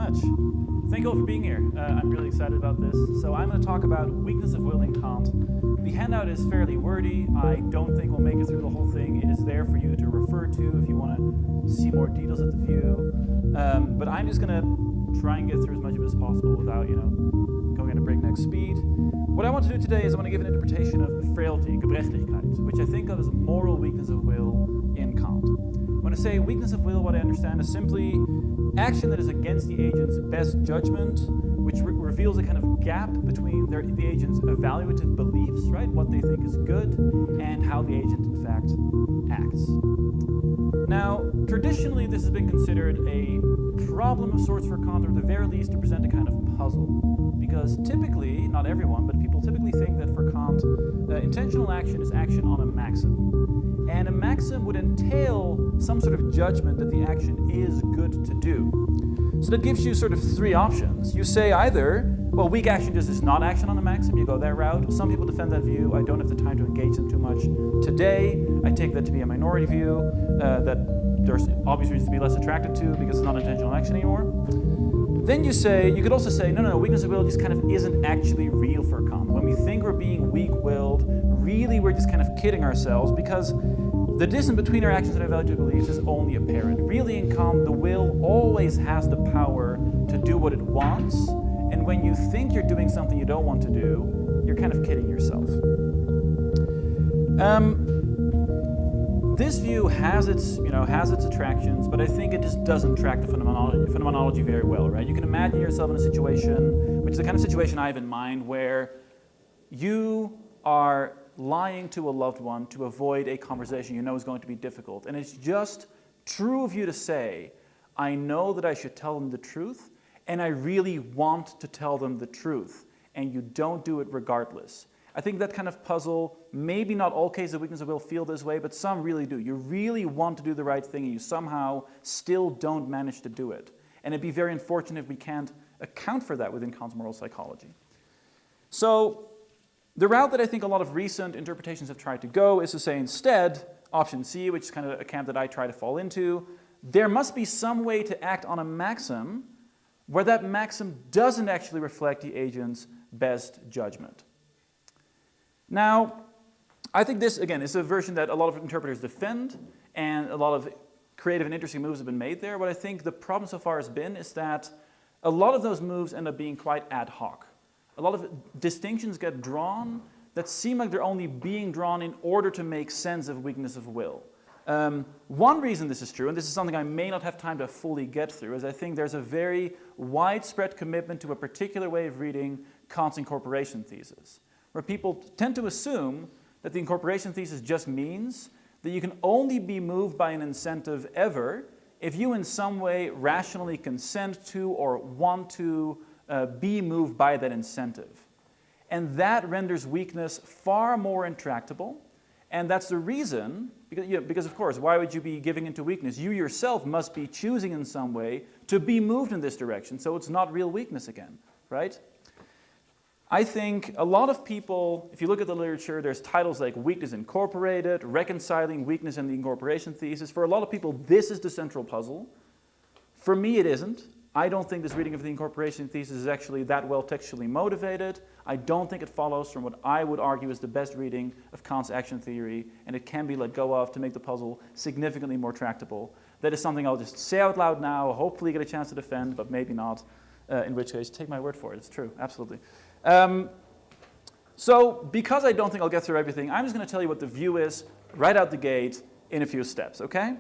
much. Thank you all for being here. I'm really excited about this. So I'm going to talk about weakness of will in Kant. The handout is fairly wordy. I don't think we'll make it through the whole thing. It is there for you to refer to if you want to see more details of the view. But I'm just going to try and get through as much of it as possible without, going at a breakneck speed. What I want to do today is I want to give an interpretation of frailty, Gebrechlichkeit, which I think of as moral weakness of will in Kant. When I say weakness of will, what I understand is simply action that is against the agent's best judgment, which reveals a kind of gap between the agent's evaluative beliefs, right, what they think is good, and how the agent in fact acts. Now, traditionally this has been considered a problem of sorts for Kant, or at the very least to present a kind of puzzle. Because typically, not everyone, but people typically think that for Kant, intentional action is action on a maxim. And a maxim would entail some sort of judgment that the action is good to do. So that gives you sort of three options. You say either, well, weak action just is not action on a maxim, you go that route. Some people defend that view. I don't have the time to engage them too much today. I take that to be a minority view that there's obvious reasons to be less attracted to because it's not intentional action anymore. Then you could also say, no, weakness of will just kind of isn't actually real for Kant. When we think we're being weak-willed, really we're just kind of kidding ourselves because the distance between our actions and our evaluative beliefs is only apparent. Really in Kant, the will always has the power to do what it wants, and when you think you're doing something you don't want to do, you're kind of kidding yourself. This view has its attractions, but I think it just doesn't track the phenomenology very well, right? You can imagine yourself in a situation, which is the kind of situation I have in mind, where you are lying to a loved one to avoid a conversation you know is going to be difficult. And it's just true of you to say, I know that I should tell them the truth, and I really want to tell them the truth, and you don't do it regardless. I think that kind of puzzle, maybe not all cases of weakness of will feel this way, but some really do. You really want to do the right thing, and you somehow still don't manage to do it. And it'd be very unfortunate if we can't account for that within Kant's moral psychology. So the route that I think a lot of recent interpretations have tried to go is to say instead, option C, which is kind of a camp that I try to fall into, there must be some way to act on a maxim where that maxim doesn't actually reflect the agent's best judgment. Now, I think this, again, is a version that a lot of interpreters defend, and a lot of creative and interesting moves have been made there. What I think the problem so far has been is that a lot of those moves end up being quite ad hoc. A lot of distinctions get drawn that seem like they're only being drawn in order to make sense of weakness of will. One reason this is true, and this is something I may not have time to fully get through, is I think there's a very widespread commitment to a particular way of reading Kant's incorporation thesis, where people tend to assume that the incorporation thesis just means that you can only be moved by an incentive ever if you in some way rationally consent to or want to be moved by that incentive. And that renders weakness far more intractable, and that's the reason, because of course, why would you be giving into weakness? You yourself must be choosing in some way to be moved in this direction, so it's not real weakness again, right? I think a lot of people, if you look at the literature, there's titles like Weakness Incorporated, Reconciling Weakness and the Incorporation Thesis. For a lot of people, this is the central puzzle. For me, it isn't. I don't think this reading of the incorporation thesis is actually that well textually motivated. I don't think it follows from what I would argue is the best reading of Kant's action theory, and it can be let go of to make the puzzle significantly more tractable. That is something I'll just say out loud now, hopefully get a chance to defend, but maybe not, in which case, take my word for it. It's true, absolutely. So because I don't think I'll get through everything, I'm just going to tell you what the view is right out the gate in a few steps, okay?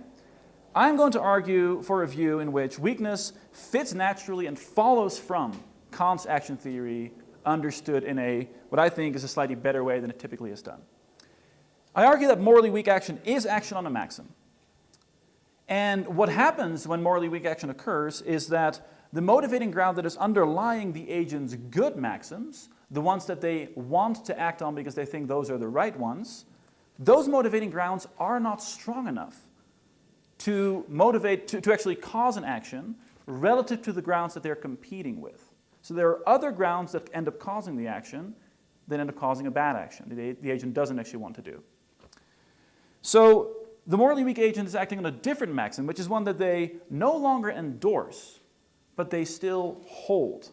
I'm going to argue for a view in which weakness fits naturally and follows from Kant's action theory understood in what I think is a slightly better way than it typically is done. I argue that morally weak action is action on a maxim. And what happens when morally weak action occurs is that the motivating ground that is underlying the agent's good maxims, the ones that they want to act on because they think those are the right ones, those motivating grounds are not strong enough to motivate, to actually cause an action relative to the grounds that they're competing with. So there are other grounds that end up causing the action that end up causing a bad action the agent doesn't actually want to do. So the morally weak agent is acting on a different maxim, which is one that they no longer endorse, but they still hold.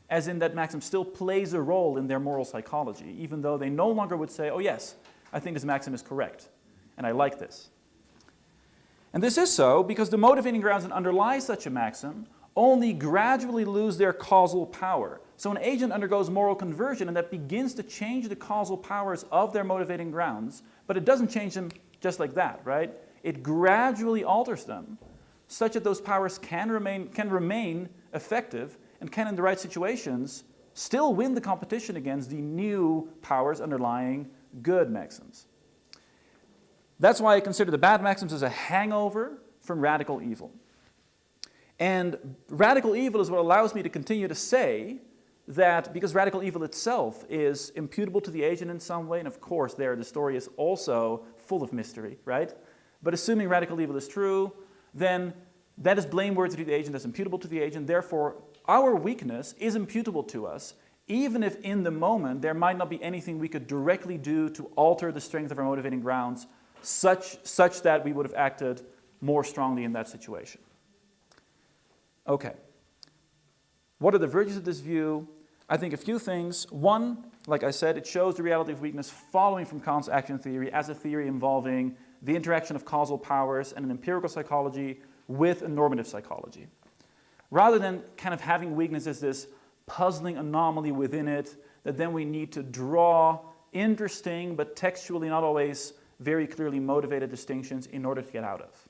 As in that maxim still plays a role in their moral psychology, even though they no longer would say, oh yes, I think this maxim is correct, and I like this. And this is so because the motivating grounds that underlie such a maxim only gradually lose their causal power. So an agent undergoes moral conversion, and that begins to change the causal powers of their motivating grounds, but it doesn't change them just like that, right? It gradually alters them, such that those powers can remain effective and can, in the right situations, still win the competition against the new powers underlying good maxims. That's why I consider the bad maxims as a hangover from radical evil. And radical evil is what allows me to continue to say that because radical evil itself is imputable to the agent in some way, and of course there the story is also full of mystery, right? But assuming radical evil is true, then that is blameworthy to the agent, that's imputable to the agent. Therefore, our weakness is imputable to us, even if in the moment there might not be anything we could directly do to alter the strength of our motivating grounds such that we would have acted more strongly in that situation. Okay. What are the virtues of this view? I think a few things. One, like I said, it shows the reality of weakness following from Kant's action theory as a theory involving the interaction of causal powers and an empirical psychology with a normative psychology. Rather than kind of having weakness as this puzzling anomaly within it that then we need to draw interesting but textually not always very clearly motivated distinctions in order to get out of.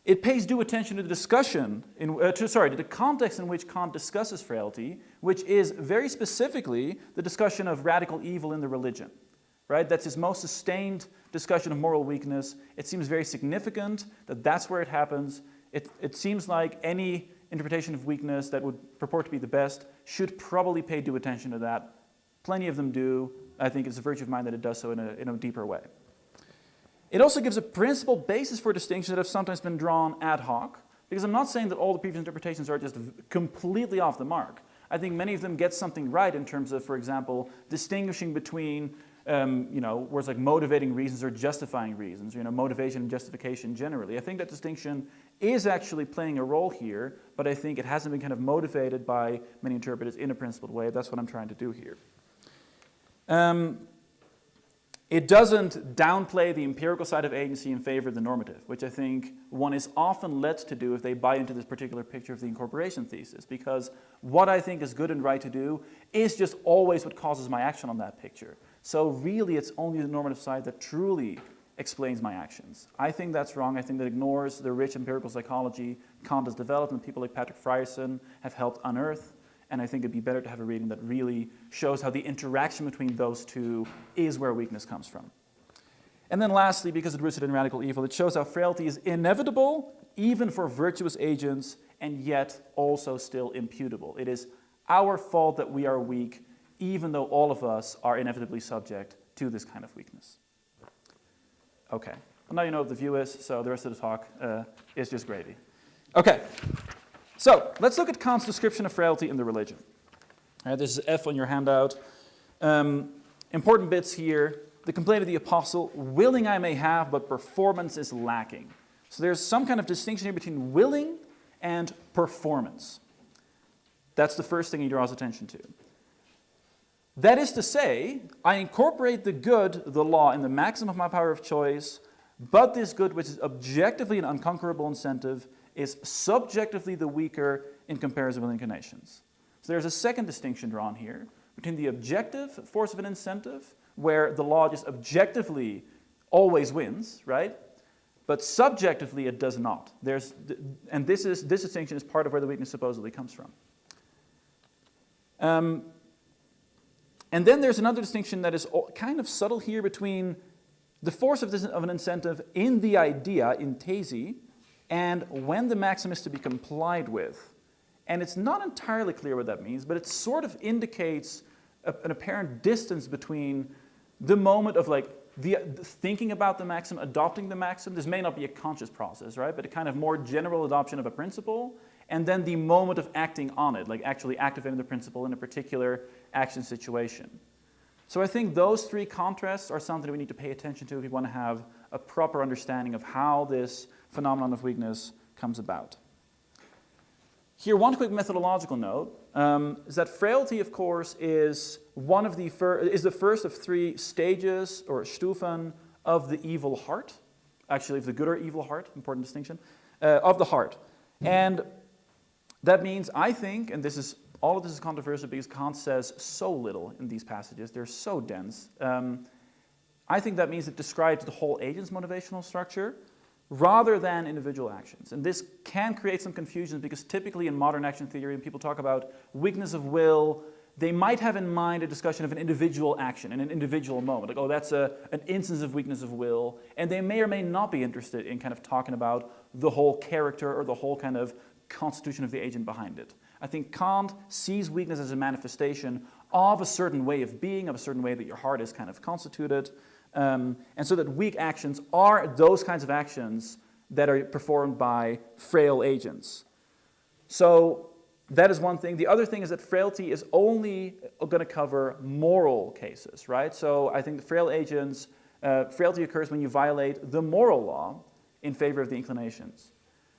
It pays due attention to the discussion, to the context in which Kant discusses frailty, which is very specifically the discussion of radical evil in the religion. Right? That's his most sustained discussion of moral weakness. It seems very significant that that's where it happens. It seems like any interpretation of weakness that would purport to be the best should probably pay due attention to that. Plenty of them do. I think it's a virtue of mine that it does so in a deeper way. It also gives a principled basis for distinctions that have sometimes been drawn ad hoc, because I'm not saying that all the previous interpretations are just completely off the mark. I think many of them get something right in terms of, for example, distinguishing between words like motivating reasons or justifying reasons, motivation and justification generally. I think that distinction is actually playing a role here, but I think it hasn't been kind of motivated by many interpreters in a principled way. That's what I'm trying to do here. It doesn't downplay the empirical side of agency in favor of the normative, which I think one is often led to do if they buy into this particular picture of the incorporation thesis, because what I think is good and right to do is just always what causes my action on that picture. So really it's only the normative side that truly explains my actions. I think that's wrong. I think that ignores the rich empirical psychology Kant has developed and people like Patrick Frierson have helped unearth. And I think it'd be better to have a reading that really shows how the interaction between those two is where weakness comes from. And then lastly, because it's rooted in radical evil, it shows how frailty is inevitable even for virtuous agents and yet also still imputable. It is our fault that we are weak even though all of us are inevitably subject to this kind of weakness. Okay, well now you know what the view is, so the rest of the talk is just gravy. Okay. So, let's look at Kant's description of frailty in the religion. This is F on your handout. Important bits here. The complaint of the apostle, willing I may have, but performance is lacking. So there's some kind of distinction here between willing and performance. That's the first thing he draws attention to. That is to say, I incorporate the good, the law, in the maximum of my power of choice, but this good, which is objectively an unconquerable incentive, is subjectively the weaker in comparison with inclinations. So there's a second distinction drawn here between the objective force of an incentive, where the law just objectively always wins, right? But subjectively it does not. This distinction is part of where the weakness supposedly comes from. And then there's another distinction that is kind of subtle here between the force of an incentive in the idea, in thesi, and when the maxim is to be complied with. And it's not entirely clear what that means, but it sort of indicates an apparent distance between the moment of like the thinking about the maxim, adopting the maxim. This may not be a conscious process, right? But a kind of more general adoption of a principle, and then the moment of acting on it, like actually activating the principle in a particular action situation. So I think those three contrasts are something we need to pay attention to if we want to have a proper understanding of how this phenomenon of weakness comes about. Here, one quick methodological note is that frailty, of course, is the first of three stages or Stufen of the evil heart. Actually, of the good or evil heart, important distinction, of the heart. And that means, I think, and all of this is controversial because Kant says so little in these passages, they're so dense. I think that means it describes the whole agent's motivational structure rather than individual actions. And this can create some confusion because typically in modern action theory, when people talk about weakness of will, they might have in mind a discussion of an individual action in an individual moment. Like, oh, that's an instance of weakness of will. And they may or may not be interested in kind of talking about the whole character or the whole kind of constitution of the agent behind it. I think Kant sees weakness as a manifestation of a certain way of being, of a certain way that your heart is kind of constituted. And so that weak actions are those kinds of actions that are performed by frail agents. So that is one thing. The other thing is that frailty is only going to cover moral cases, right? So I think the frailty occurs when you violate the moral law in favor of the inclinations.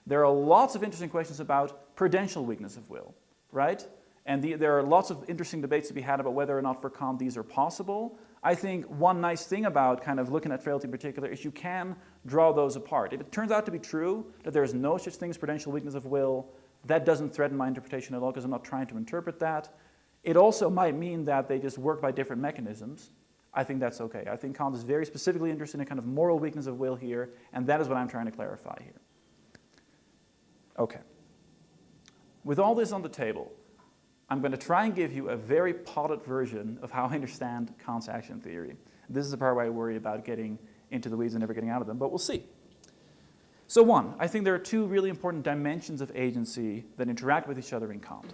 There are lots of interesting questions about prudential weakness of will, right? And there are lots of interesting debates to be had about whether or not for Kant these are possible. I think one nice thing about kind of looking at frailty in particular is you can draw those apart. If it turns out to be true that there is no such thing as prudential weakness of will, that doesn't threaten my interpretation at all because I'm not trying to interpret that. It also might mean that they just work by different mechanisms. I think that's okay. I think Kant is very specifically interested in kind of moral weakness of will here, and that is what I'm trying to clarify here. Okay. With all this on the table, I'm going to try and give you a very potted version of how I understand Kant's action theory. This is the part where I worry about getting into the weeds and never getting out of them, but we'll see. So one, I think there are two really important dimensions of agency that interact with each other in Kant.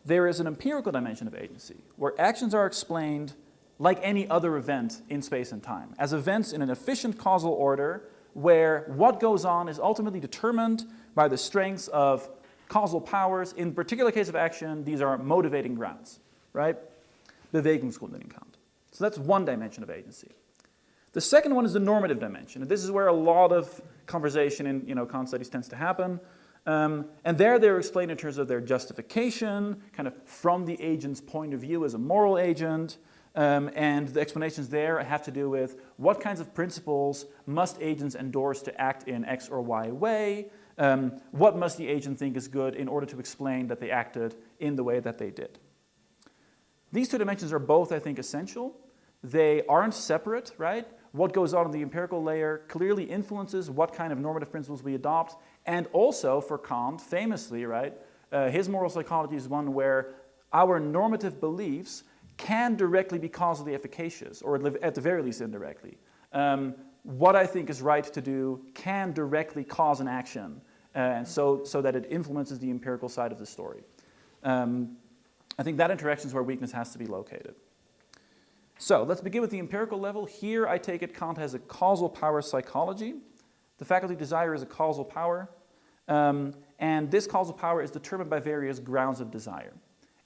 There is an empirical dimension of agency, where actions are explained like any other event in space and time, as events in an efficient causal order, where what goes on is ultimately determined by the strengths of causal powers. In particular case of action, these are motivating grounds, right? Bewegungsgründe in Kant. So that's one dimension of agency. The second one is the normative dimension. And this is where a lot of conversation in Kant studies tends to happen. And there they're explained in terms of their justification, kind of from the agent's point of view as a moral agent. And the explanations there have to do with what kinds of principles must agents endorse to act in X or Y way. What must the agent think is good in order to explain that they acted in the way that they did? These two dimensions are both, I think, essential. They aren't separate, right? What goes on in the empirical layer clearly influences what kind of normative principles we adopt. And also, for Kant, famously, right, his moral psychology is one where our normative beliefs can directly be causally efficacious, or at the very least indirectly. What I think is right to do can directly cause an action, and so that it influences the empirical side of the story. I think that interaction is where weakness has to be located. So let's begin with the empirical level. Here I take it Kant has a causal power psychology. The faculty desire is a causal power, and this causal power is determined by various grounds of desire.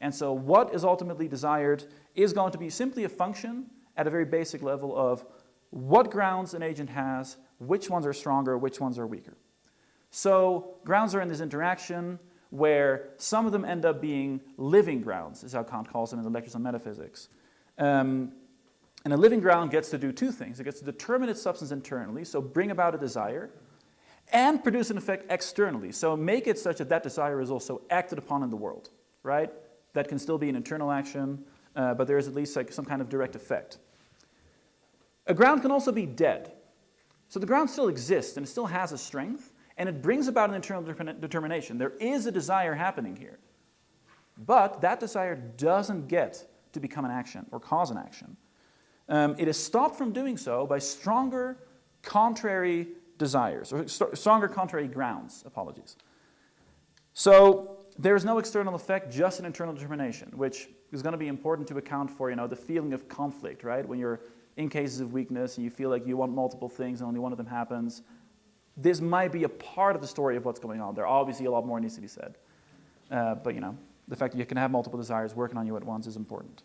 And so what is ultimately desired is going to be simply a function at a very basic level of what grounds an agent has, which ones are stronger, which ones are weaker. So grounds are in this interaction where some of them end up being living grounds, is how Kant calls them in the lectures on metaphysics. And a living ground gets to do two things. It gets to determine its substance internally, so bring about a desire, and produce an effect externally, so make it such that that desire is also acted upon in the world, right? That can still be an internal action, but there is at least like some kind of direct effect. A ground can also be dead. So the ground still exists and it still has a strength, and it brings about an internal determination. There is a desire happening here. But that desire doesn't get to become an action or cause an action. It is stopped from doing so by stronger contrary desires, or stronger contrary grounds, apologies. So there is no external effect, just an internal determination, which is going to be important to account for, the feeling of conflict, right? When you're in cases of weakness and you feel like you want multiple things and only one of them happens, this might be a part of the story of what's going on. There obviously a lot more needs to be said. But the fact that you can have multiple desires working on you at once is important.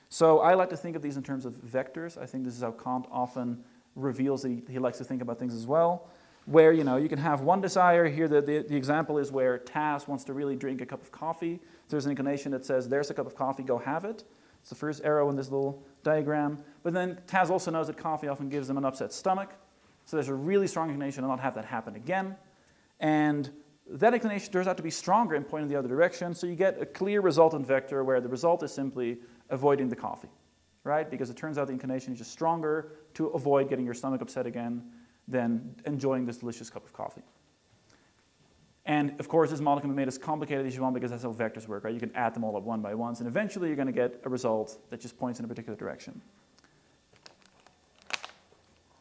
So I like to think of these in terms of vectors. I think this is how Kant often reveals that he likes to think about things as well. where, you can have one desire. Here the example is where Taz wants to really drink a cup of coffee. There's an inclination that says, there's a cup of coffee, go have it. It's the first arrow in this little diagram. But then Taz also knows that coffee often gives him an upset stomach. So there's a really strong inclination to not have that happen again. And that inclination turns out to be stronger and point in the other direction. So you get a clear resultant vector where the result is simply avoiding the coffee, right? Because it turns out the inclination is just stronger to avoid getting your stomach upset again than enjoying this delicious cup of coffee. And of course, this model can be made as complicated as you want because that's how vectors work, right? You can add them all up one by ones, and eventually you're going to get a result that just points in a particular direction.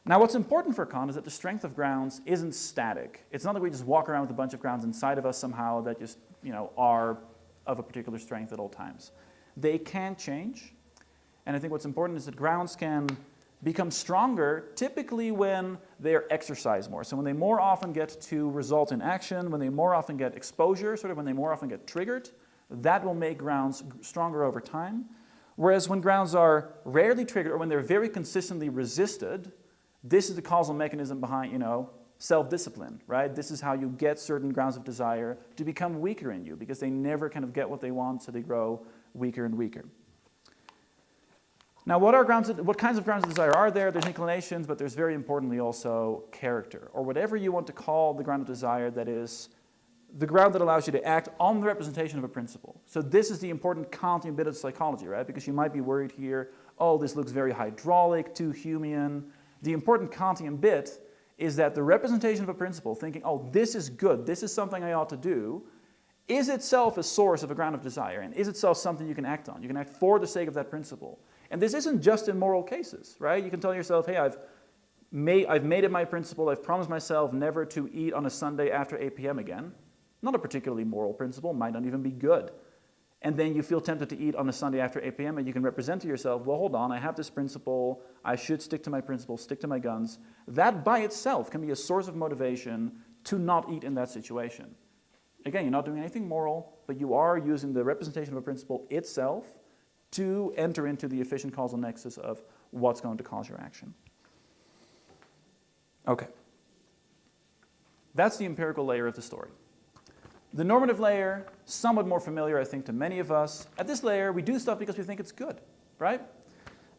Now, what's important for Kant is that the strength of grounds isn't static. It's not that we just walk around with a bunch of grounds inside of us somehow that just, are of a particular strength at all times. They can change, and I think what's important is that grounds can become stronger typically when they are exercised more. So when they more often get to result in action, when they more often get exposure, sort of when they more often get triggered, that will make grounds stronger over time. Whereas when grounds are rarely triggered or when they're very consistently resisted, this is the causal mechanism behind, self-discipline, right? This is how you get certain grounds of desire to become weaker in you because they never kind of get what they want, so they grow weaker and weaker. Now, what kinds of grounds of desire are there? There's inclinations, but there's very importantly also character, or whatever you want to call the ground of desire that is the ground that allows you to act on the representation of a principle. So this is the important Kantian bit of psychology, right? Because you might be worried here, oh, this looks very hydraulic, too Humean. The important Kantian bit is that the representation of a principle, thinking, oh, this is good, this is something I ought to do, is itself a source of a ground of desire, and is itself something you can act on. You can act for the sake of that principle. And this isn't just in moral cases, right? You can tell yourself, hey, I've made it my principle, I've promised myself never to eat on a Sunday after 8 p.m. again. Not a particularly moral principle, might not even be good. And then you feel tempted to eat on a Sunday after 8 p.m. and you can represent to yourself, well, hold on, I have this principle, I should stick to my principle, stick to my guns. That by itself can be a source of motivation to not eat in that situation. Again, you're not doing anything moral, but you are using the representation of a principle itself to enter into the efficient causal nexus of what's going to cause your action. Okay. That's the empirical layer of the story. The normative layer, somewhat more familiar, I think, to many of us. At this layer, we do stuff because we think it's good, right?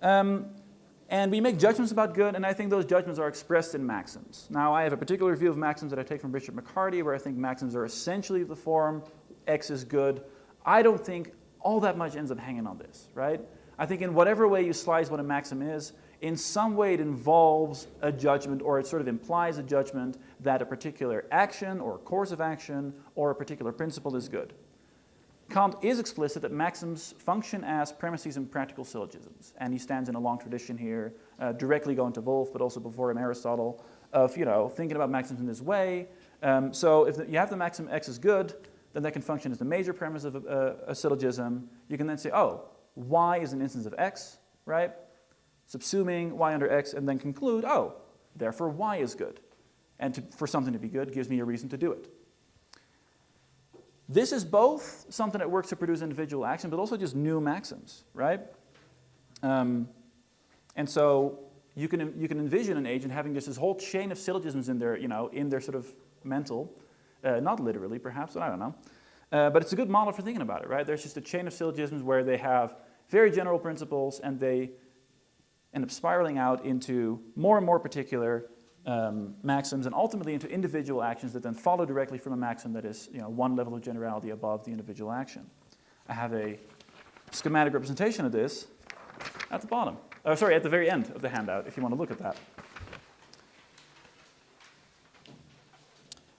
And we make judgments about good, and I think those judgments are expressed in maxims. Now, I have a particular view of maxims that I take from Richard McCarty, where I think maxims are essentially the form, X is good. I don't think all that much ends up hanging on this, right? I think in whatever way you slice what a maxim is, in some way it involves a judgment, or it sort of implies a judgment that a particular action or course of action or a particular principle is good. Kant is explicit that maxims function as premises and practical syllogisms, and he stands in a long tradition here, directly going to Wolff, but also before him Aristotle, of thinking about maxims in this way. So if you have the maxim X is good, then that can function as the major premise of a syllogism. You can then say, oh, Y is an instance of X, right? Subsuming Y under X, and then conclude, oh, therefore Y is good. And for something to be good gives me a reason to do it. This is both something that works to produce individual action, but also just new maxims, right? And so you can envision an agent having just this whole chain of syllogisms in their sort of mental, not literally perhaps, but I don't know. But it's a good model for thinking about it, right? There's just a chain of syllogisms where they have very general principles and they end up spiraling out into more and more particular maxims and ultimately into individual actions that then follow directly from a maxim that is one level of generality above the individual action. I have a schematic representation of this at the bottom. At the very end of the handout, if you want to look at that.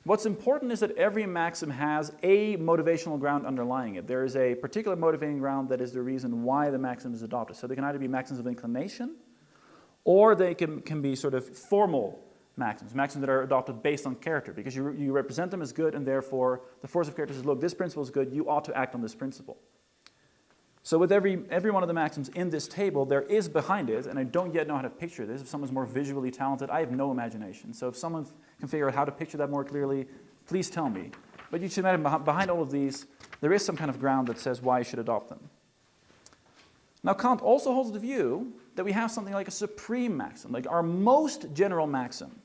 What's important is that every maxim has a motivational ground underlying it. There is a particular motivating ground that is the reason why the maxim is adopted. So they can either be maxims of inclination, or they can be sort of formal maxims that are adopted based on character, because you represent them as good, and therefore the force of character says, look, this principle is good, you ought to act on this principle. So with every one of the maxims in this table, there is behind it, and I don't yet know how to picture this. If someone's more visually talented, I have no imagination. So if someone can figure out how to picture that more clearly, please tell me. But you should imagine behind all of these, there is some kind of ground that says why you should adopt them. Now Kant also holds the view that we have something like a supreme maxim, like our most general maxim.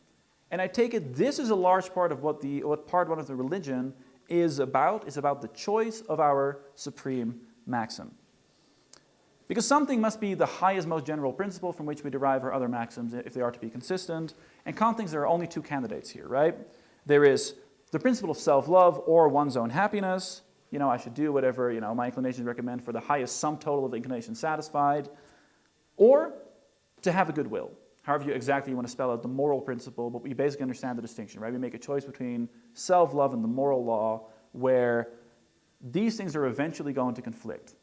And I take it this is a large part of what part one of the religion is about the choice of our supreme maxim. Because something must be the highest, most general principle from which we derive our other maxims if they are to be consistent. And Kant thinks there are only two candidates here, right? There is the principle of self-love or one's own happiness. I should do whatever, my inclinations recommend for the highest sum total of inclinations satisfied. Or to have a good will. However exactly you want to spell out the moral principle, but we basically understand the distinction, right? We make a choice between self-love and the moral law where these things are eventually going to conflict.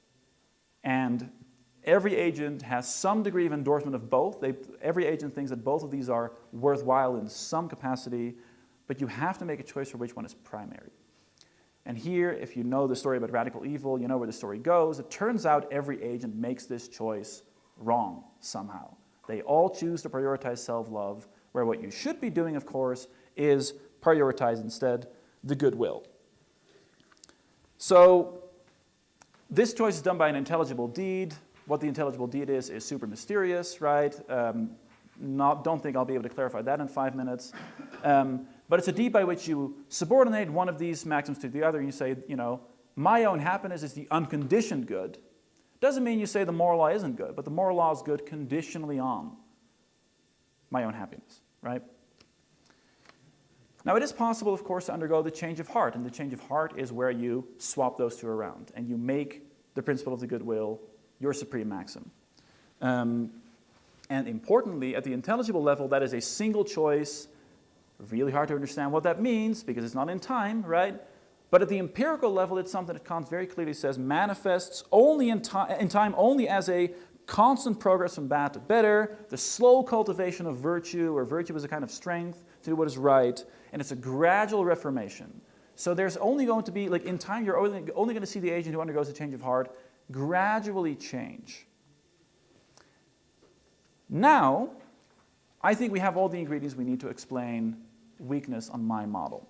And every agent has some degree of endorsement of both. Every agent thinks that both of these are worthwhile in some capacity, but you have to make a choice for which one is primary. And here, if you know the story about radical evil, you know where the story goes. It turns out every agent makes this choice wrong somehow. They all choose to prioritize self-love, where what you should be doing, of course, is prioritize instead the goodwill. So this choice is done by an intelligible deed. What the intelligible deed is super mysterious, right? Don't think I'll be able to clarify that in 5 minutes. But it's a deed by which you subordinate one of these maxims to the other, and you say, my own happiness is the unconditioned good. Doesn't mean you say the moral law isn't good, but the moral law is good conditionally on my own happiness, right? Now, it is possible, of course, to undergo the change of heart, and the change of heart is where you swap those two around, and you make the principle of the goodwill your supreme maxim. And importantly, at the intelligible level, that is a single choice. Really hard to understand what that means, because it's not in time, right? But at the empirical level, it's something that Kant very clearly says manifests only in time only as a constant progress from bad to better, the slow cultivation of virtue, where virtue is a kind of strength to do what is right, and it's a gradual reformation. So there's only going to be, in time, you're only going to see the agent who undergoes a change of heart gradually change. Now, I think we have all the ingredients we need to explain weakness on my model.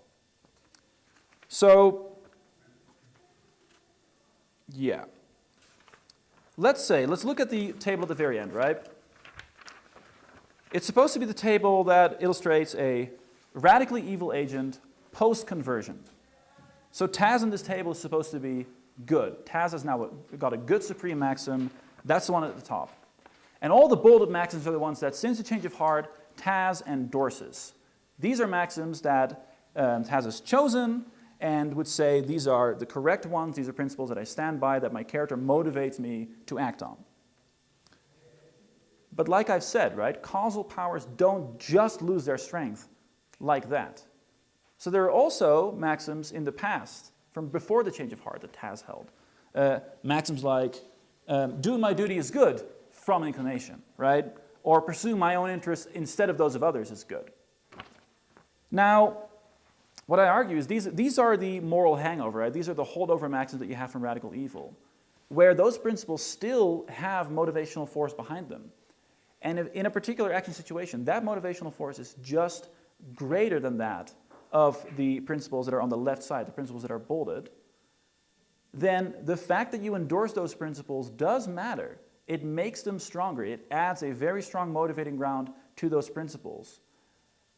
So, yeah. Let's look at the table at the very end, right? It's supposed to be the table that illustrates a radically evil agent post-conversion. So Taz in this table is supposed to be good. Taz has now got a good supreme maxim. That's the one at the top. And all the bolded maxims are the ones that, since the change of heart, Taz endorses. These are maxims that Taz has chosen and would say these are the correct ones, these are principles that I stand by, that my character motivates me to act on. But like I've said, right, causal powers don't just lose their strength like that. So there are also maxims in the past, from before the change of heart, that Taz held. Maxims like, doing my duty is good from inclination, right? Or pursue my own interests instead of those of others is good. Now, what I argue is these are the moral hangover, right? These are the holdover maxims that you have from radical evil, where those principles still have motivational force behind them. And if in a particular action situation, that motivational force is just greater than that of the principles that are on the left side, the principles that are bolded, then the fact that you endorse those principles does matter. It makes them stronger. It adds a very strong motivating ground to those principles.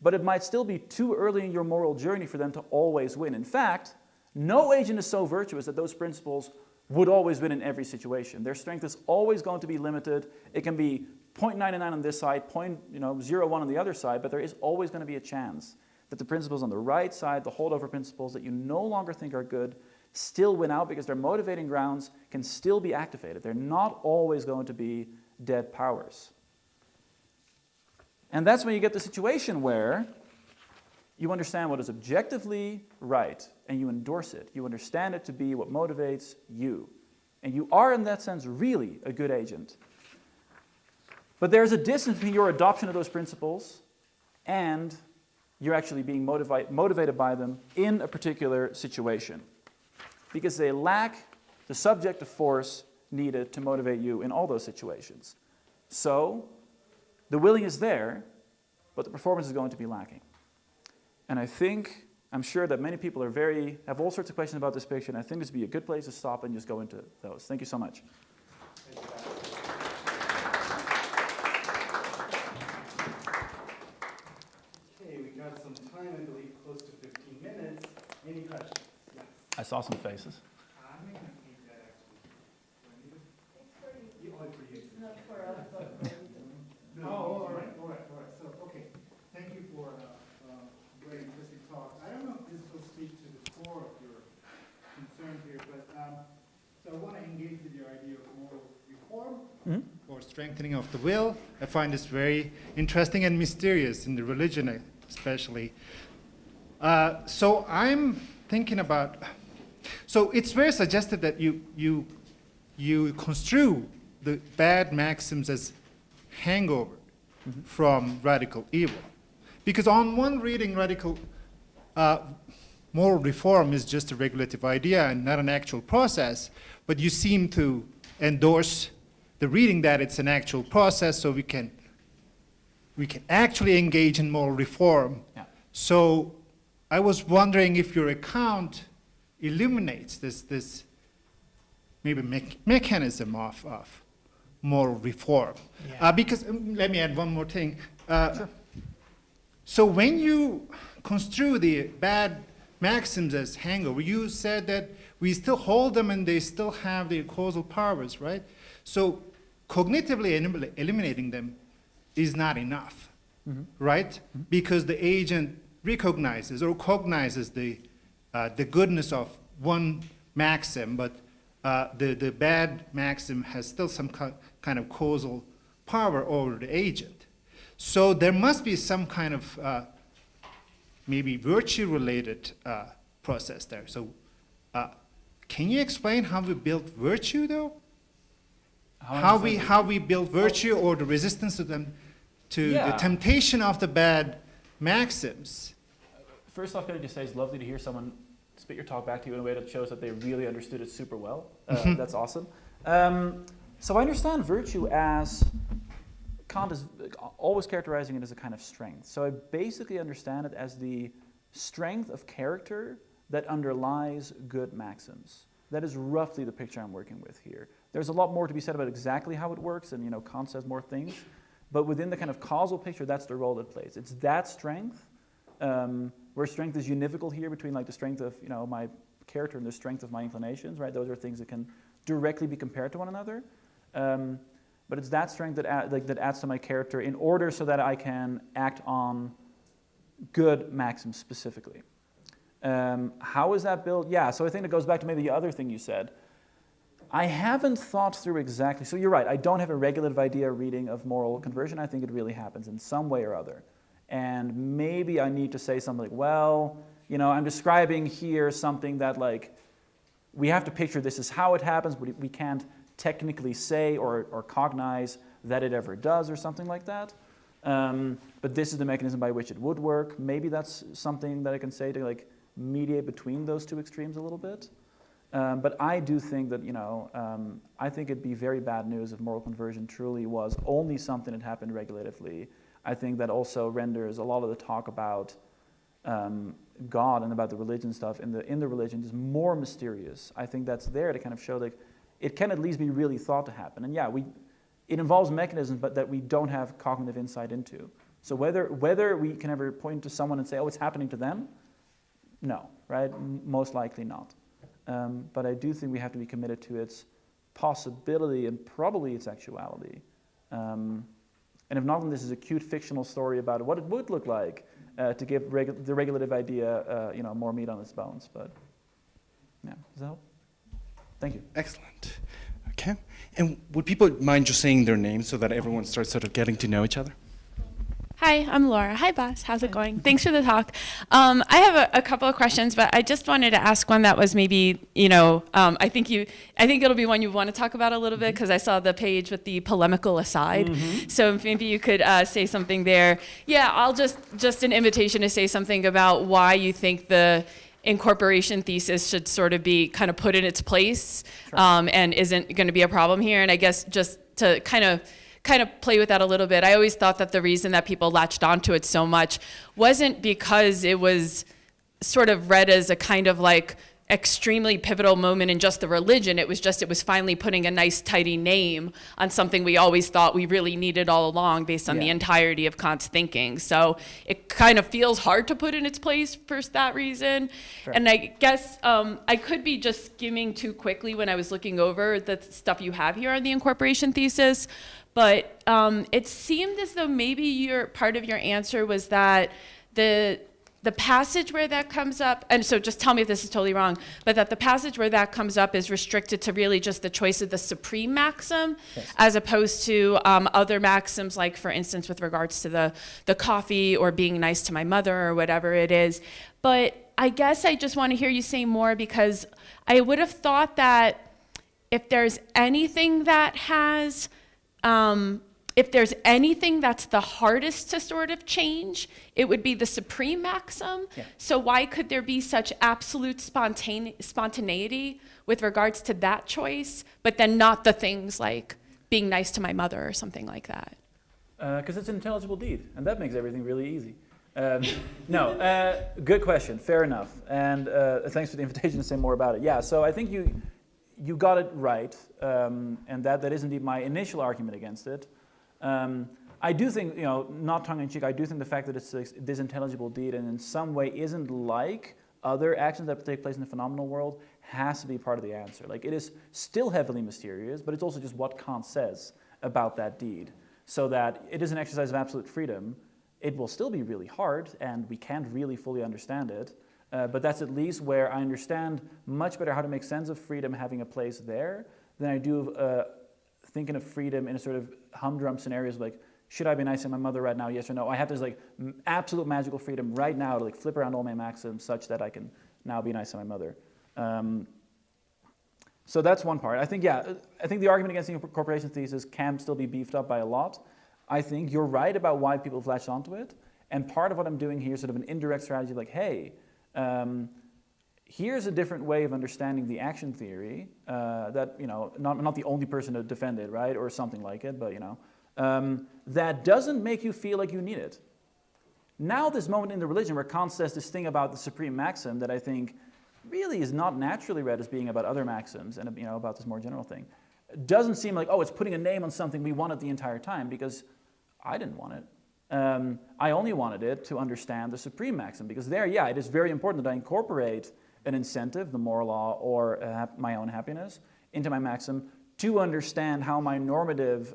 But it might still be too early in your moral journey for them to always win. In fact, no agent is so virtuous that those principles would always win in every situation. Their strength is always going to be limited. It can be 0.99 on this side, 0.01 on the other side, but there is always going to be a chance that the principles on the right side, the holdover principles that you no longer think are good, still win out because their motivating grounds can still be activated. They're not always going to be dead powers. And that's when you get the situation where you understand what is objectively right and you endorse it. You understand it to be what motivates you. And you are, in that sense, really a good agent. But there's a distance between your adoption of those principles and you're actually being motivated by them in a particular situation. Because they lack the subjective force needed to motivate you in all those situations. So, the willing is there, but the performance is going to be lacking. And I'm sure that many people have all sorts of questions about this picture, and I think this would be a good place to stop and just go into those. Thank you so much. Okay, we got I saw some faces. I'm going to need that actually. It's for you. It's not for us. All right. So, okay. Thank you for a very interesting talk. I don't know if this will speak to the core of your concern here, but so I want to engage with your idea of moral reform or strengthening of the will. I find this very interesting and mysterious in the religion, especially. So I'm thinking about. So it's very suggestive that you construe the bad maxims as hangover from radical evil, because on one reading, radical moral reform is just a regulative idea and not an actual process. But you seem to endorse the reading that it's an actual process, so we can actually engage in moral reform. Yeah. So I was wondering if your account illuminates this maybe mechanism of moral reform. Yeah. Because, let me add one more thing. Sure. So when you construe the bad maxims as hangover, you said that we still hold them and they still have their causal powers, right? So cognitively eliminating them is not enough, right? Because the agent recognizes or cognizes the goodness of one maxim, but the bad maxim has still some kind of causal power over the agent. So there must be some kind of maybe virtue-related process there. So can you explain how we build virtue, though? How we build virtue or the resistance to them, to the temptation of the bad maxims? First off, can I just say it's lovely to hear someone spit your talk back to you in a way that shows that they really understood it super well. That's awesome. So I understand virtue as, Kant is always characterizing it as a kind of strength. So I basically understand it as the strength of character that underlies good maxims. That is roughly the picture I'm working with here. There's a lot more to be said about exactly how it works, and Kant says more things. But within the kind of causal picture, that's the role it plays. It's that strength, where strength is univocal here between like the strength of my character and the strength of my inclinations, right? Those are things that can directly be compared to one another. But it's that strength that adds to my character in order so that I can act on good maxims specifically. How is that built? Yeah, so I think it goes back to maybe the other thing you said. I haven't thought through exactly, so you're right, I don't have a regulative idea reading of moral conversion. I think it really happens in some way or other. And maybe I need to say something like, well, I'm describing here something that we have to picture this is how it happens, but we can't technically say or cognize that it ever does or something like that. But this is the mechanism by which it would work. Maybe that's something that I can say to mediate between those two extremes a little bit. But I do think that, I think it'd be very bad news if moral conversion truly was only something that happened regulatively. I think that also renders a lot of the talk about God and about the religion stuff in the religion is more mysterious. I think that's there to kind of show it can at least be really thought to happen. And yeah, it involves mechanisms but that we don't have cognitive insight into. So whether we can ever point to someone and say, oh, it's happening to them, no, right? Most likely not. But I do think we have to be committed to its possibility and probably its actuality. And if not, then this is a cute fictional story about what it would look like to give the regulative idea more meat on its bones. But yeah, does that help? Thank you. Excellent. Okay. And would people mind just saying their names so that everyone starts sort of getting to know each other? Hi, I'm Laura. Hi, boss. How's it going? Thanks for the talk. I have a couple of questions, but I just wanted to ask one that was maybe, I think it'll be one you want to talk about a little bit because I saw the page with the polemical aside. So maybe you could say something there. Yeah, I'll just an invitation to say something about why you think the incorporation thesis should sort of be kind of put in its place, and isn't going to be a problem here. And I guess just to kind of play with that a little bit, I always thought that the reason that people latched onto it so much wasn't because it was sort of read as a kind of extremely pivotal moment in just the religion. It was finally putting a nice tidy name on something we always thought we really needed all along based on the entirety of Kant's thinking. So it kind of feels hard to put in its place for that reason. Sure. And I guess I could be just skimming too quickly when I was looking over the stuff you have here on the incorporation thesis, but it seemed as though maybe part of your answer was that the passage where that comes up, and so just tell me if this is totally wrong, but that the passage where that comes up is restricted to really just the choice of the supreme maxim, yes, as opposed to other maxims, like for instance with regards to the coffee or being nice to my mother or whatever it is. But I guess I just want to hear you say more, because I would have thought that if there's anything that has, if there's anything that's the hardest to sort of change, it would be the supreme maxim. Yeah. So why could there be such absolute spontaneity with regards to that choice, but then not the things like being nice to my mother or something like that? Because it's an intelligible deed, and that makes everything really easy. Good question, fair enough. And thanks for the invitation to say more about it. Yeah, so I think you got it right, and that is indeed my initial argument against it. I do think, not tongue-in-cheek, I do think the fact that it's this intelligible deed and in some way isn't like other actions that take place in the phenomenal world has to be part of the answer. Like, it is still heavily mysterious, but it's also just what Kant says about that deed. So that it is an exercise of absolute freedom. It will still be really hard, and we can't really fully understand it. But that's at least where I understand much better how to make sense of freedom having a place there than I do thinking of freedom in a sort of humdrum scenarios like, should I be nice to my mother right now, yes or no? I have this like absolute magical freedom right now to like flip around all my maxims such that I can now be nice to my mother. So that's one part. I think the argument against the incorporation thesis can still be beefed up by a lot. I think you're right about why people have latched onto it. And part of what I'm doing here is sort of an indirect strategy like, hey, here's a different way of understanding the action theory that, not the only person to defend it, right, or something like it, but, that doesn't make you feel like you need it. Now this moment in the religion where Kant says this thing about the supreme maxim that I think really is not naturally read as being about other maxims and, about this more general thing, doesn't seem like, it's putting a name on something we wanted the entire time, because I didn't want it. I only wanted it to understand the supreme maxim, because there, it is very important that I incorporate an incentive, the moral law, or my own happiness, into my maxim to understand how my normative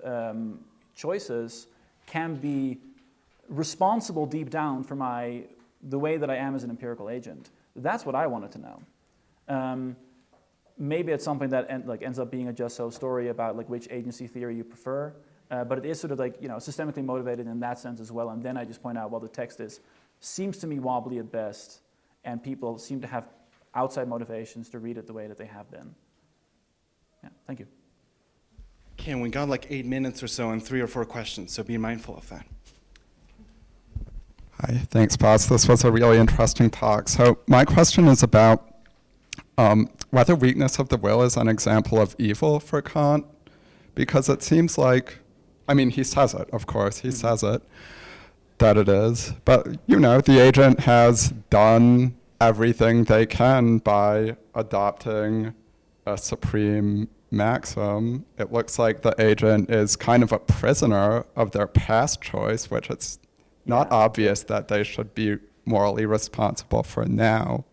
choices can be responsible deep down for the way that I am as an empirical agent. That's what I wanted to know. Maybe it's something that ends up being a just so story about which agency theory you prefer. But it is sort of systemically motivated in that sense as well. And then I just point out, the text seems to me wobbly at best, and people seem to have outside motivations to read it the way that they have been. Yeah, thank you. Okay, and we got 8 minutes or so and 3 or 4 questions, so be mindful of that. Hi, thanks, boss. This was a really interesting talk. So my question is about whether weakness of the will is an example of evil for Kant, because it seems like, he says it, of course, he says it, that it is, but, the agent has done everything they can by adopting a supreme maxim. It looks like the agent is kind of a prisoner of their past choice, which it's not obvious that they should be morally responsible for now.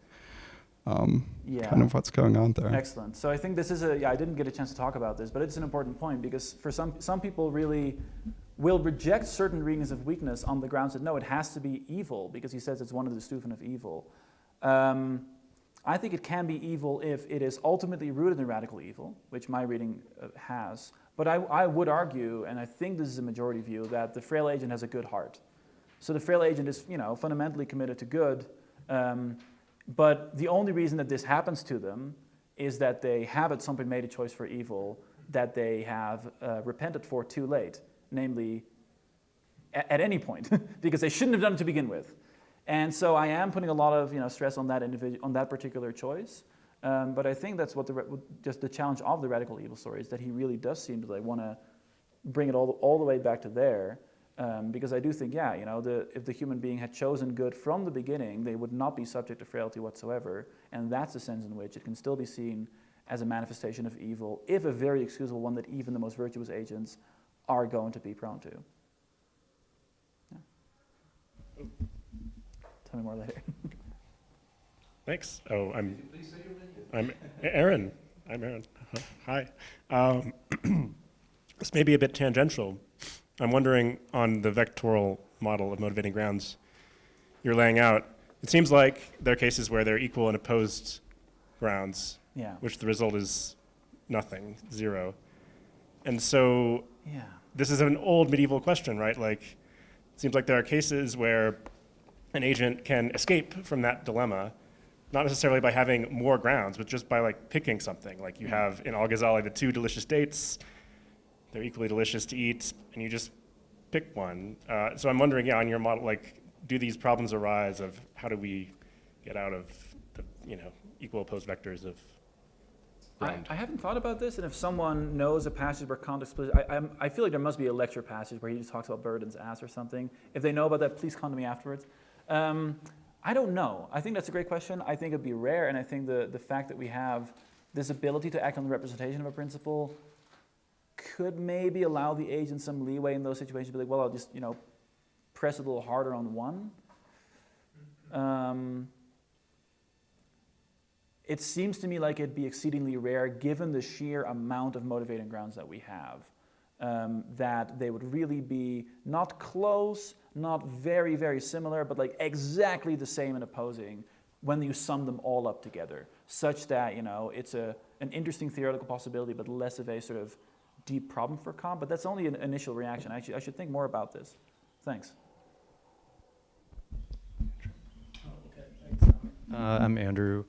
Kind of what's going on there. Excellent. So I think this is I didn't get a chance to talk about this, but it's an important point, because for some people really will reject certain readings of weakness on the grounds that no, it has to be evil, because he says it's one of the stufen of evil. I think it can be evil if it is ultimately rooted in radical evil, which my reading has. But I would argue, and I think this is a majority view, that the frail agent has a good heart. So the frail agent is, fundamentally committed to good, but the only reason that this happens to them is that they have at some point made a choice for evil that they have repented for too late, namely at any point, because they shouldn't have done it to begin with. And so I am putting a lot of stress on that on that particular choice. But I think that's what just the challenge of the radical evil story is, that he really does seem to want to bring it all the way back to there. Because I do think, yeah, you know, if the human being had chosen good from the beginning, they would not be subject to frailty whatsoever, and that's the sense in which it can still be seen as a manifestation of evil, if a very excusable one that even the most virtuous agents are going to be prone to. Yeah. Tell me more later. Thanks. Oh, I'm Aaron. I'm Aaron. Hi. This may be a bit tangential. I'm wondering, on the vectoral model of motivating grounds you're laying out, it seems like there are cases where there are equal and opposed grounds, Yeah. which the result is nothing, zero. And so Yeah. this is an old medieval question, right? Like, it seems like there are cases where an agent can escape from that dilemma, not necessarily by having more grounds, but just by like picking something. Like you have in Al-Ghazali the 2 delicious dates, they're equally delicious to eat, and you just pick one. So I'm wondering, yeah, on your model, like, do these problems arise of how do we get out of the, you know, equal opposed vectors of ground? I haven't thought about this, and if someone knows a passage where Kant explicit, I feel like there must be a lecture passage where he just talks about Buridan's ass or something. If they know about that, please come to me afterwards. I don't know. I think that's a great question. I think it'd be rare, and I think the fact that we have this ability to act on the representation of a principle could maybe allow the agent some leeway in those situations to be like, well, I'll just, you know, press a little harder on one. It seems to me like it'd be exceedingly rare, given the sheer amount of motivating grounds that we have, that they would really be not close, not very, very similar, but like exactly the same and opposing when you sum them all up together, such that, you know, it's an interesting theoretical possibility, but less of a sort of deep problem for Kant. But that's only an initial reaction. Actually, I should think more about this. Thanks. I'm Andrew.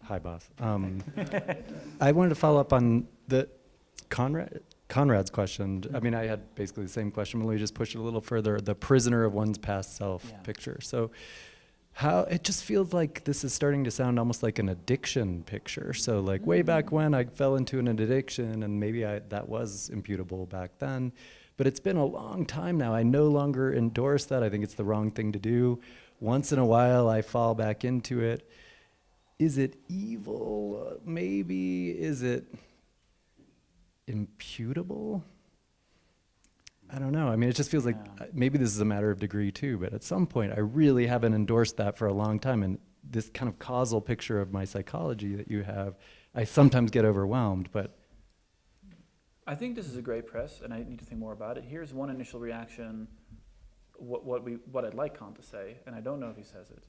Hi, boss. I wanted to follow up on the Conrad's question. I mean, I had basically the same question, but let me just push it a little further. The prisoner of one's past self picture. So how it just feels like this is starting to sound almost like an addiction picture. So like way back when I fell into an addiction, and maybe that was imputable back then, but it's been a long time now. I no longer endorse that. I think it's the wrong thing to do. Once in a while I fall back into it. Is it evil? Maybe. Is it imputable? I don't know. I mean, it just feels like maybe this is a matter of degree too, but at some point I really haven't endorsed that for a long time. And this kind of causal picture of my psychology that you have, I sometimes get overwhelmed, but. I think this is a great press, and I need to think more about it. Here's one initial reaction, what I'd like Kant to say, and I don't know if he says it.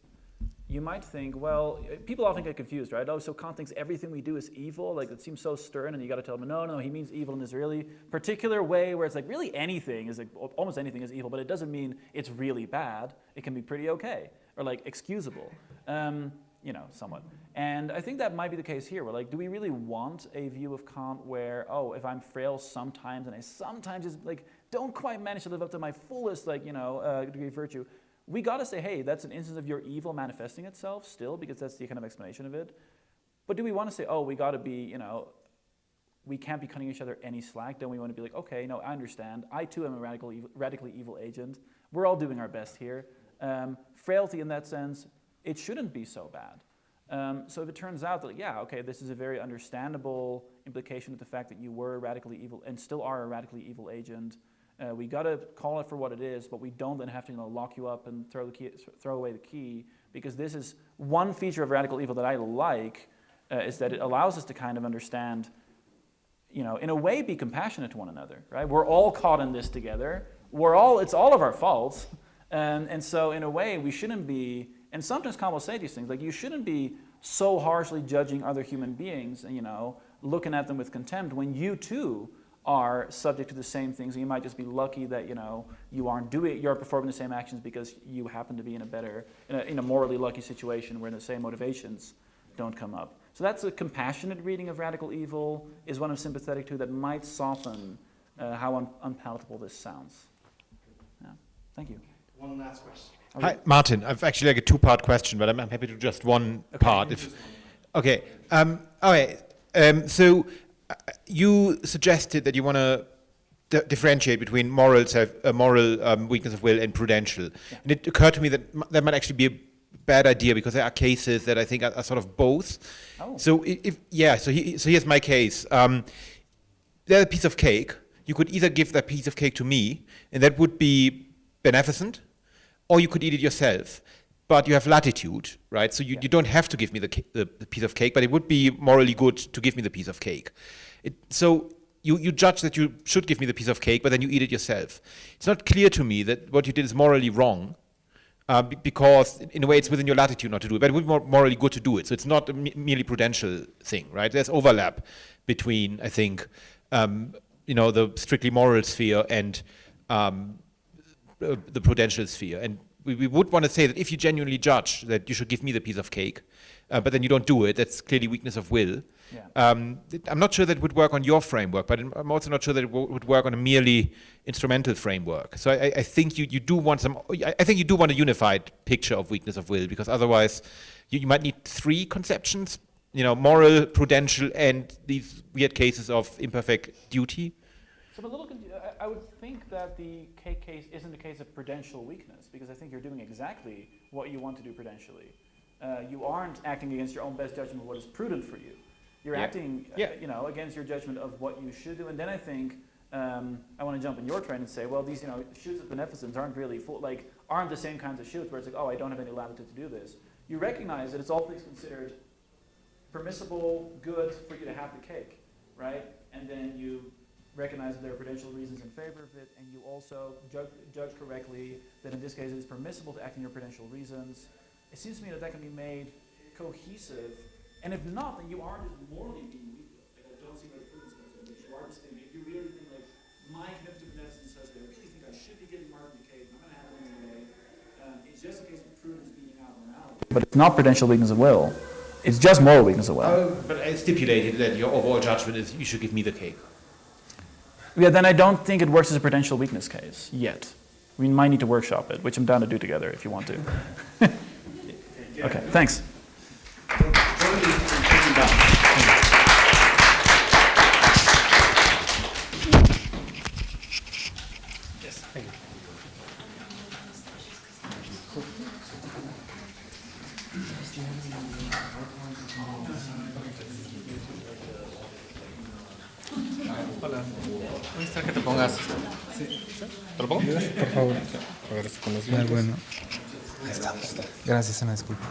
You might think, well, people often get confused, right? Oh, so Kant thinks everything we do is evil? Like, it seems so stern, and you got to tell him, no, he means evil in this really particular way where it's like, really anything is like, almost anything is evil, but it doesn't mean it's really bad. It can be pretty okay, or like excusable, you know, somewhat. And I think that might be the case here, where like, do we really want a view of Kant where, oh, if I'm frail sometimes, and I sometimes just like, don't quite manage to live up to my fullest, like, you know, degree of virtue, we got to say, hey, that's an instance of your evil manifesting itself still, because that's the kind of explanation of it. But do we want to say, oh, we got to be, you know, we can't be cutting each other any slack? Don't we want to be like, okay, no, I understand. I too am a radically evil agent. We're all doing our best here. Frailty in that sense, it shouldn't be so bad. So if it turns out that, yeah, okay, this is a very understandable implication of the fact that you were radically evil and still are a radically evil agent, we got to call it for what it is, but we don't then have to, you know, lock you up and throw away the key, because this is one feature of radical evil that I like, is that it allows us to kind of understand, you know, in a way, be compassionate to one another, right? We're all caught in this together. It's all of our faults, and so in a way, we shouldn't be. And sometimes Kant will say these things like, you shouldn't be so harshly judging other human beings, and, you know, looking at them with contempt when you too are subject to the same things. And you might just be lucky that, you know, you're performing the same actions because you happen to be in a morally lucky situation where the same motivations don't come up. So that's a compassionate reading of radical evil, is one I'm sympathetic to, that might soften how unpalatable this sounds. Yeah. Thank you. One last question. Hi, Martin. I've actually like a two-part question, but I'm happy to just one part. Okay. All right. So you suggested that you want to differentiate between moral weakness of will and prudential. Yeah. And it occurred to me that that might actually be a bad idea because there are cases that I think are sort of both. Oh. So so here's my case. There's a piece of cake. You could either give that piece of cake to me, and that would be beneficent, or you could eat it yourself. But you have latitude, right? So you don't have to give me the piece of cake, but it would be morally good to give me the piece of cake. So you judge that you should give me the piece of cake, but then you eat it yourself. It's not clear to me that what you did is morally wrong, because in a way it's within your latitude not to do it, but it would be morally good to do it. So it's not a merely prudential thing, right? There's overlap between, I think, the strictly moral sphere and the prudential sphere. And we would want to say that if you genuinely judge that you should give me the piece of cake, but then you don't do it, that's clearly weakness of will. Yeah. I'm not sure that would work on your framework, but I'm also not sure that it would work on a merely instrumental framework. So I think you do want I think you do want a unified picture of weakness of will, because otherwise you might need three conceptions, moral, prudential, and these weird cases of imperfect duty. So I'm a little confused. I would think that the cake case isn't a case of prudential weakness, because I think you're doing exactly what you want to do prudentially. You aren't acting against your own best judgment of what is prudent for you. You're acting, against your judgment of what you should do. And then I think I want to jump in your train and say, well, these, shoots of beneficence aren't really aren't the same kinds of shoots where it's like, oh, I don't have any latitude to do this. You recognize that it's all things considered permissible, good for you to have the cake, right? And then you recognize that there are prudential reasons in favor of it, and you also judge correctly that in this case it is permissible to act in your prudential reasons. It seems to me that can be made cohesive, and if not, then you aren't morally being weak. I don't see where the prudence comes in. You are just thinking, if you really think my commitment to beneficence says that I really think I should be giving Martin the cake, I'm going to have it anyway. It's just a case of prudence beating out morality. But it's not prudential weakness of will. It's just moral weakness of will. But I stipulated that your overall judgment is you should give me the cake. Yeah, then I don't think it works as a prudential weakness case yet. We might need to workshop it, which I'm down to do together if you want to. Okay, thanks. Yes, thank you. Que te pongas. ¿Te lo pongo? Por favor. A ver, con los lentes. Bueno. Ahí está. Gracias, una disculpa.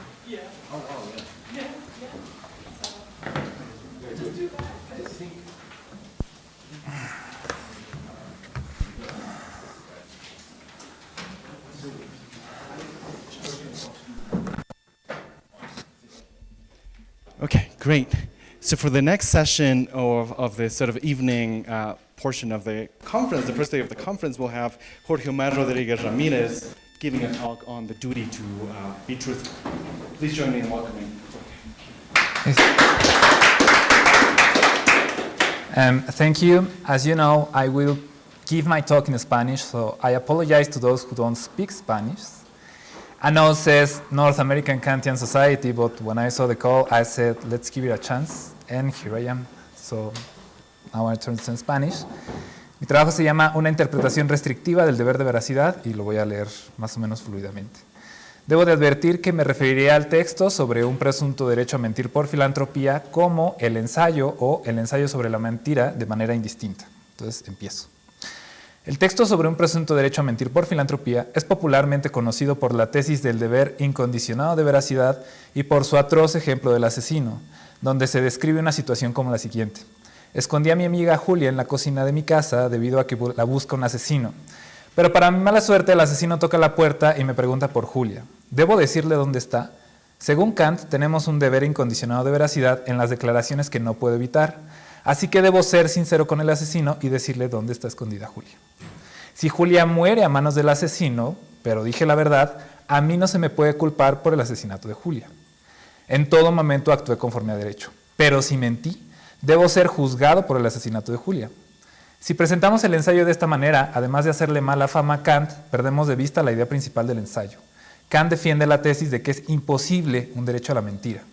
Okay, great. So for the next session of the sort of evening portion of the conference, the first day of the conference, we'll have Jorge Omar Rodríguez Ramírez giving a talk on the duty to be truthful. Please join me in welcoming Jorge. Thank you. As you know, I will give my talk in Spanish, so I apologize to those who don't speak Spanish. I know it says North American Kantian Society, but when I saw the call, I said, let's give it a chance, and here I am. So now I turn to Spanish. Mi trabajo se llama Una interpretación restrictiva del deber de veracidad, y lo voy a leer más o menos fluidamente. Debo de advertir que me referiré al texto sobre un presunto derecho a mentir por filantropía como el ensayo o el ensayo sobre la mentira de manera indistinta. Entonces, empiezo. El texto sobre un presunto derecho a mentir por filantropía es popularmente conocido por la tesis del deber incondicionado de veracidad y por su atroz ejemplo del asesino, donde se describe una situación como la siguiente. Escondí a mi amiga Julia en la cocina de mi casa debido a que la busca un asesino. Pero para mi mala suerte, el asesino toca la puerta y me pregunta por Julia. ¿Debo decirle dónde está? Según Kant, tenemos un deber incondicionado de veracidad en las declaraciones que no puedo evitar. Así que debo ser sincero con el asesino y decirle dónde está escondida Julia. Si Julia muere a manos del asesino, pero dije la verdad, a mí no se me puede culpar por el asesinato de Julia. En todo momento actué conforme a derecho. Pero si mentí, debo ser juzgado por el asesinato de Julia. Si presentamos el ensayo de esta manera, además de hacerle mala fama a Kant, perdemos de vista la idea principal del ensayo. Kant defiende la tesis de que es imposible un derecho a la mentira.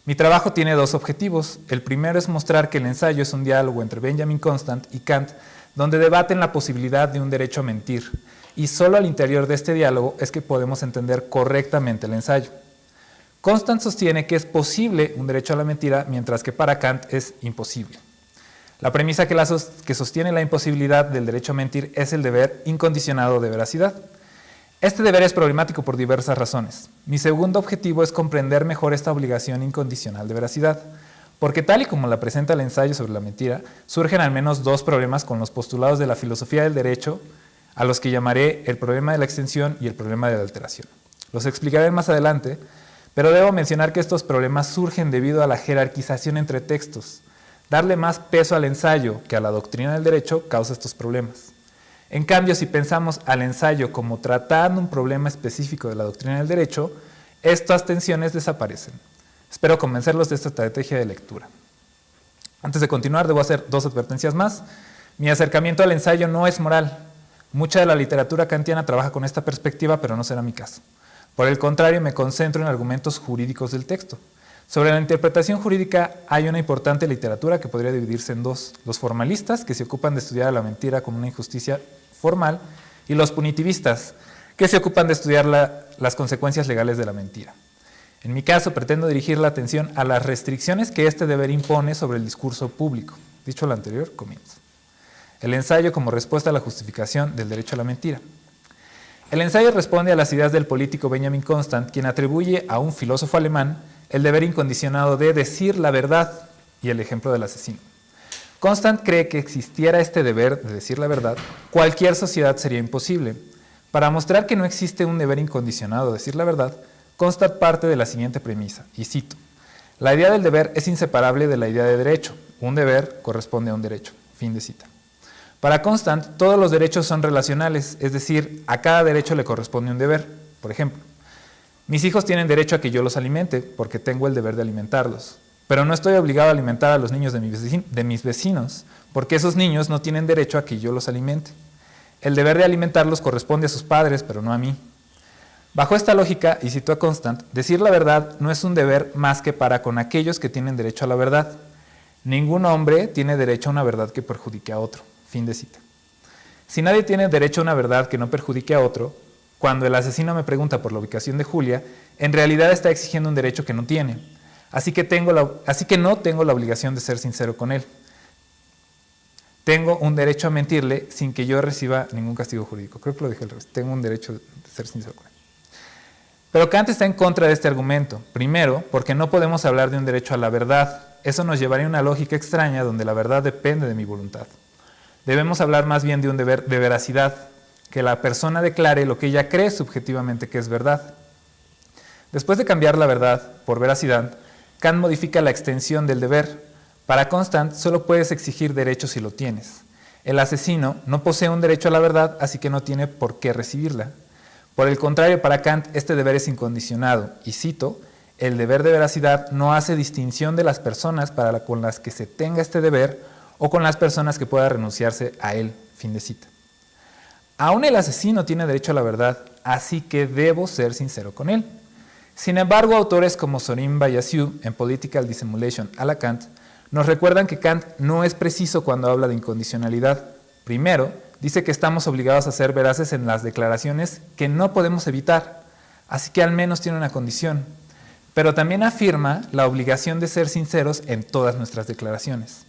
Mi trabajo tiene dos objetivos. El primero es mostrar que el ensayo es un diálogo entre Benjamin Constant y Kant, donde debaten la posibilidad de un derecho a mentir, y solo al interior de este diálogo es que podemos entender correctamente el ensayo. Constant sostiene que es posible un derecho a la mentira, mientras que para Kant es imposible. La premisa que sostiene la imposibilidad del derecho a mentir es el deber incondicionado de veracidad. Este deber es problemático por diversas razones. Mi segundo objetivo es comprender mejor esta obligación incondicional de veracidad, porque tal y como la presenta el ensayo sobre la mentira, surgen al menos dos problemas con los postulados de la filosofía del derecho, a los que llamaré el problema de la extensión y el problema de la alteración. Los explicaré más adelante, pero debo mencionar que estos problemas surgen debido a la jerarquización entre textos. Darle más peso al ensayo que a la doctrina del derecho causa estos problemas. En cambio, si pensamos al ensayo como tratando un problema específico de la doctrina del derecho, estas tensiones desaparecen. Espero convencerlos de esta estrategia de lectura. Antes de continuar, debo hacer dos advertencias más. Mi acercamiento al ensayo no es moral. Mucha de la literatura kantiana trabaja con esta perspectiva, pero no será mi caso. Por el contrario, me concentro en argumentos jurídicos del texto. Sobre la interpretación jurídica hay una importante literatura que podría dividirse en dos: los formalistas, que se ocupan de estudiar a la mentira como una injusticia formal, y los punitivistas, que se ocupan de estudiar las consecuencias legales de la mentira. En mi caso, pretendo dirigir la atención a las restricciones que este deber impone sobre el discurso público. Dicho lo anterior, comienzo. El ensayo como respuesta a la justificación del derecho a la mentira. El ensayo responde a las ideas del político Benjamin Constant, quien atribuye a un filósofo alemán el deber incondicionado de decir la verdad y el ejemplo del asesino. Constant cree que existiera este deber de decir la verdad, cualquier sociedad sería imposible. Para mostrar que no existe un deber incondicionado de decir la verdad, Constant parte de la siguiente premisa, y cito: la idea del deber es inseparable de la idea de derecho. Un deber corresponde a un derecho. Fin de cita. Para Constant, todos los derechos son relacionales, es decir, a cada derecho le corresponde un deber. Por ejemplo, mis hijos tienen derecho a que yo los alimente, porque tengo el deber de alimentarlos. Pero no estoy obligado a alimentar a los niños de mis vecinos, porque esos niños no tienen derecho a que yo los alimente. El deber de alimentarlos corresponde a sus padres, pero no a mí. Bajo esta lógica, y cito a Constant, decir la verdad no es un deber más que para con aquellos que tienen derecho a la verdad. Ningún hombre tiene derecho a una verdad que perjudique a otro. Fin de cita. Si nadie tiene derecho a una verdad que no perjudique a otro, cuando el asesino me pregunta por la ubicación de Julia, en realidad está exigiendo un derecho que no tiene. Así que no tengo la obligación de ser sincero con él. Tengo un derecho a mentirle sin que yo reciba ningún castigo jurídico. Creo que lo dije al revés. Tengo un derecho de ser sincero con él. Pero Kant está en contra de este argumento. Primero, porque no podemos hablar de un derecho a la verdad. Eso nos llevaría a una lógica extraña donde la verdad depende de mi voluntad. Debemos hablar más bien de un deber de veracidad, que la persona declare lo que ella cree subjetivamente que es verdad. Después de cambiar la verdad por veracidad, Kant modifica la extensión del deber. Para Constant, solo puedes exigir derechos si lo tienes. El asesino no posee un derecho a la verdad, así que no tiene por qué recibirla. Por el contrario, para Kant, este deber es incondicionado. Y cito, el deber de veracidad no hace distinción de las personas con las que se tenga este deber o con las personas que pueda renunciarse a él. Fin de cita. Aún el asesino tiene derecho a la verdad, así que debo ser sincero con él. Sin embargo, autores como Sorin Bayasiu, en Political Dissimulation a la Kant, nos recuerdan que Kant no es preciso cuando habla de incondicionalidad. Primero, dice que estamos obligados a ser veraces en las declaraciones que no podemos evitar, así que al menos tiene una condición. Pero también afirma la obligación de ser sinceros en todas nuestras declaraciones.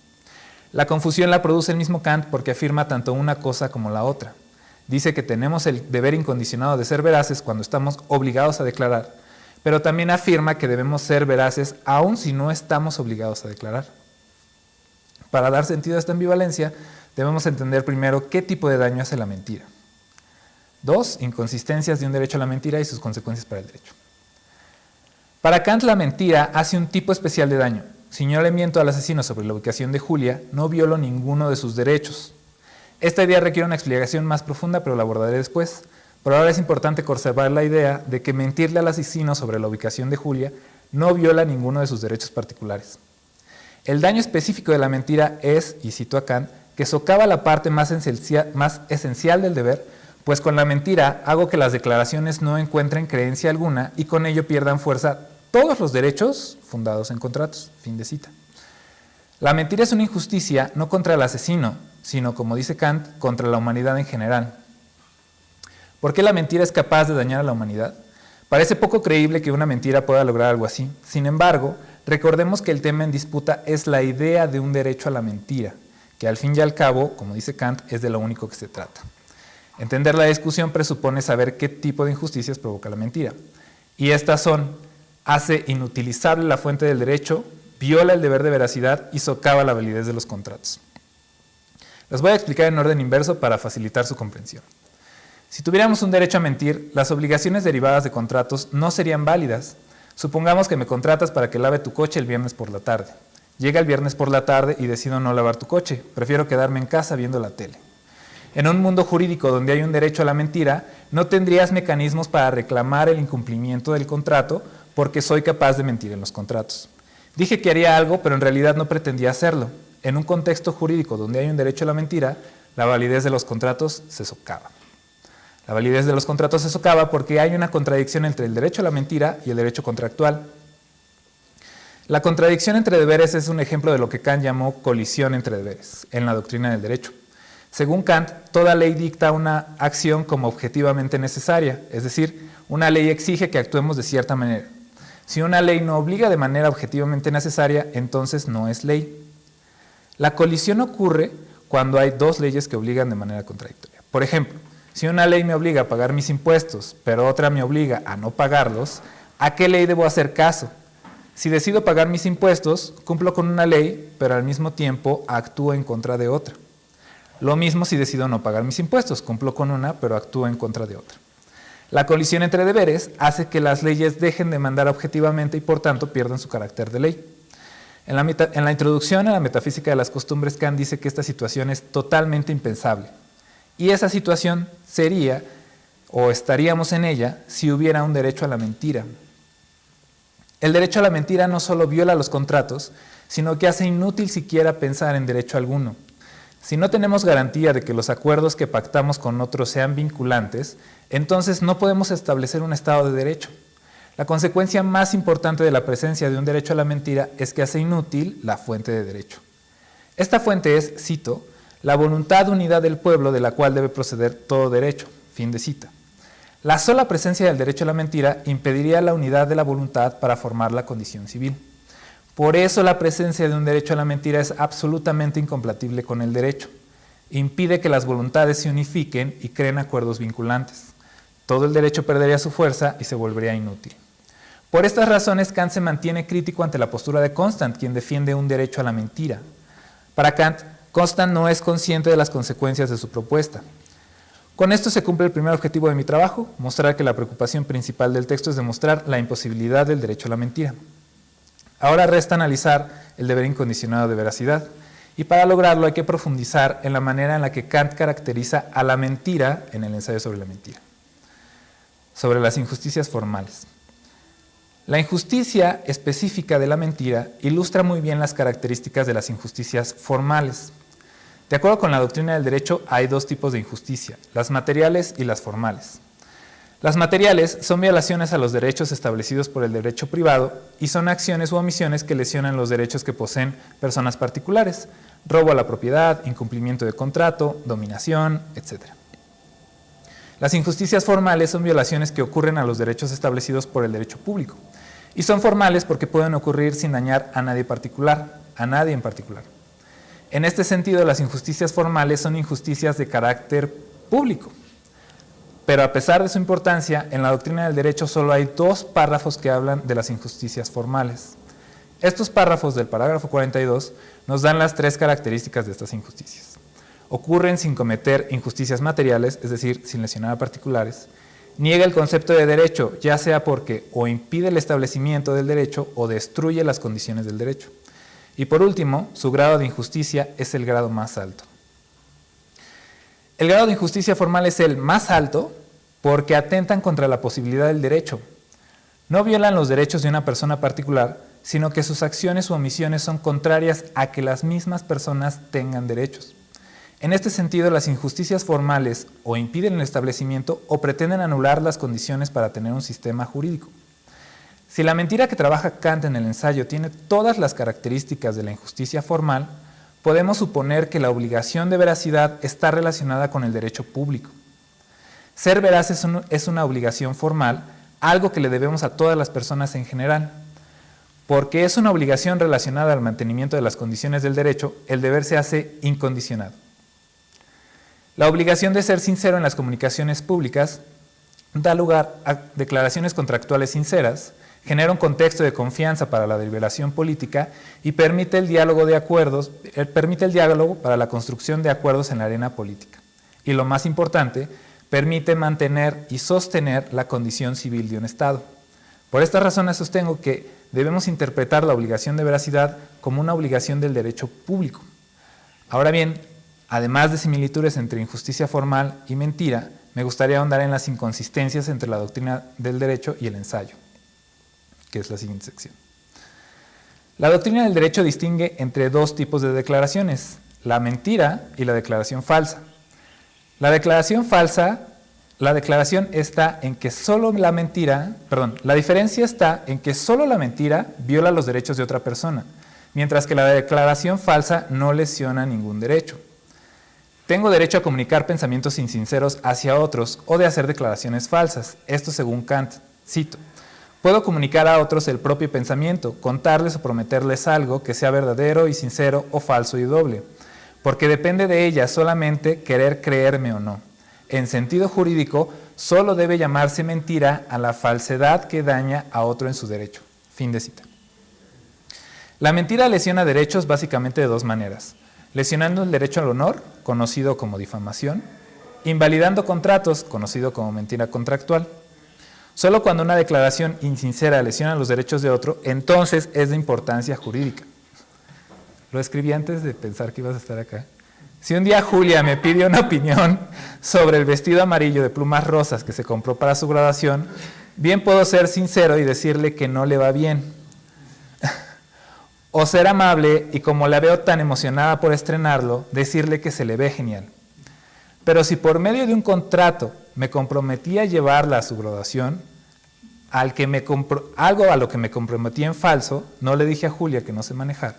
La confusión la produce el mismo Kant porque afirma tanto una cosa como la otra. Dice que tenemos el deber incondicionado de ser veraces cuando estamos obligados a declarar, pero también afirma que debemos ser veraces aun si no estamos obligados a declarar. Para dar sentido a esta ambivalencia, debemos entender primero qué tipo de daño hace la mentira. 2. Inconsistencias de un derecho a la mentira y sus consecuencias para el derecho. Para Kant, la mentira hace un tipo especial de daño. Si yo le miento al asesino sobre la ubicación de Julia, no violo ninguno de sus derechos. Esta idea requiere una explicación más profunda, pero la abordaré después. Por ahora es importante conservar la idea de que mentirle al asesino sobre la ubicación de Julia no viola ninguno de sus derechos particulares. El daño específico de la mentira es, y cito a Kant, que socava la parte más esencial del deber, pues con la mentira hago que las declaraciones no encuentren creencia alguna y con ello pierdan fuerza todos los derechos fundados en contratos. Fin de cita. La mentira es una injusticia no contra el asesino, sino, como dice Kant, contra la humanidad en general. ¿Por qué la mentira es capaz de dañar a la humanidad? Parece poco creíble que una mentira pueda lograr algo así. Sin embargo, recordemos que el tema en disputa es la idea de un derecho a la mentira, que al fin y al cabo, como dice Kant, es de lo único que se trata. Entender la discusión presupone saber qué tipo de injusticias provoca la mentira. Y estas son: hace inutilizable la fuente del derecho, viola el deber de veracidad y socava la validez de los contratos. Los voy a explicar en orden inverso para facilitar su comprensión. Si tuviéramos un derecho a mentir, las obligaciones derivadas de contratos no serían válidas. Supongamos que me contratas para que lave tu coche el viernes por la tarde. Llega el viernes por la tarde y decido no lavar tu coche. Prefiero quedarme en casa viendo la tele. En un mundo jurídico donde hay un derecho a la mentira, no tendrías mecanismos para reclamar el incumplimiento del contrato porque soy capaz de mentir en los contratos. Dije que haría algo, pero en realidad no pretendía hacerlo. En un contexto jurídico donde hay un derecho a la mentira, la validez de los contratos se socava. La validez de los contratos se socava porque hay una contradicción entre el derecho a la mentira y el derecho contractual. La contradicción entre deberes es un ejemplo de lo que Kant llamó colisión entre deberes en la doctrina del derecho. Según Kant, toda ley dicta una acción como objetivamente necesaria, es decir, una ley exige que actuemos de cierta manera. Si una ley no obliga de manera objetivamente necesaria, entonces no es ley. La colisión ocurre cuando hay dos leyes que obligan de manera contradictoria. Por ejemplo, si una ley me obliga a pagar mis impuestos, pero otra me obliga a no pagarlos, ¿a qué ley debo hacer caso? Si decido pagar mis impuestos, cumplo con una ley, pero al mismo tiempo actúo en contra de otra. Lo mismo si decido no pagar mis impuestos, cumplo con una, pero actúo en contra de otra. La colisión entre deberes hace que las leyes dejen de mandar objetivamente y por tanto pierdan su carácter de ley. En la introducción a la metafísica de las costumbres, Kant dice que esta situación es totalmente impensable. Y esa situación sería, o estaríamos en ella, si hubiera un derecho a la mentira. El derecho a la mentira no solo viola los contratos, sino que hace inútil siquiera pensar en derecho alguno. Si no tenemos garantía de que los acuerdos que pactamos con otros sean vinculantes, entonces no podemos establecer un estado de derecho. La consecuencia más importante de la presencia de un derecho a la mentira es que hace inútil la fuente de derecho. Esta fuente es, cito, la voluntad de unidad del pueblo de la cual debe proceder todo derecho, fin de cita. La sola presencia del derecho a la mentira impediría la unidad de la voluntad para formar la condición civil. Por eso la presencia de un derecho a la mentira es absolutamente incompatible con el derecho. Impide que las voluntades se unifiquen y creen acuerdos vinculantes. Todo el derecho perdería su fuerza y se volvería inútil. Por estas razones, Kant se mantiene crítico ante la postura de Constant, quien defiende un derecho a la mentira. Para Kant, Constant no es consciente de las consecuencias de su propuesta. Con esto se cumple el primer objetivo de mi trabajo, mostrar que la preocupación principal del texto es demostrar la imposibilidad del derecho a la mentira. Ahora resta analizar el deber incondicionado de veracidad, y para lograrlo hay que profundizar en la manera en la que Kant caracteriza a la mentira en el ensayo sobre la mentira. Sobre las injusticias formales. La injusticia específica de la mentira ilustra muy bien las características de las injusticias formales. De acuerdo con la doctrina del derecho, hay dos tipos de injusticia, las materiales y las formales. Las materiales son violaciones a los derechos establecidos por el derecho privado y son acciones u omisiones que lesionan los derechos que poseen personas particulares, robo a la propiedad, incumplimiento de contrato, dominación, etc. Las injusticias formales son violaciones que ocurren a los derechos establecidos por el derecho público y son formales porque pueden ocurrir sin dañar a nadie en particular. En este sentido, las injusticias formales son injusticias de carácter público. Pero a pesar de su importancia, en la doctrina del derecho solo hay dos párrafos que hablan de las injusticias formales. Estos párrafos del parágrafo 42 nos dan las tres características de estas injusticias. Ocurren sin cometer injusticias materiales, es decir, sin lesionar a particulares. Niega el concepto de derecho, ya sea porque o impide el establecimiento del derecho o destruye las condiciones del derecho. Y por último, su grado de injusticia es el grado más alto. El grado de injusticia formal es el más alto porque atentan contra la posibilidad del derecho. No violan los derechos de una persona particular, sino que sus acciones u omisiones son contrarias a que las mismas personas tengan derechos. En este sentido, las injusticias formales o impiden el establecimiento o pretenden anular las condiciones para tener un sistema jurídico. Si la mentira que trabaja Kant en el ensayo tiene todas las características de la injusticia formal, podemos suponer que la obligación de veracidad está relacionada con el derecho público. Ser veraz es una obligación formal, algo que le debemos a todas las personas en general. Porque es una obligación relacionada al mantenimiento de las condiciones del derecho, el deber se hace incondicionado. La obligación de ser sincero en las comunicaciones públicas da lugar a declaraciones contractuales sinceras, genera un contexto de confianza para la deliberación política y permite el diálogo para la construcción de acuerdos en la arena política. Y lo más importante, permite mantener y sostener la condición civil de un Estado. Por estas razones sostengo que debemos interpretar la obligación de veracidad como una obligación del derecho público. Ahora bien, además de similitudes entre injusticia formal y mentira, me gustaría ahondar en las inconsistencias entre la doctrina del derecho y el ensayo, que es la siguiente sección. La doctrina del derecho distingue entre dos tipos de declaraciones, la mentira y la declaración falsa. La declaración falsa, la diferencia está en que solo la mentira viola los derechos de otra persona, mientras que la declaración falsa no lesiona ningún derecho. Tengo derecho a comunicar pensamientos insinceros hacia otros o de hacer declaraciones falsas, esto según Kant, cito. Puedo comunicar a otros el propio pensamiento, contarles o prometerles algo que sea verdadero y sincero o falso y doble, porque depende de ella solamente querer creerme o no. En sentido jurídico, solo debe llamarse mentira a la falsedad que daña a otro en su derecho. Fin de cita. La mentira lesiona derechos básicamente de dos maneras. Lesionando el derecho al honor, conocido como difamación, invalidando contratos, conocido como mentira contractual. Solo cuando una declaración insincera lesiona los derechos de otro, entonces es de importancia jurídica. Lo escribí antes de pensar que ibas a estar acá. Si un día Julia me pide una opinión sobre el vestido amarillo de plumas rosas que se compró para su graduación, bien puedo ser sincero y decirle que no le va bien. O ser amable y como la veo tan emocionada por estrenarlo, decirle que se le ve genial. Pero si por medio de un contrato me comprometí a llevarla a su graduación, algo a lo que me comprometí en falso, no le dije a Julia que no sé manejar.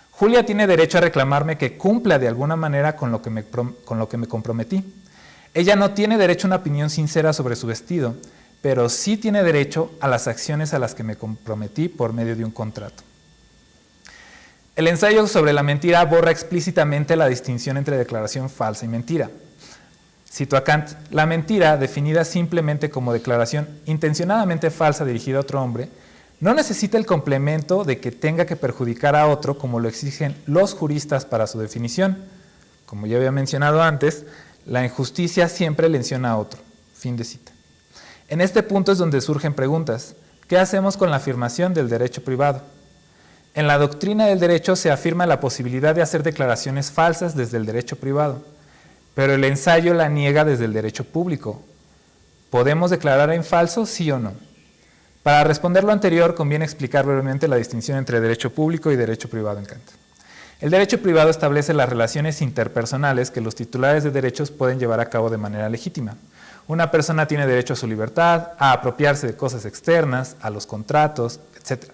Julia tiene derecho a reclamarme que cumpla de alguna manera con lo que me comprometí. Ella no tiene derecho a una opinión sincera sobre su vestido, pero sí tiene derecho a las acciones a las que me comprometí por medio de un contrato. El ensayo sobre la mentira borra explícitamente la distinción entre declaración falsa y mentira. Cito a Kant, la mentira, definida simplemente como declaración intencionadamente falsa dirigida a otro hombre, no necesita el complemento de que tenga que perjudicar a otro como lo exigen los juristas para su definición. Como ya había mencionado antes, la injusticia siempre lesiona a otro. Fin de cita. En este punto es donde surgen preguntas. ¿Qué hacemos con la afirmación del derecho privado? En la doctrina del derecho se afirma la posibilidad de hacer declaraciones falsas desde el derecho privado, pero el ensayo la niega desde el derecho público. ¿Podemos declarar en falso, sí o no? Para responder lo anterior, conviene explicar brevemente la distinción entre derecho público y derecho privado en Kant. El derecho privado establece las relaciones interpersonales que los titulares de derechos pueden llevar a cabo de manera legítima. Una persona tiene derecho a su libertad, a apropiarse de cosas externas, a los contratos, etc.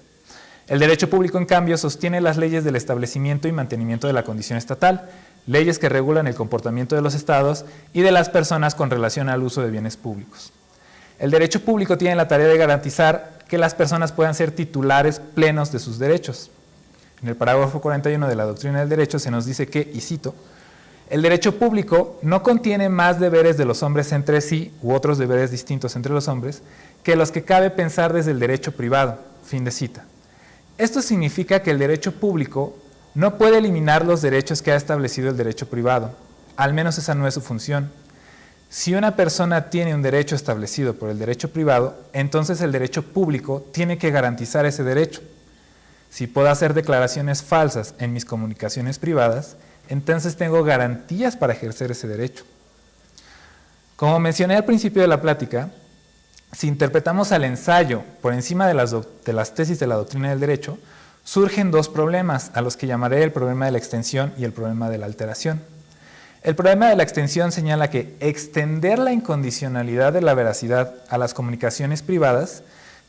El derecho público, en cambio, sostiene las leyes del establecimiento y mantenimiento de la condición estatal, leyes que regulan el comportamiento de los estados y de las personas con relación al uso de bienes públicos. El derecho público tiene la tarea de garantizar que las personas puedan ser titulares plenos de sus derechos. En el parágrafo 41 de la doctrina del derecho se nos dice que, y cito, el derecho público no contiene más deberes de los hombres entre sí u otros deberes distintos entre los hombres que los que cabe pensar desde el derecho privado. Fin de cita. Esto significa que el derecho público no puede eliminar los derechos que ha establecido el derecho privado, al menos esa no es su función. Si una persona tiene un derecho establecido por el derecho privado, entonces el derecho público tiene que garantizar ese derecho. Si puedo hacer declaraciones falsas en mis comunicaciones privadas, entonces tengo garantías para ejercer ese derecho. Como mencioné al principio de la plática, si interpretamos al ensayo por encima de las tesis de la doctrina del derecho, surgen dos problemas, a los que llamaré el problema de la extensión y el problema de la alteración. El problema de la extensión señala que extender la incondicionalidad de la veracidad a las comunicaciones privadas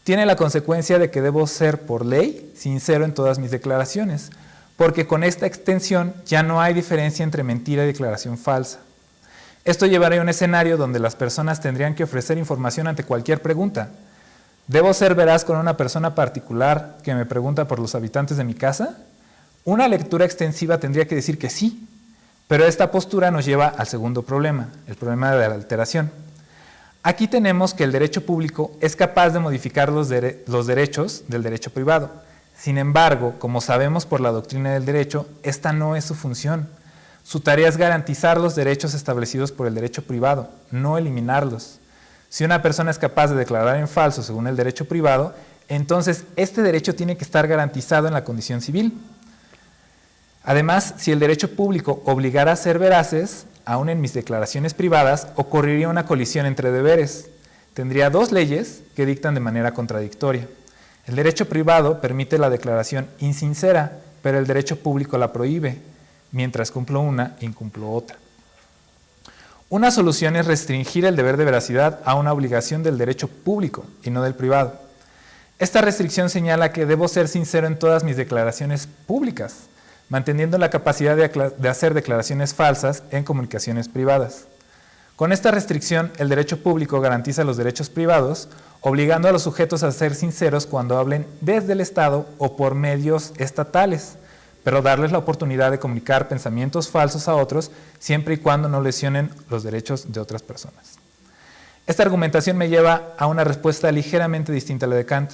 tiene la consecuencia de que debo ser, por ley, sincero en todas mis declaraciones, porque con esta extensión ya no hay diferencia entre mentira y declaración falsa. Esto llevaría a un escenario donde las personas tendrían que ofrecer información ante cualquier pregunta. ¿Debo ser veraz con una persona particular que me pregunta por los habitantes de mi casa? Una lectura extensiva tendría que decir que sí, pero esta postura nos lleva al segundo problema, el problema de la alteración. Aquí tenemos que el derecho público es capaz de modificar los derechos del derecho privado. Sin embargo, como sabemos por la doctrina del derecho, esta no es su función. Su tarea es garantizar los derechos establecidos por el derecho privado, no eliminarlos. Si una persona es capaz de declarar en falso según el derecho privado, entonces este derecho tiene que estar garantizado en la condición civil. Además, si el derecho público obligara a ser veraces, aún en mis declaraciones privadas, ocurriría una colisión entre deberes. Tendría dos leyes que dictan de manera contradictoria. El derecho privado permite la declaración insincera, pero el derecho público la prohíbe. Mientras cumplo una, incumplo otra. Una solución es restringir el deber de veracidad a una obligación del derecho público y no del privado. Esta restricción señala que debo ser sincero en todas mis declaraciones públicas, manteniendo la capacidad de hacer declaraciones falsas en comunicaciones privadas. Con esta restricción, el derecho público garantiza los derechos privados, obligando a los sujetos a ser sinceros cuando hablen desde el Estado o por medios estatales, pero darles la oportunidad de comunicar pensamientos falsos a otros siempre y cuando no lesionen los derechos de otras personas. Esta argumentación me lleva a una respuesta ligeramente distinta a la de Kant,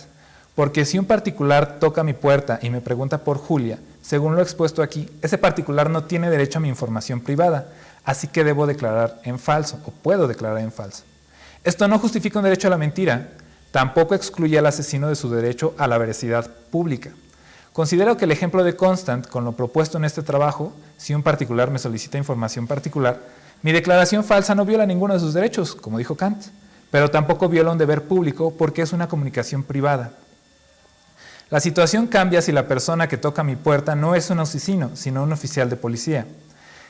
porque si un particular toca mi puerta y me pregunta por Julia, según lo expuesto aquí, ese particular no tiene derecho a mi información privada, así que debo declarar en falso, o puedo declarar en falso. Esto no justifica un derecho a la mentira, tampoco excluye al asesino de su derecho a la veracidad pública. Considero que el ejemplo de Constant, con lo propuesto en este trabajo, si un particular me solicita información particular, mi declaración falsa no viola ninguno de sus derechos, como dijo Kant, pero tampoco viola un deber público porque es una comunicación privada. La situación cambia si la persona que toca mi puerta no es un asesino, sino un oficial de policía.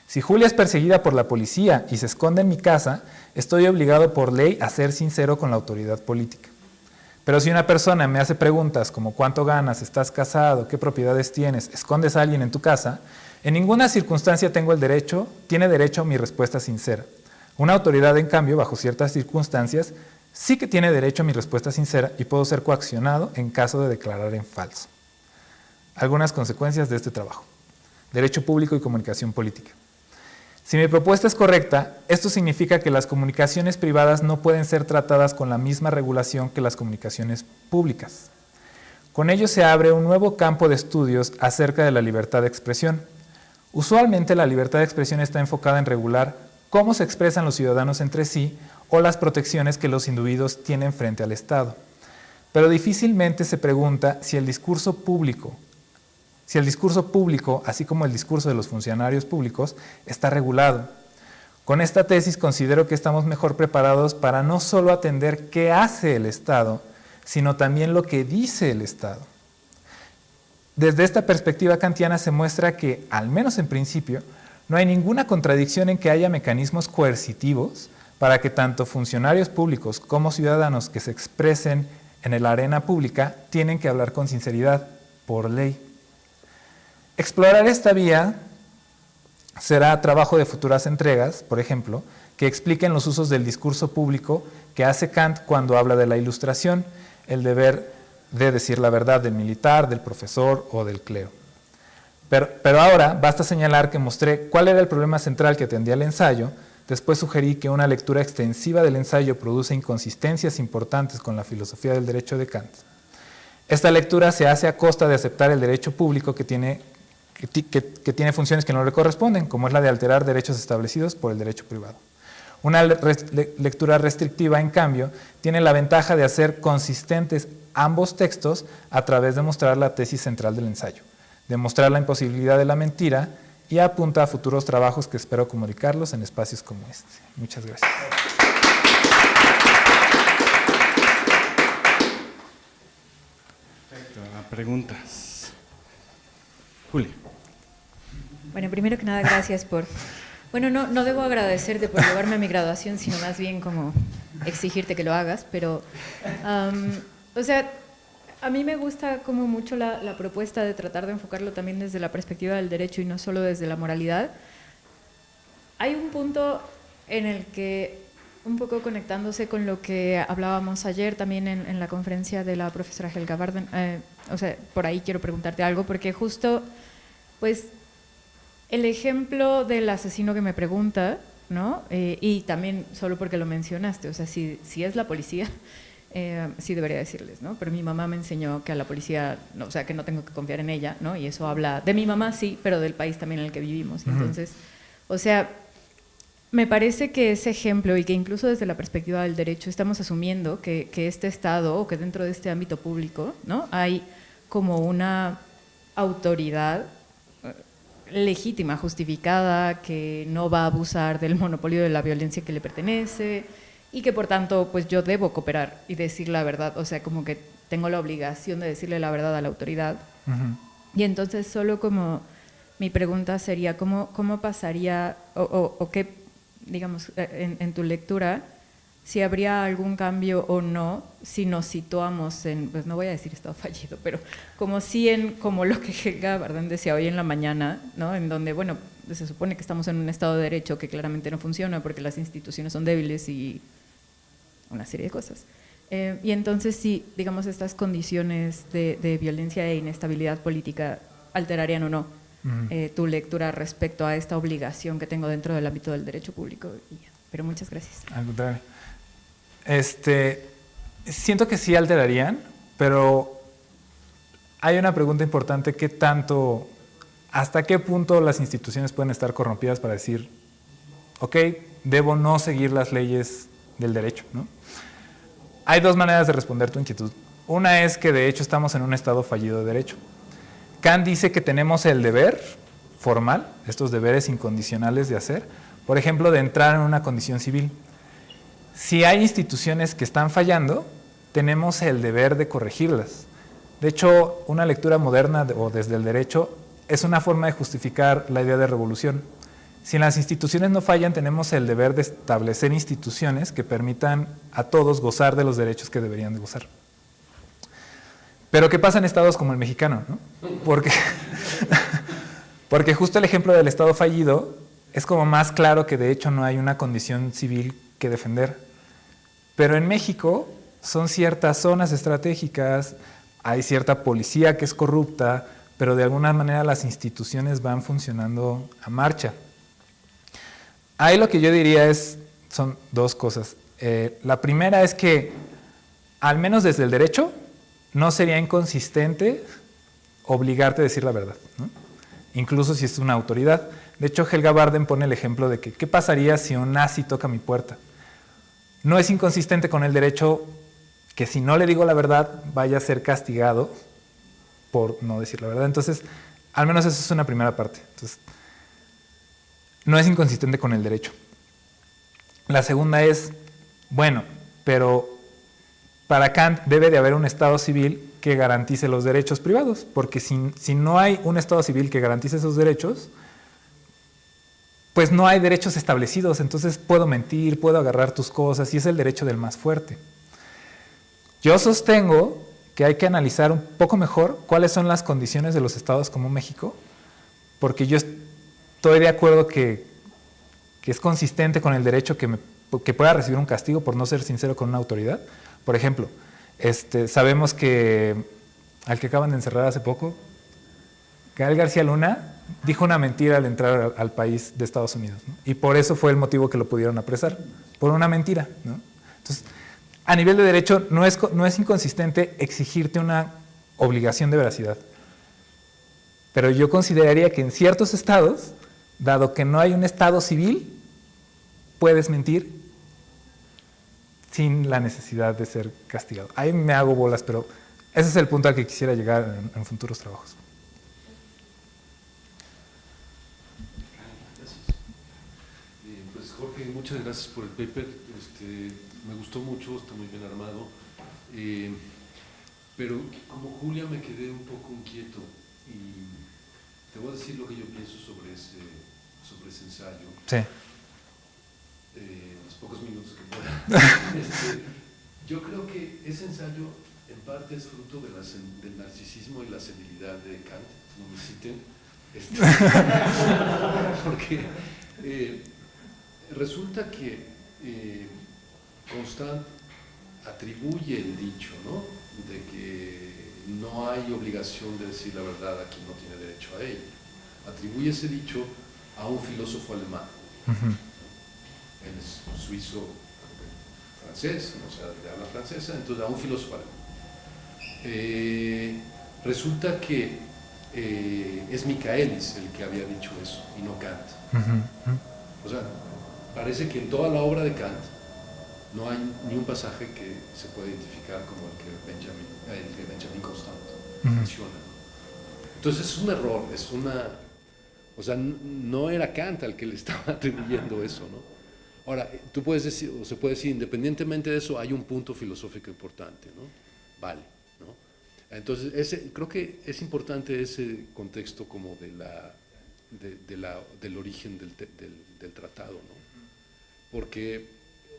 Si Julia es perseguida por la policía y se esconde en mi casa, estoy obligado por ley a ser sincero con la autoridad política. Pero si una persona me hace preguntas como ¿cuánto ganas? ¿Estás casado? ¿Qué propiedades tienes? ¿Escondes a alguien en tu casa? En ninguna circunstancia tiene derecho a mi respuesta sincera. Una autoridad, en cambio, bajo ciertas circunstancias, sí que tiene derecho a mi respuesta sincera y puedo ser coaccionado en caso de declarar en falso. Algunas consecuencias de este trabajo. Derecho público y comunicación política. Si mi propuesta es correcta, esto significa que las comunicaciones privadas no pueden ser tratadas con la misma regulación que las comunicaciones públicas. Con ello se abre un nuevo campo de estudios acerca de la libertad de expresión. Usualmente la libertad de expresión está enfocada en regular cómo se expresan los ciudadanos entre sí o las protecciones que los individuos tienen frente al Estado. Pero difícilmente se pregunta si el discurso público, así como el discurso de los funcionarios públicos, está regulado. Con esta tesis considero que estamos mejor preparados para no solo atender qué hace el Estado, sino también lo que dice el Estado. Desde esta perspectiva kantiana se muestra que, al menos en principio, no hay ninguna contradicción en que haya mecanismos coercitivos para que tanto funcionarios públicos como ciudadanos que se expresen en la arena pública tienen que hablar con sinceridad, por ley. Explorar esta vía será trabajo de futuras entregas, por ejemplo, que expliquen los usos del discurso público que hace Kant cuando habla de la ilustración, el deber de decir la verdad del militar, del profesor o del clero. Pero ahora basta señalar que mostré cuál era el problema central que atendía el ensayo, después sugerí que una lectura extensiva del ensayo produce inconsistencias importantes con la filosofía del derecho de Kant. Esta lectura se hace a costa de aceptar el derecho público que tiene funciones que no le corresponden, como es la de alterar derechos establecidos por el derecho privado. Una lectura restrictiva, en cambio, tiene la ventaja de hacer consistentes ambos textos a través de mostrar la tesis central del ensayo, demostrar la imposibilidad de la mentira y apunta a futuros trabajos que espero comunicarlos en espacios como este. Muchas gracias. Perfecto. Preguntas. Julia. Bueno, primero que nada, gracias por... Bueno, no debo agradecerte por llevarme a mi graduación, sino más bien como exigirte que lo hagas, pero o sea, a mí me gusta como mucho la propuesta de tratar de enfocarlo también desde la perspectiva del derecho y no solo desde la moralidad. Hay un punto en el que, un poco conectándose con lo que hablábamos ayer también en la conferencia de la profesora Helga Barden, o sea, por ahí quiero preguntarte algo, porque justo, pues, el ejemplo del asesino que me pregunta, ¿no? Y también solo porque lo mencionaste, o sea, si es la policía, sí debería decirles, ¿no? Pero mi mamá me enseñó que a la policía, no, o sea, que no tengo que confiar en ella, ¿no? Y eso habla de mi mamá, sí, pero del país también en el que vivimos. Entonces, o sea, me parece que ese ejemplo, y que incluso desde la perspectiva del derecho estamos asumiendo que este Estado, o que dentro de este ámbito público, ¿no? Hay como una autoridad legítima, justificada, que no va a abusar del monopolio de la violencia que le pertenece, y que por tanto pues yo debo cooperar y decir la verdad, o sea, como que tengo la obligación de decirle la verdad a la autoridad. Y entonces solo como mi pregunta sería, ¿cómo pasaría, o qué, digamos, en tu lectura, si habría algún cambio o no, si nos situamos en, pues no voy a decir estado fallido, pero como si en, como lo que Helga Barden decía hoy en la mañana, ¿no? En donde, bueno, se supone que estamos en un estado de derecho que claramente no funciona porque las instituciones son débiles y una serie de cosas. Y entonces si, digamos, estas condiciones de violencia e inestabilidad política alterarían o no tu lectura respecto a esta obligación que tengo dentro del ámbito del derecho público. Pero muchas gracias. Al contrario. Siento que sí alterarían, pero hay una pregunta importante: ¿qué tanto, hasta qué punto las instituciones pueden estar corrompidas para decir, ok, debo no seguir las leyes del derecho, ¿no? Hay dos maneras de responder tu inquietud. Una es que de hecho estamos en un estado fallido de derecho. Kant dice que tenemos el deber formal, estos deberes incondicionales de hacer, por ejemplo, de entrar en una condición civil. Si hay instituciones que están fallando, tenemos el deber de corregirlas. De hecho, una lectura moderna o desde el derecho es una forma de justificar la idea de revolución. Si las instituciones no fallan, tenemos el deber de establecer instituciones que permitan a todos gozar de los derechos que deberían de gozar. Pero ¿qué pasa en estados como el mexicano, ¿no? Porque justo el ejemplo del estado fallido es como más claro que de hecho no hay una condición civil que defender. Pero en México son ciertas zonas estratégicas, hay cierta policía que es corrupta, pero de alguna manera las instituciones van funcionando a marcha. Ahí lo que yo diría son dos cosas. La primera es que, al menos desde el derecho, no sería inconsistente obligarte a decir la verdad, ¿no? Incluso si es una autoridad. De hecho, Helga Barden pone el ejemplo de que ¿qué pasaría si un nazi toca mi puerta? No es inconsistente con el derecho que si no le digo la verdad vaya a ser castigado por no decir la verdad. Entonces, al menos eso es una primera parte. Entonces, no es inconsistente con el derecho. La segunda es, bueno, pero para Kant debe de haber un Estado civil que garantice los derechos privados, porque si no hay un Estado civil que garantice esos derechos, pues no hay derechos establecidos, entonces puedo mentir, puedo agarrar tus cosas, y es el derecho del más fuerte. Yo sostengo que hay que analizar un poco mejor cuáles son las condiciones de los estados como México, porque yo estoy de acuerdo que es consistente con el derecho que pueda recibir un castigo por no ser sincero con una autoridad. Por ejemplo, sabemos que al que acaban de encerrar hace poco, Gael García Luna, dijo una mentira al entrar al país de Estados Unidos, ¿no? Y por eso fue el motivo que lo pudieron apresar, por una mentira, ¿no? Entonces, a nivel de derecho no es inconsistente exigirte una obligación de veracidad. Pero yo consideraría que en ciertos estados, dado que no hay un estado civil, puedes mentir sin la necesidad de ser castigado. Ahí me hago bolas, pero ese es el punto al que quisiera llegar en futuros trabajos. Pues Jorge, muchas gracias por el paper. Me gustó mucho, está muy bien armado. Pero como Julia me quedé un poco inquieto y te voy a decir lo que yo pienso sobre ese ensayo. Sí. Los pocos minutos que pueda. Yo creo que ese ensayo en parte es fruto de del narcisismo y la senilidad de Kant, no me citen, porque resulta que Constant atribuye el dicho, ¿no?, de que no hay obligación de decir la verdad a quien no tiene derecho a ella. Atribuye ese dicho a un filósofo alemán. Él es suizo, francés, o sea, de habla francesa, entonces a un filósofo alemán. Resulta que es Michaelis el que había dicho eso y no Kant. O sea, parece que en toda la obra de Kant no hay ni un pasaje que se pueda identificar como el que Benjamin Constant menciona. Entonces es un error, o sea, no era Kant al que le estaba atribuyendo eso, ¿no? Ahora, tú puedes decir, o se puede decir, independientemente de eso, hay un punto filosófico importante, ¿no? Vale, ¿no? Entonces, creo que es importante ese contexto como del origen del tratado, ¿no? Porque,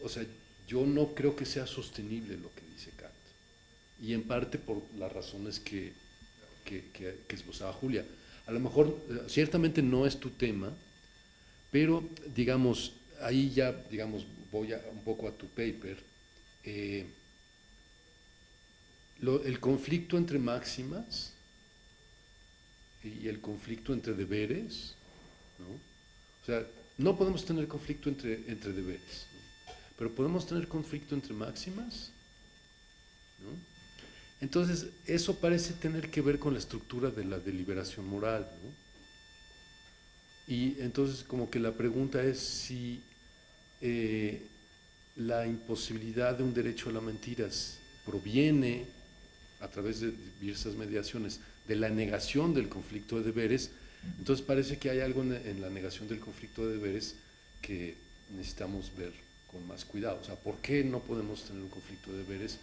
o sea, yo no creo que sea sostenible lo que dice Kant, y en parte por las razones que esbozaba Julia. A lo mejor, ciertamente no es tu tema, pero, digamos, ahí ya, digamos, voy un poco a tu paper. El conflicto entre máximas y el conflicto entre deberes, ¿no? O sea, no podemos tener conflicto entre deberes, ¿no?, pero podemos tener conflicto entre máximas, ¿no? Entonces, eso parece tener que ver con la estructura de la deliberación moral, ¿no? Y entonces, como que la pregunta es si la imposibilidad de un derecho a la mentira proviene, a través de diversas mediaciones, de la negación del conflicto de deberes. Entonces parece que hay algo en la negación del conflicto de deberes que necesitamos ver con más cuidado. O sea, ¿por qué no podemos tener un conflicto de deberes?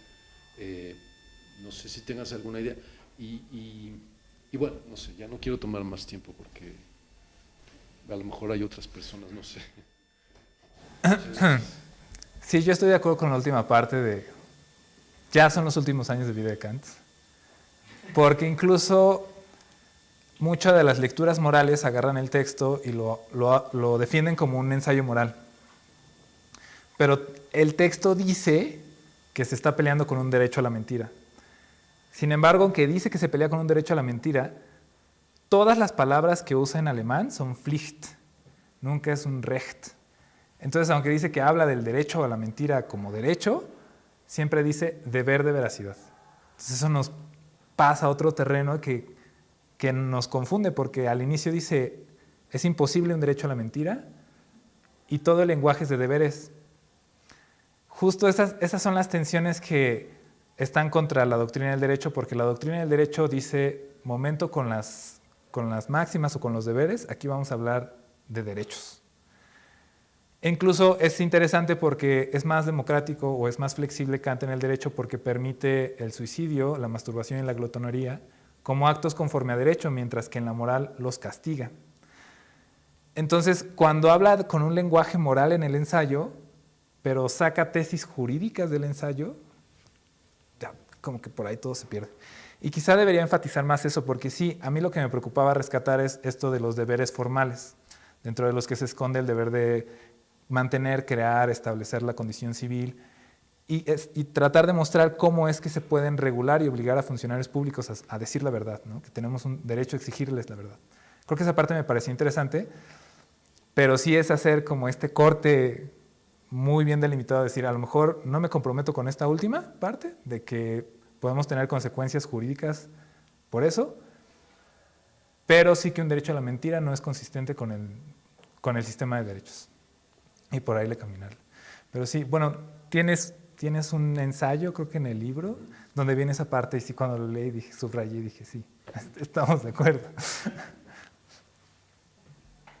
No sé si tengas alguna idea. Y bueno, no sé, ya no quiero tomar más tiempo porque a lo mejor hay otras personas, no sé. Sí, yo estoy de acuerdo con la última parte de, ya son los últimos años de vida de Kant, porque incluso muchas de las lecturas morales agarran el texto y lo defienden como un ensayo moral. Pero el texto dice que se está peleando con un derecho a la mentira. Sin embargo, aunque dice que se pelea con un derecho a la mentira, todas las palabras que usa en alemán son Pflicht, nunca es un Recht. Entonces, aunque dice que habla del derecho a la mentira como derecho, siempre dice deber de veracidad. Entonces eso nos pasa a otro terreno que nos confunde, porque al inicio dice es imposible un derecho a la mentira y todo el lenguaje es de deberes. Justo esas son las tensiones que están contra la doctrina del derecho, porque la doctrina del derecho dice momento con las máximas o con los deberes, aquí vamos a hablar de derechos. E incluso es interesante porque es más democrático o es más flexible Kant en el derecho porque permite el suicidio, la masturbación y la glotonería como actos conforme a derecho, mientras que en la moral los castiga. Entonces, cuando habla con un lenguaje moral en el ensayo, pero saca tesis jurídicas del ensayo, ya, como que por ahí todo se pierde. Y quizá debería enfatizar más eso, porque sí, a mí lo que me preocupaba rescatar es esto de los deberes formales, dentro de los que se esconde el deber de mantener, crear, establecer la condición civil y tratar de mostrar cómo es que se pueden regular y obligar a funcionarios públicos a decir la verdad, ¿no? Que tenemos un derecho a exigirles la verdad. Creo que esa parte me pareció interesante, pero sí es hacer como este corte muy bien delimitado, decir, a lo mejor no me comprometo con esta última parte, de que podemos tener consecuencias jurídicas por eso, pero sí que un derecho a la mentira no es consistente con el sistema de derechos. Y por ahí le caminar. Pero sí, bueno, tienes un ensayo, creo que en el libro, donde viene esa parte, y sí, cuando lo leí, subrayé y dije, sí, estamos de acuerdo.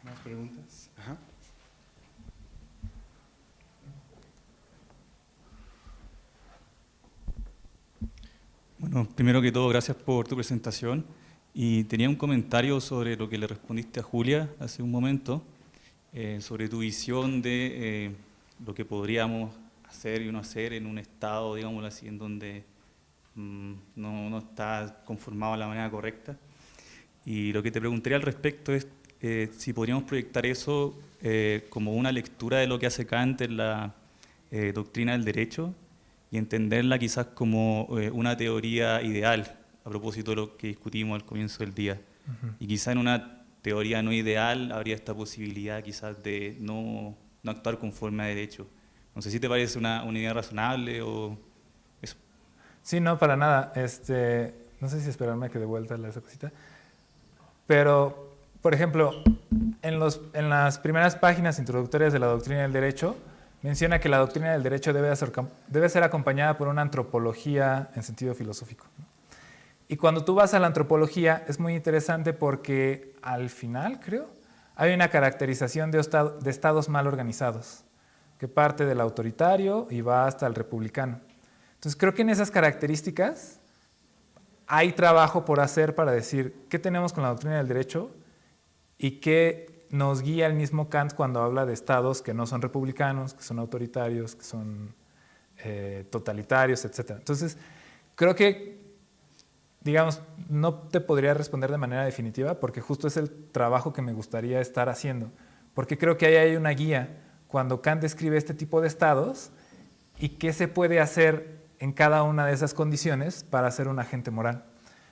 ¿Más preguntas? Ajá. Bueno, primero que todo, gracias por tu presentación. Y tenía un comentario sobre lo que le respondiste a Julia hace un momento, sobre tu visión de lo que podríamos hacer y no hacer en un estado, digámoslo así, en donde no está conformado de la manera correcta. Y lo que te preguntaría al respecto es si podríamos proyectar eso como una lectura de lo que hace Kant en la doctrina del derecho y entenderla quizás como una teoría ideal, a propósito de lo que discutimos al comienzo del día. Y quizás en una teoría no ideal habría esta posibilidad quizás de no actuar conforme a derecho. No sé si te parece una idea razonable o eso. Sí, no, para nada. No sé si esperarme a que de vuelta esa cosita. Pero, por ejemplo, en las primeras páginas introductorias de la doctrina del derecho, menciona que la doctrina del derecho debe ser acompañada por una antropología en sentido filosófico. Y cuando tú vas a la antropología es muy interesante porque al final, creo, hay una caracterización de estados mal organizados, que parte del autoritario y va hasta el republicano. Entonces creo que en esas características hay trabajo por hacer para decir qué tenemos con la doctrina del derecho y qué nos guía el mismo Kant cuando habla de estados que no son republicanos, que son autoritarios, que son totalitarios, etc. Entonces creo que, digamos, no te podría responder de manera definitiva porque justo es el trabajo que me gustaría estar haciendo, porque creo que ahí hay una guía cuando Kant describe este tipo de estados y qué se puede hacer en cada una de esas condiciones para ser un agente moral.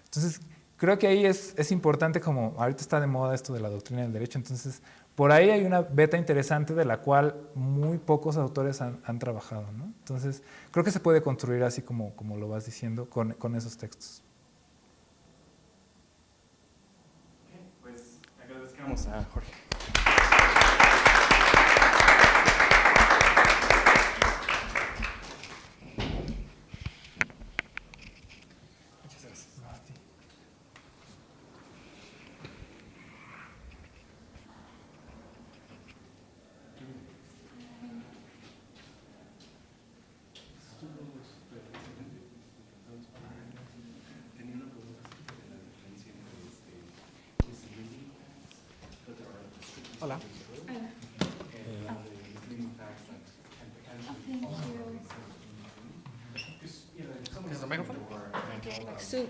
Entonces, creo que ahí es importante, como ahorita está de moda esto de la doctrina del derecho, entonces por ahí hay una beta interesante de la cual muy pocos autores han trabajado, ¿no? Entonces, creo que se puede construir así como lo vas diciendo con esos textos. Pues agradezcamos a Jorge. Hola. Is the microphone? So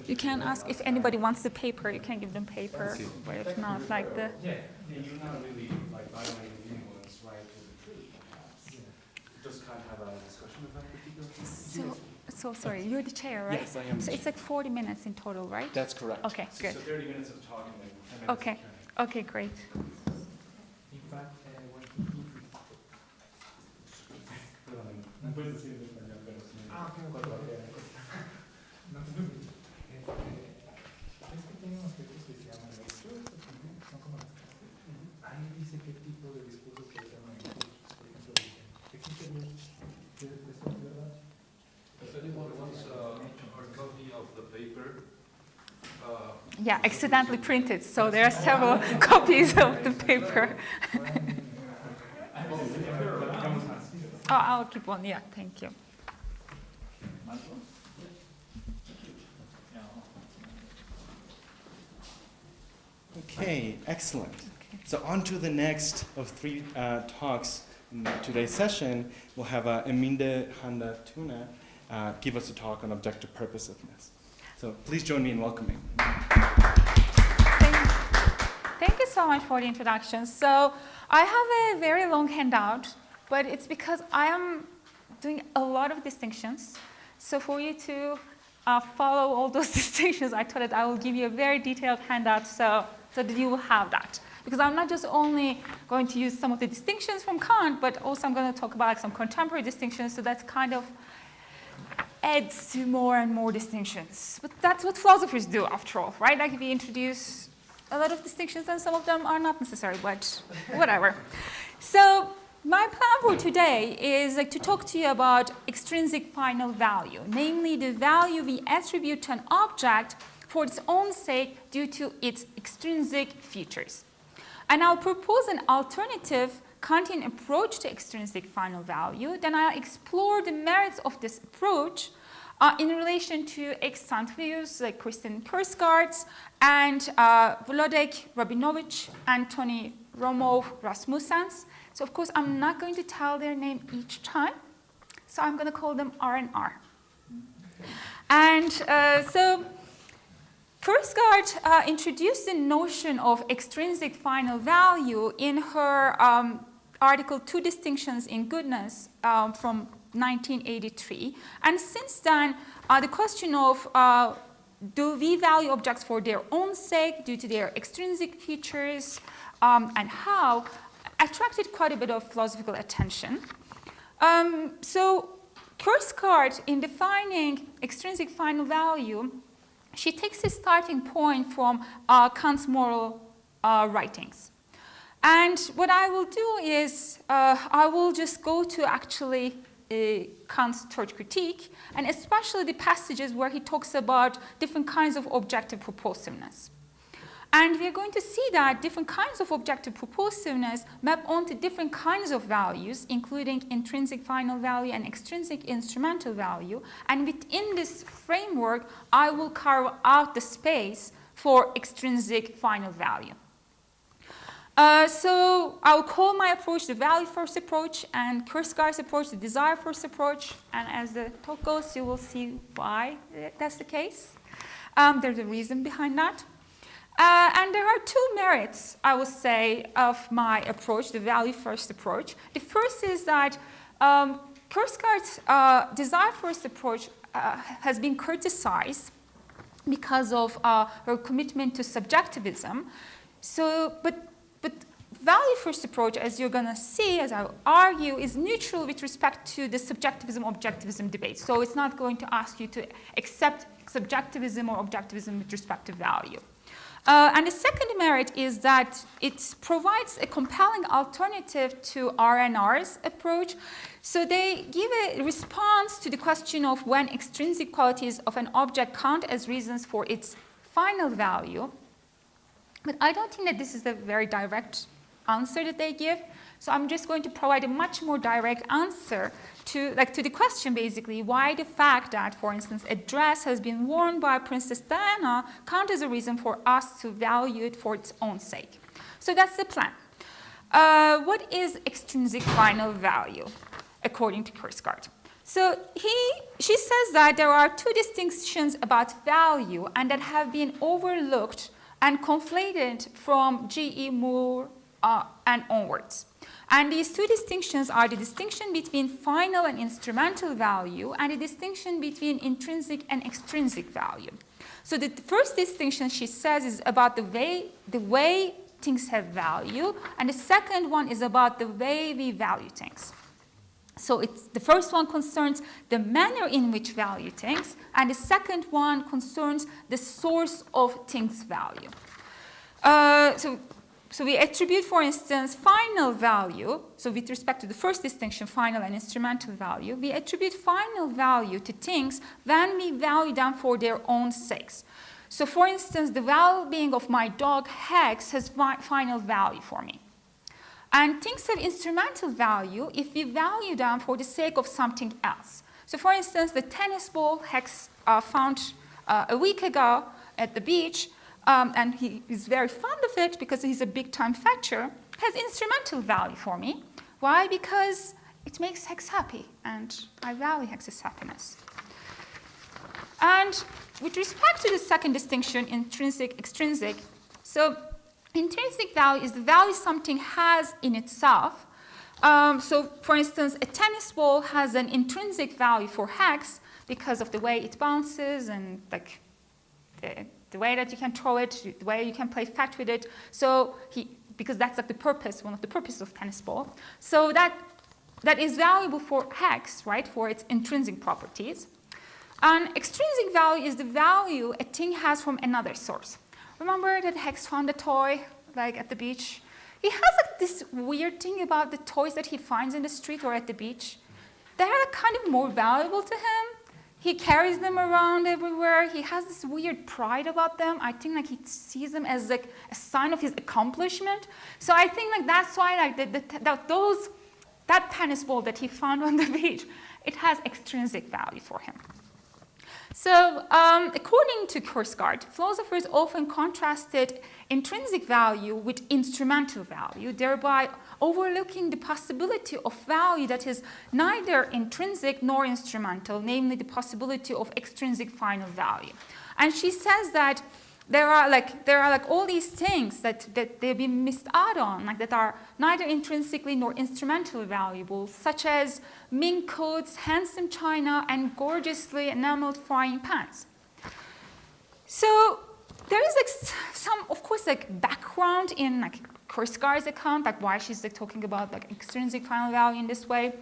you can ask if anybody wants the paper, you can give them paper, but if not, like the... Yeah, you're not really like violating anyone's right to the truth, perhaps. You just can't have a discussion of that particular So sorry, you're the chair, right? Yes, I am. So it's like 40 minutes in total, right? That's correct. Okay, good. So 30 minutes of talking and 10 minutes Okay, of okay, great. In fact, es que tiene unos textos que se llaman lecturas, son como las clases. Ahí dice qué tipo de discursos se llaman discursos. Por ejemplo, existe ¿eso es verdad? If anyone wants a copy of the paper, Yeah, accidentally printed, so there are several copies of the paper. Oh, I'll keep one, yeah, thank you. Okay, excellent. So on to the next of three talks in today's session. We'll have Emine, Hande, Tuna give us a talk on objective purposiveness. So please join me in welcoming. Thank you so much for the introduction. So I have a very long handout, but it's because I am doing a lot of distinctions. So for you to follow all those distinctions, I thought that I will give you a very detailed handout so that you will have that. Because I'm not just only going to use some of the distinctions from Kant, but also I'm going to talk about like some contemporary distinctions, so that's kind of adds to more and more distinctions. But that's what philosophers do, after all, right? Like we introduce a lot of distinctions, and some of them are not necessary, but whatever. So my plan for today is like to talk to you about extrinsic final value, namely the value we attribute to an object for its own sake due to its extrinsic features. And I'll propose an alternative Kantian approach to extrinsic final value. Then I'll explore the merits of this approach in relation to extant views like Kristen Korsgaard's and Volodek Rabinovich, Antony Romov Rasmussen's. So of course, I'm not going to tell their name each time. So I'm going to call them R and R. And so Korsgaard introduced the notion of extrinsic final value in her article Two Distinctions in Goodness from 1983. And since then, the question of do we value objects for their own sake due to their extrinsic features and how attracted quite a bit of philosophical attention. So Korsgaard, in defining extrinsic final value, she takes a starting point from Kant's moral writings. And what I will do is I will just go to actually Kant's third critique, and especially the passages where he talks about different kinds of objective purposiveness. And we are going to see that different kinds of objective purposiveness map onto different kinds of values, including intrinsic final value and extrinsic instrumental value. And within this framework, I will carve out the space for extrinsic final value. So I'll call my approach the value-first approach, and Korsgaard's approach the desire-first approach. And as the talk goes, you will see why that's the case. There's a reason behind that. And there are two merits, I would say, of my approach, the value-first approach. The first is that Korsgaard's desire-first approach has been criticized because of her commitment to subjectivism. So, but value-first approach, as you're going to see, as I will argue, is neutral with respect to the subjectivism-objectivism debate. So it's not going to ask you to accept subjectivism or objectivism with respect to value. And the second merit is that it provides a compelling alternative to RNR's approach. So they give a response to the question of when extrinsic qualities of an object count as reasons for its final value. But I don't think that this is a very direct answer that they give. So I'm just going to provide a much more direct answer to the question, basically, why the fact that, for instance, a dress has been worn by Princess Diana count as a reason for us to value it for its own sake. So that's the plan. What is extrinsic final value, according to Korsgaard? So she says that there are two distinctions about value and that have been overlooked and conflated from G.E. Moore and onwards. And these two distinctions are the distinction between final and instrumental value and the distinction between intrinsic and extrinsic value. So the first distinction, she says, is about the way things have value, and the second one is about the way we value things. So the first one concerns the manner in which value things, and the second one concerns the source of things' value. So we attribute, for instance, final value. So with respect to the first distinction, final and instrumental value, we attribute final value to things when we value them for their own sakes. So for instance, the well-being of my dog Hex has final value for me. And things have instrumental value if we value them for the sake of something else. So for instance, the tennis ball Hex found a week ago at the beach, and he is very fond of it because he's a big-time fetcher, has instrumental value for me. Why? Because it makes Hex happy, and I value Hex's happiness. And with respect to the second distinction, intrinsic, extrinsic, so intrinsic value is the value something has in itself. So for instance, a tennis ball has an intrinsic value for Hex because of the way it bounces and like the way that you can throw it, the way you can play fetch with it. So because that's like the purpose, one of the purposes of tennis ball. So that is valuable for Hex, right, for its intrinsic properties. And extrinsic value is the value a thing has from another source. Remember that Hex found a toy, like at the beach? He has like this weird thing about the toys that he finds in the street or at the beach. They are kind of more valuable to him. He carries them around everywhere. He has this weird pride about them. I think like he sees them as like a sign of his accomplishment. So I think like that's why like that tennis ball that he found on the beach, it has extrinsic value for him. So, according to Korsgaard, philosophers often contrasted intrinsic value with instrumental value, thereby overlooking the possibility of value that is neither intrinsic nor instrumental, namely the possibility of extrinsic final value. And she says that there are all these things that they've been missed out on, like that are neither intrinsically nor instrumentally valuable, such as mink coats, handsome china, and gorgeously enameled frying pans. So there is some, of course, background in Korsgaard's account, why she's talking about extrinsic final value in this way.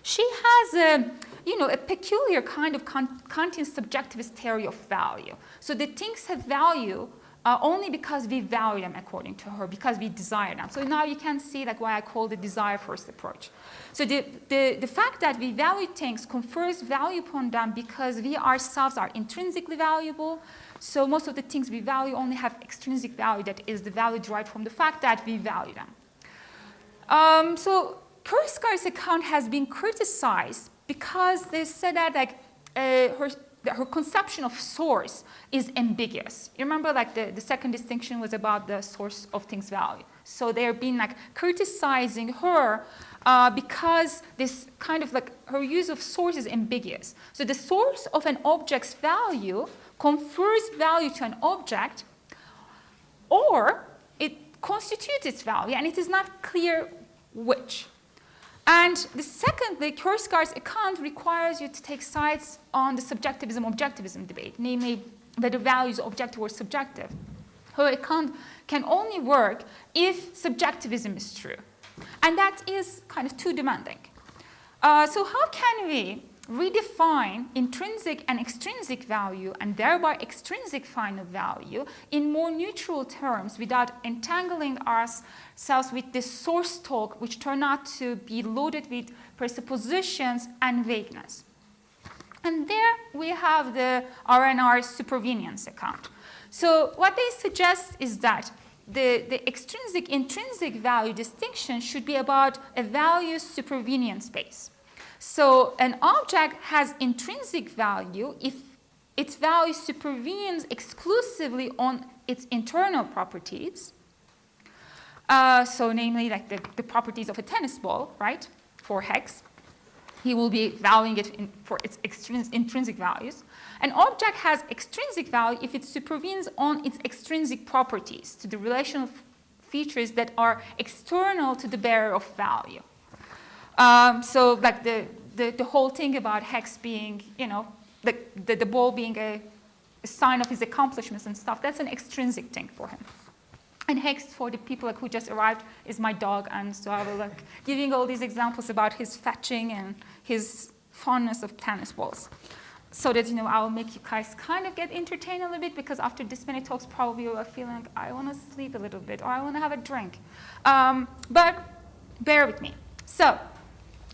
She has a peculiar kind of Kantian subjectivist theory of value. So the things have value only because we value them, according to her, because we desire them. So now you can see why I call the desire-first approach. So the fact that we value things confers value upon them because we ourselves are intrinsically valuable. So most of the things we value only have extrinsic value, that is the value derived from the fact that we value them. So Korsgaard's account has been criticized because they said that her conception of source is ambiguous. You remember the second distinction was about the source of things value. So they're been criticizing her because this kind of her use of source is ambiguous. So the source of an object's value confers value to an object, or it constitutes its value, and it is not clear which. And secondly, Korsgaard's account requires you to take sides on the subjectivism-objectivism debate, namely whether value is objective or subjective. Her account can only work if subjectivism is true. And that is kind of too demanding. So how can we redefine intrinsic and extrinsic value and thereby extrinsic final value in more neutral terms without entangling ourselves with this source talk, which turn out to be loaded with presuppositions and vagueness? And there we have the R&R supervenience account. So what they suggest is that the extrinsic-intrinsic value distinction should be about a value supervenience space. So an object has intrinsic value if its value supervenes exclusively on its internal properties. So namely the properties of a tennis ball, right, for hex. He will be valuing it for its intrinsic values. An object has extrinsic value if it supervenes on its extrinsic properties, to the relational features that are external to the bearer of value. So the whole thing about hex being, the ball being a sign of his accomplishments and stuff, that's an extrinsic thing for him. And hex, for the people who just arrived, is my dog, and so I will giving all these examples about his fetching and his fondness of tennis balls, so that I will make you guys kind of get entertained a little bit, because after this many talks, probably you are feeling I want to sleep a little bit or I want to have a drink, but bear with me. So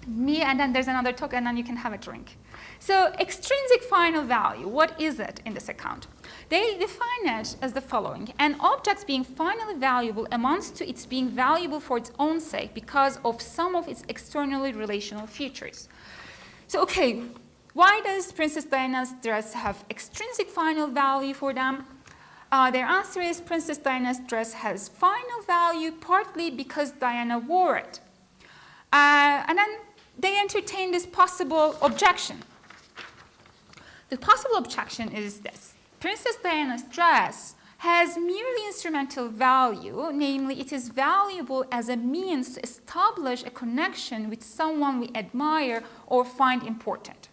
me, and then there's another talk, and then you can have a drink. So extrinsic final value, what is it in this account? They define it as the following: an object being finally valuable amounts to its being valuable for its own sake because of some of its externally relational features. So, okay, why does Princess Diana's dress have extrinsic final value for them? Their answer is Princess Diana's dress has final value partly because Diana wore it. And then they entertain this possible objection. The possible objection is this: Princess Diana's dress has merely instrumental value, namely it is valuable as a means to establish a connection with someone we admire or find important.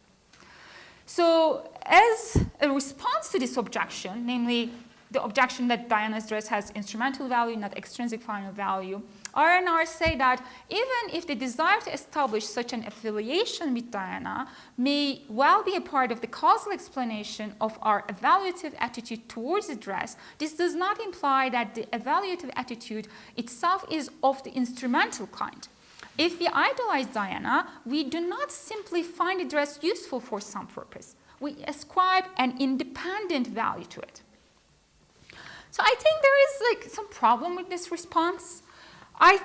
So as a response to this objection, namely the objection that Diana's dress has instrumental value, not extrinsic final value, R&R say that even if the desire to establish such an affiliation with Diana may well be a part of the causal explanation of our evaluative attitude towards the dress, this does not imply that the evaluative attitude itself is of the instrumental kind. If we idolize Diana, we do not simply find the dress useful for some purpose. We ascribe an independent value to it. So I think there is some problem with this response. I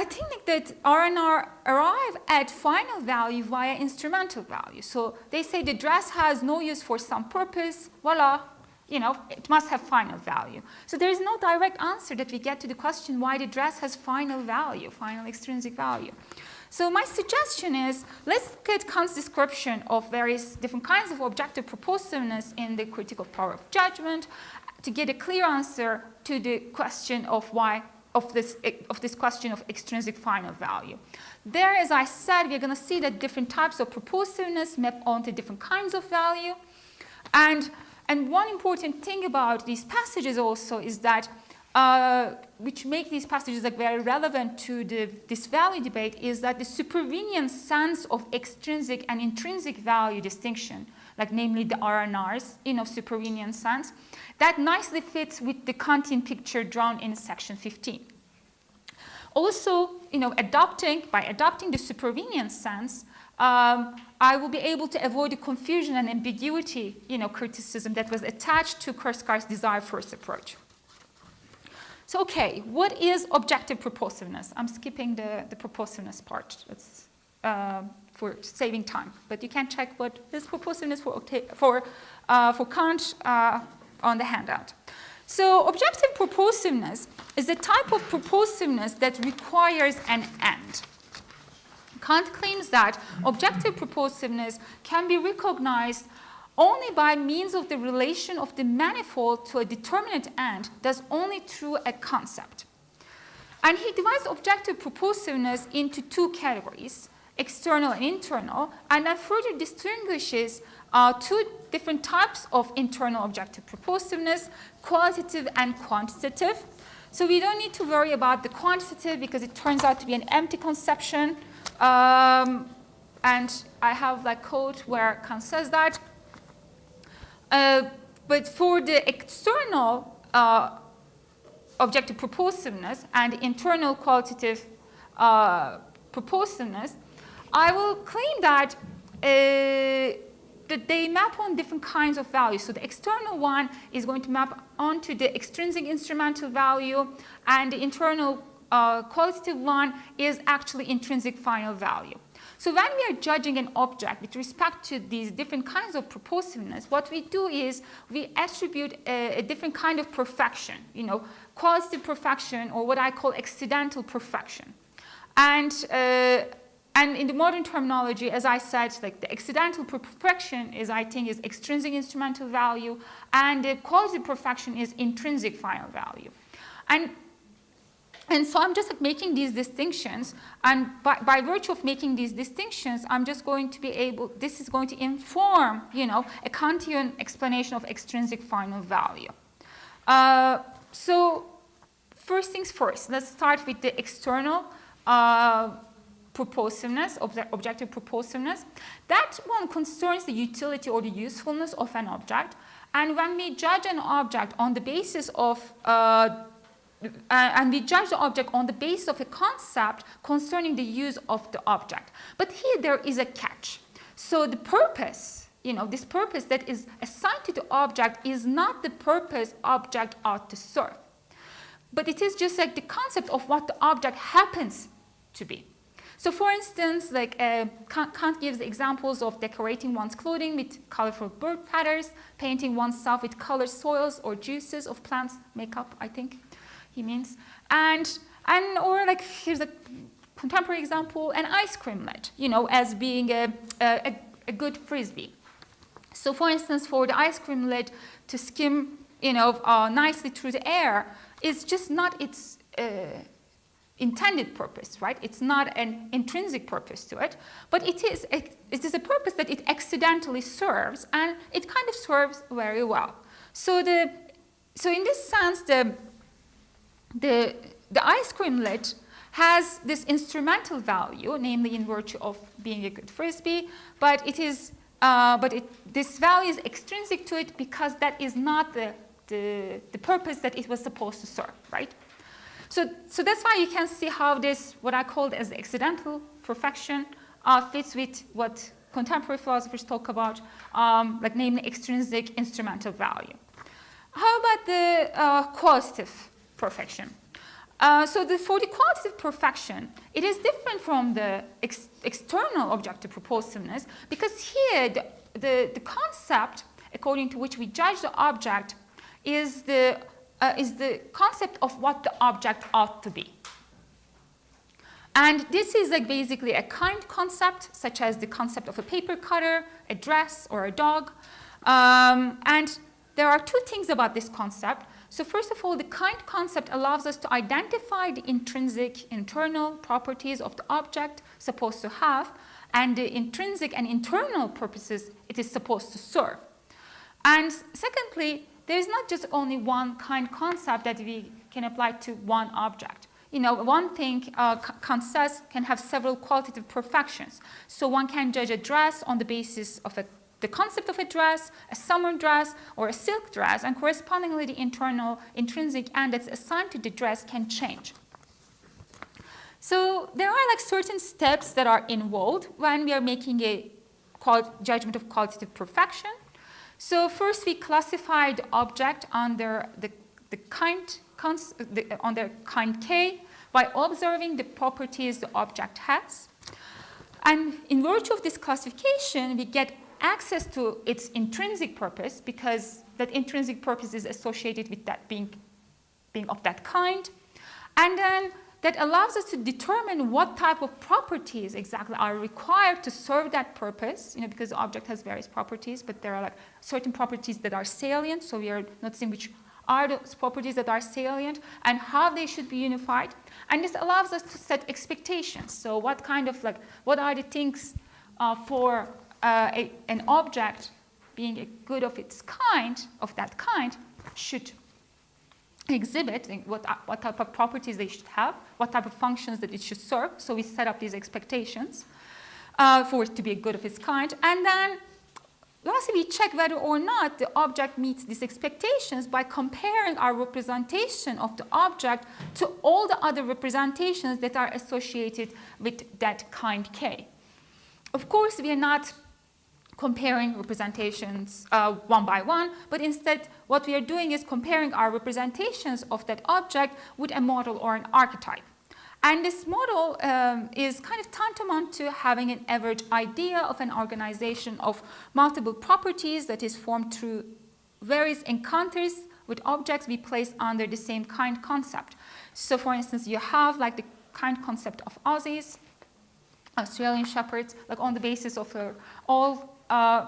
think that R&R arrive at final value via instrumental value. So they say the dress has no use for some purpose, voila, you know, it must have final value. So there is no direct answer that we get to the question why the dress has final value, final extrinsic value. So my suggestion is, let's look at Kant's description of various different kinds of objective purposiveness in the critical power of judgment to get a clear answer to the question of why of this question of extrinsic final value. There, as I said, we're going to see that different types of purposiveness map onto different kinds of value. And one important thing about these passages also is that, which make these passages like very relevant to this value debate, is that the supervenient sense of extrinsic and intrinsic value distinction, like namely the R&Rs, of supervenient sense, that nicely fits with the Kantian picture drawn in section 15. Also, by adopting the supervenient sense, I will be able to avoid the confusion and ambiguity, criticism that was attached to Korsgaard's desire-first approach. So, okay, what is objective purposiveness? I'm skipping the purposiveness part. It's for saving time, but you can check what is purposiveness for Kant on the handout. So objective purposiveness is a type of purposiveness that requires an end. Kant claims that objective purposiveness can be recognized only by means of the relation of the manifold to a determinate end, thus only through a concept. And he divides objective purposiveness into two categories, external and internal, and then further distinguishes two different types of internal objective purposiveness, qualitative and quantitative. So we don't need to worry about the quantitative because it turns out to be an empty conception. And I have like quote where Kant says that. But for the external objective purposiveness and internal qualitative purposiveness, I will claim that that they map on different kinds of values. So the external one is going to map onto the extrinsic instrumental value, and the internal qualitative one is actually intrinsic final value. So when we are judging an object with respect to these different kinds of purposiveness, what we do is we attribute a different kind of perfection, qualitative perfection, or what I call accidental perfection. And in the modern terminology, as I said, like the accidental perfection is extrinsic instrumental value, and the qualitative perfection is intrinsic final value. And so I'm just like making these distinctions, and by virtue of making these distinctions, I'm just going to be able, this is going to inform, a Kantian explanation of extrinsic final value. So first things first, let's start with the external purposiveness, objective purposiveness. That one concerns the utility or the usefulness of an object. And when we judge an object on the basis of, and we judge the object on the basis of a concept concerning the use of the object. But here there is a catch. So the purpose, this purpose that is assigned to the object is not the purpose object ought to serve. But it is just like the concept of what the object happens to be. So for instance, like Kant gives examples of decorating one's clothing with colorful bird feathers, painting oneself with colored soils or juices of plants, makeup, I think he means. And or like here's a contemporary example, an ice cream lid, as being a good frisbee. So for instance, for the ice cream lid to skim, nicely through the air is just not its intended purpose, right? It's not an intrinsic purpose to it, but it is a purpose that it accidentally serves, and it kind of serves very well. So in this sense, the ice cream lid has this instrumental value, namely in virtue of being a good frisbee, but this value is extrinsic to it because that is not the purpose that it was supposed to serve, right? So that's why you can see how this, what I called as the accidental perfection, fits with what contemporary philosophers talk about, like namely extrinsic instrumental value. How about the qualitative perfection? For the qualitative perfection, it is different from the external objective purposiveness, because here the concept according to which we judge the object is the concept of what the object ought to be. And this is like basically a kind concept, such as the concept of a paper cutter, a dress, or a dog. And there are two things about this concept. So first of all, the kind concept allows us to identify the intrinsic internal properties of the object supposed to have, and the intrinsic and internal purposes it is supposed to serve. And secondly, there is not just only one kind concept that we can apply to one object. You know, one thing Kant says can have several qualitative perfections. So one can judge a dress on the basis of the concept of a dress, a summer dress, or a silk dress, and correspondingly the internal, intrinsic end that's assigned to the dress can change. So there are like certain steps that are involved when we are making a judgment of qualitative perfection. So first we classify the object under the kind K by observing the properties the object has. And in virtue of this classification, we get access to its intrinsic purpose, because that intrinsic purpose is associated with that being of that kind. And then that allows us to determine what type of properties exactly are required to serve that purpose, you know, because the object has various properties, but there are like certain properties that are salient, so we are noticing which are those properties that are salient and how they should be unified. And this allows us to set expectations. So what are the things for an object being a good of its kind, of that kind, should exhibit, what type of properties they should have, what type of functions that it should serve. So we set up these expectations for it to be a good of its kind. And then lastly, we check whether or not the object meets these expectations by comparing our representation of the object to all the other representations that are associated with that kind K. Of course, we are not comparing representations one by one, but instead what we are doing is comparing our representations of that object with a model or an archetype. And this model is kind of tantamount to having an average idea of an organization of multiple properties that is formed through various encounters with objects we place under the same kind concept. So for instance, you have like the kind concept of Aussies, Australian Shepherds, like on the basis of all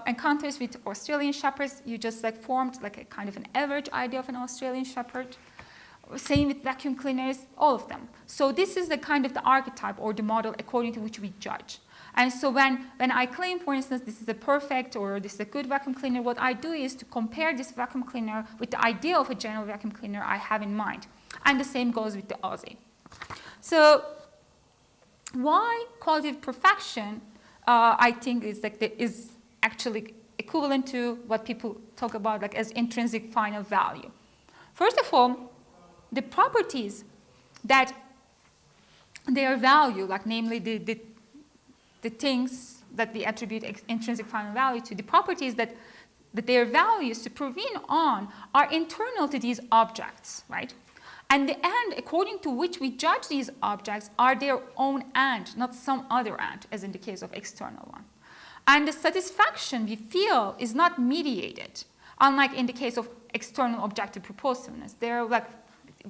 encounters with Australian Shepherds, you just like formed like a kind of an average idea of an Australian Shepherd. Same with vacuum cleaners, all of them. So this is the kind of the archetype or the model according to which we judge. And so when I claim, for instance, this is a perfect or this is a good vacuum cleaner, what I do is to compare this vacuum cleaner with the idea of a general vacuum cleaner I have in mind. And the same goes with the Aussie. So why qualitative perfection, I think, is actually equivalent to what people talk about like as intrinsic final value. First of all, the properties that their value, like namely the things that we attribute intrinsic final value to, the properties that their value supervene on are internal to these objects, right? And the end according to which we judge these objects are their own end, not some other end, as in the case of external one. And the satisfaction we feel is not mediated, unlike in the case of external objective purposiveness. They're like,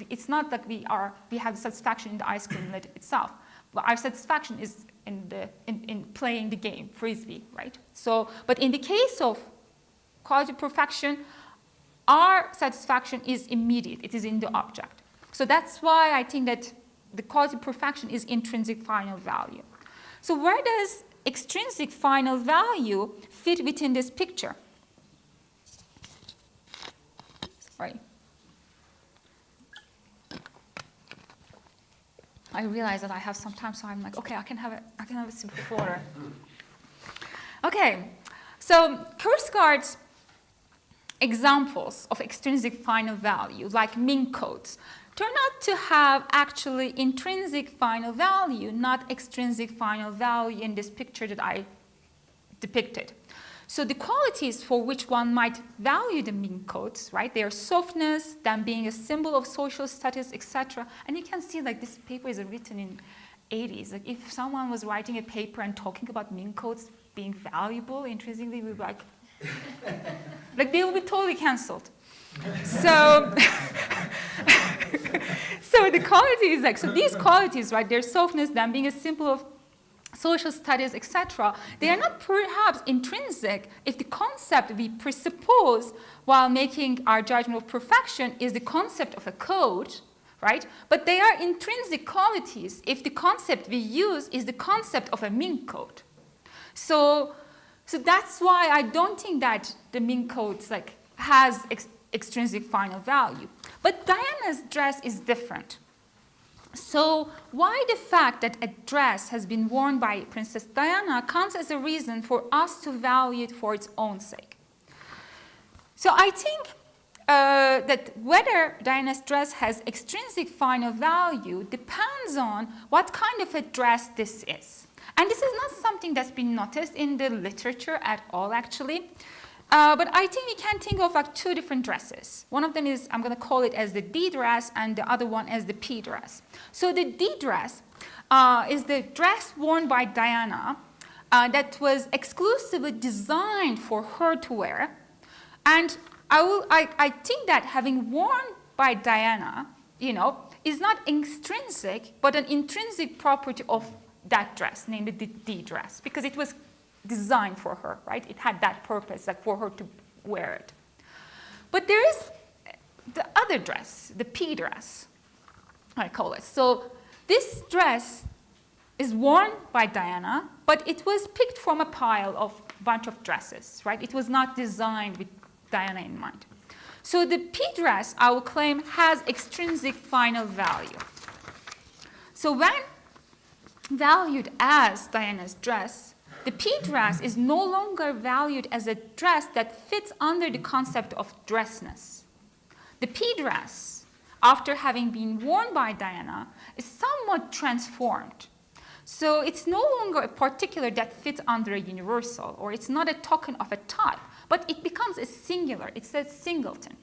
it's not like we have satisfaction in the ice cream lid itself, but our satisfaction is in playing the game, frisbee, right? So, but in the case of qualitative perfection, our satisfaction is immediate. It is in the object. So that's why I think that the qualitative perfection is intrinsic final value. So where does extrinsic final value fit within this picture? Sorry. I realize that I have some time, so I'm like, okay, I can have a sip of water. Okay, so Korsgaard's examples of extrinsic final value, like min codes, turn out to have actually intrinsic final value, not extrinsic final value in this picture that I depicted. So the qualities for which one might value the mean codes, right? Their softness, them being a symbol of social status, etc. And you can see like this paper is written in 80s. Like if someone was writing a paper and talking about mean codes being valuable, intrinsically, we would be like, like they will be totally canceled. So, so the qualities, like, so these qualities, right, their softness, them being a symbol of social studies, etc., they are not perhaps intrinsic if the concept we presuppose while making our judgment of perfection is the concept of a code, right? But they are intrinsic qualities if the concept we use is the concept of a mean code. So that's why I don't think that the mean codes like has extrinsic final value. But Diana's dress is different. So why the fact that a dress has been worn by Princess Diana comes as a reason for us to value it for its own sake. So I think that whether Diana's dress has extrinsic final value depends on what kind of a dress this is. And this is not something that's been noticed in the literature at all, actually. But I think we can think of like two different dresses. One of them is, I'm going to call it as the D dress, and the other one as the P dress. So the D dress is the dress worn by Diana that was exclusively designed for her to wear. And I think that having worn by Diana, you know, is not extrinsic, but an intrinsic property of that dress, namely the D dress, because it was designed for her, right? It had that purpose, like for her to wear it. But there is the other dress, the P dress, I call it. So this dress is worn by Diana, but it was picked from a pile of bunch of dresses, right? It was not designed with Diana in mind. So the P dress, I will claim, has extrinsic final value. So when valued as Diana's dress, the P dress is no longer valued as a dress that fits under the concept of dressness. The P dress, after having been worn by Diana, is somewhat transformed. So it's no longer a particular that fits under a universal, or it's not a token of a type, but it becomes a singular. It's a singleton.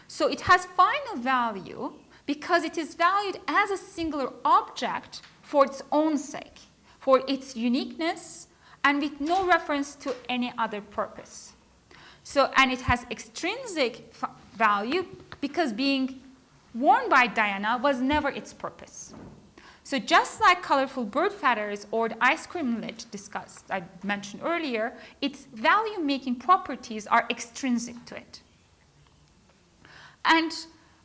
So it has final value because it is valued as a singular object for its own sake, for its uniqueness, and with no reference to any other purpose. So, and it has extrinsic value because being worn by Diana was never its purpose. So just like colorful bird feathers or the ice cream lid discussed, I mentioned earlier, its value-making properties are extrinsic to it. And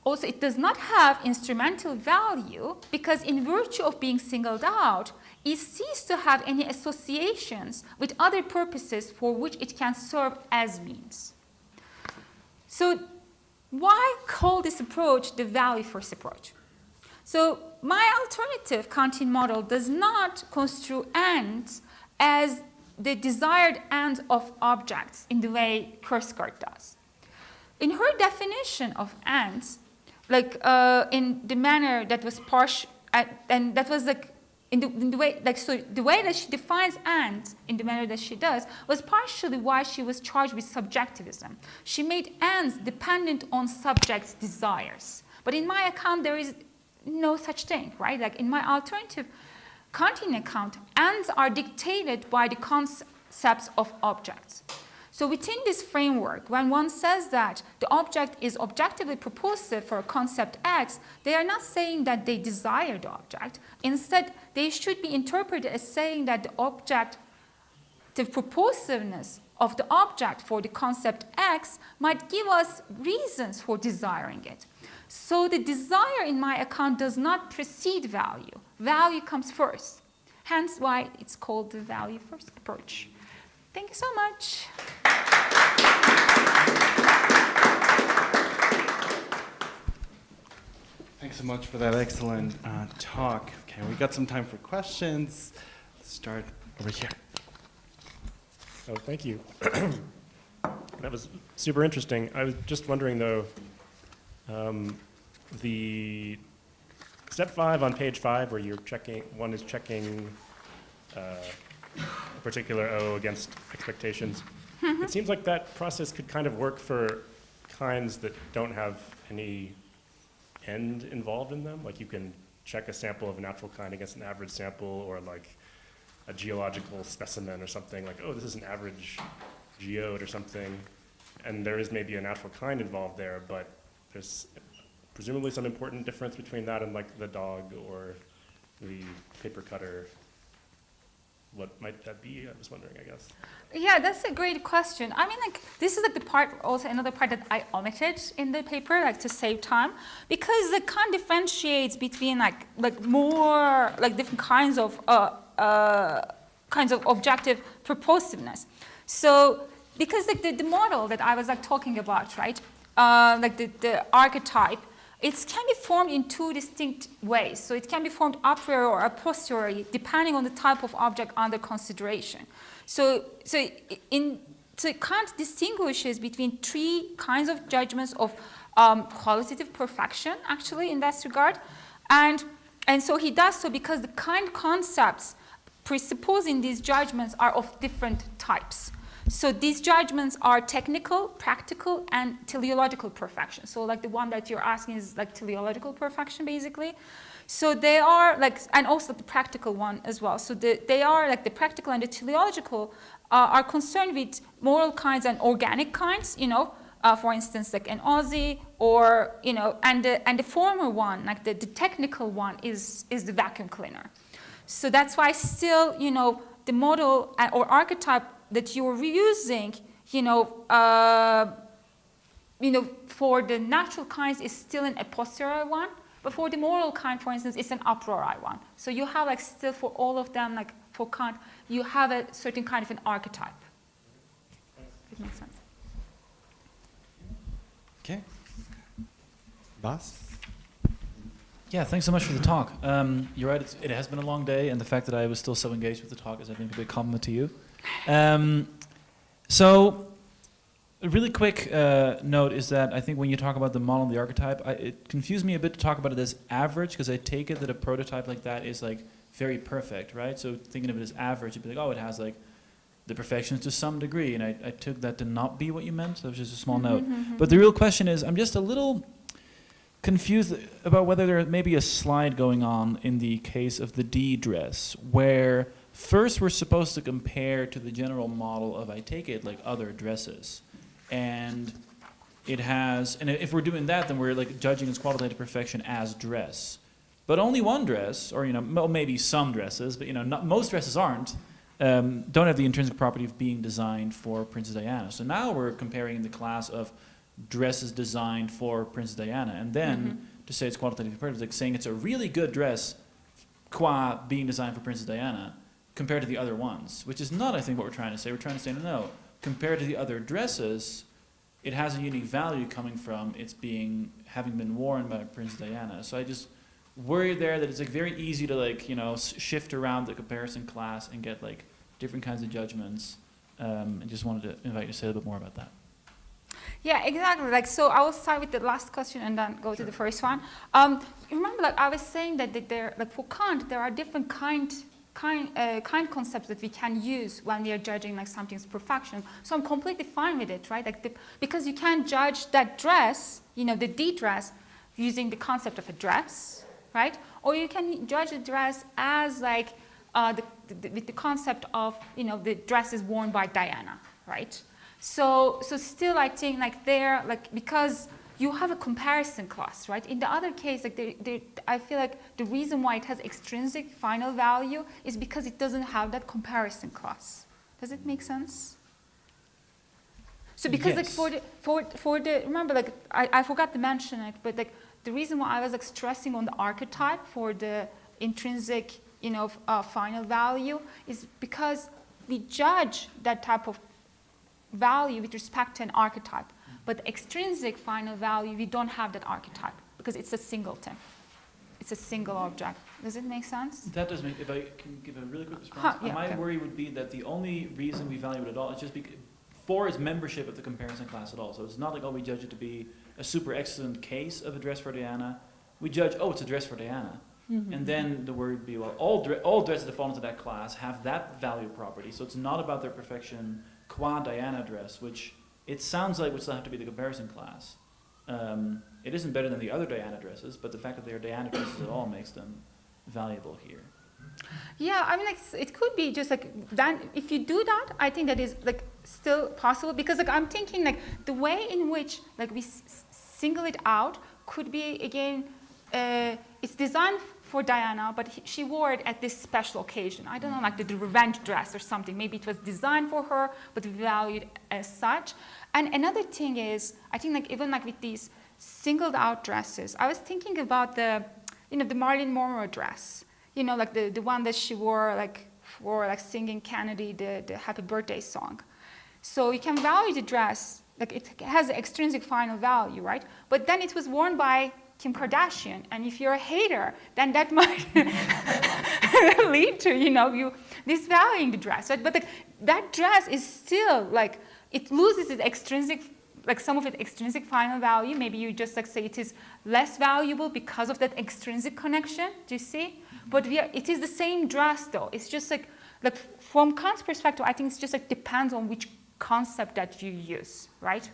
also, it does not have instrumental value because in virtue of being singled out, it ceases to have any associations with other purposes for which it can serve as means. So why call this approach the value-first approach? So my alternative Kantian model does not construe ends as the desired ends of objects in the way Korsgaard does. In her definition of ends, like in the manner that was partial, and that was like in the way, like, so the way that she defines ends in the manner that she does was partially why she was charged with subjectivism. She made ends dependent on subjects' desires. But in my account, there is no such thing, right? Like in my alternative Kantian account, ends are dictated by the concepts of objects. So within this framework, when one says that the object is objectively propulsive for a concept X, they are not saying that they desire the object. Instead, they should be interpreted as saying that the object, the propulsiveness of the object for the concept X might give us reasons for desiring it. So the desire in my account does not precede value. Value comes first. Hence why it's called the value-first approach. Thank you so much. Thanks so much for that excellent talk. Okay, we got some time for questions. Let's start over here. Oh, thank you. That was super interesting. I was just wondering, though, the step 5 on page 5, where you're checking, one is checking a particular O against expectations. it seems like that process could kind of work for kinds that don't have any end involved in them. Like you can check a sample of a natural kind against an average sample, or like a geological specimen or something, like, oh, this is an average geode or something, and there is maybe a natural kind involved there, but there's presumably some important difference between that and like the dog or the paper cutter. What might that be? I was wondering, I guess. Yeah, that's a great question. I mean, like, this is like the part, also another part that I omitted in the paper, like to save time, because the Kant differentiates between like more like different kinds of objective purposiveness. So, because like the model that I was like talking about, right, like the archetype, it can be formed in two distinct ways. So it can be formed a priori or a posteriori, depending on the type of object under consideration. So Kant distinguishes between three kinds of judgments of qualitative perfection, actually, in that regard. And so he does so because the kind concepts presupposing these judgments are of different types. So these judgments are technical, practical, and teleological perfection. So like the one that you're asking is like teleological perfection, basically. So they are like, and also the practical one as well. So they are like the practical and the teleological are concerned with moral kinds and organic kinds, you know, for instance, like an Aussie, or, you know, and the former one, like the technical one is the vacuum cleaner. So that's why still, you know, the model or archetype that you're reusing, for the natural kinds is still an a posteriori one, but for the moral kind, for instance, it's an a priori one. So you have like still for all of them, like for Kant, you have a certain kind of an archetype. It makes sense. Okay. Bas? Yeah, thanks so much for the talk. You're right, it has been a long day, and the fact that I was still so engaged with the talk is, I think, a big compliment to you. So, a really quick note is that I think when you talk about the model and the archetype, it confused me a bit to talk about it as average, because I take it that a prototype like that is like very perfect, right? So thinking of it as average, you'd be like, oh, it has like the perfections to some degree, and I took that to not be what you meant, so it was just a small note. But the real question is, I'm just a little confused about whether there may be a slide going on in the case of the D dress, where first we're supposed to compare to the general model of, I take it, like other dresses. And it has, and if we're doing that, then we're like judging its qualitative perfection as dress. But only one dress, or maybe some dresses, but most dresses aren't, don't have the intrinsic property of being designed for Princess Diana. So now we're comparing the class of dresses designed for Princess Diana, and then to say it's qualitatively perfect, like saying it's a really good dress qua being designed for Princess Diana compared to the other ones, which is not, I think, what we're trying to say. We're trying to say, no, compared to the other dresses, it has a unique value coming from its having been worn by Princess Diana. So I just worry there that it's like very easy to shift around the comparison class and get like different kinds of judgments. And just wanted to invite you to say a little bit more about that. Yeah, exactly. Like, so I will start with the last question and then go to the first one. Remember, like I was saying that there, like for Kant, there are different kind concepts that we can use when we are judging like something's perfection. So I'm completely fine with it, right? Like because you can judge that dress, the D dress, using the concept of a dress, right? Or you can judge the dress as like with the concept of the dress is worn by Diana, right? So still I think like there, like because you have a comparison class, right? In the other case, like I feel like the reason why it has extrinsic final value is because it doesn't have that comparison class. Does it make sense? So because yes. Like for the remember, like I forgot to mention it, but like the reason why I was like stressing on the archetype for the intrinsic final value is because we judge that type of value with respect to an archetype. But the extrinsic final value, we don't have that archetype because it's a singleton. It's a single object. Does it make sense? That does make, if I can give a really quick response, my worry would be that the only reason we value it at all is just because, for its membership of the comparison class at all. So it's not like, we judge it to be a super excellent case of a dress for Diana. We judge, it's a dress for Diana. And then the word would be, all dresses that fall into that class have that value property. So it's not about their perfection qua Diana dress, which it sounds like would still have to be the comparison class. It isn't better than the other Diana dresses, but the fact that they are Diana dresses at all makes them valuable here. Yeah, I mean, like, it could be just like then if you do that, I think that is like still possible, because like I'm thinking like the way in which like we single it out could be again, it's designed for Diana, but she wore it at this special occasion. I don't know, like the revenge dress or something. Maybe it was designed for her, but valued as such. And another thing is, I think like even like with these singled out dresses, I was thinking about the, you know, the Marilyn Monroe dress. You know, like the one that she wore like for like singing Kennedy the Happy Birthday song. So you can value the dress, like it has an extrinsic final value, right? But then it was worn by Kim Kardashian, and if you're a hater, then that might lead to, you know, you disvaluing the dress, right? But that dress is still like, it loses its extrinsic, like some of its extrinsic final value. Maybe you just like say it is less valuable because of that extrinsic connection, do you see? But it is the same dress though. It's just like from Kant's perspective, I think it's just like depends on which concept that you use, right?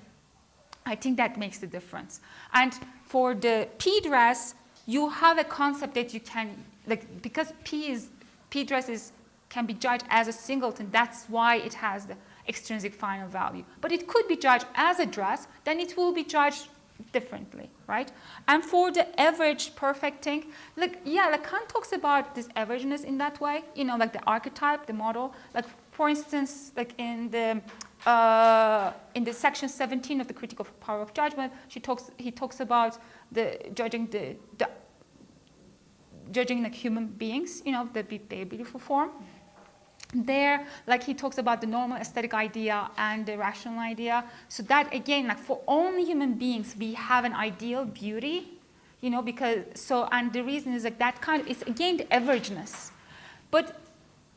I think that makes the difference. And for the P dress, you have a concept that you can, like, because P dress can be judged as a singleton, that's why it has the extrinsic final value. But it could be judged as a dress, then it will be judged differently, right? And for the average perfect thing, like, yeah, like Kant talks about this averageness in that way, you know, like the archetype, the model. Like, for instance, like in the section 17 of the Critical Power of Judgment, he talks about the judging like human beings, you know, their beautiful form. There, like he talks about the normal aesthetic idea and the rational idea. So that again, like for only human beings, we have an ideal beauty, you know, because and the reason is like that kind of, it's again the averageness. But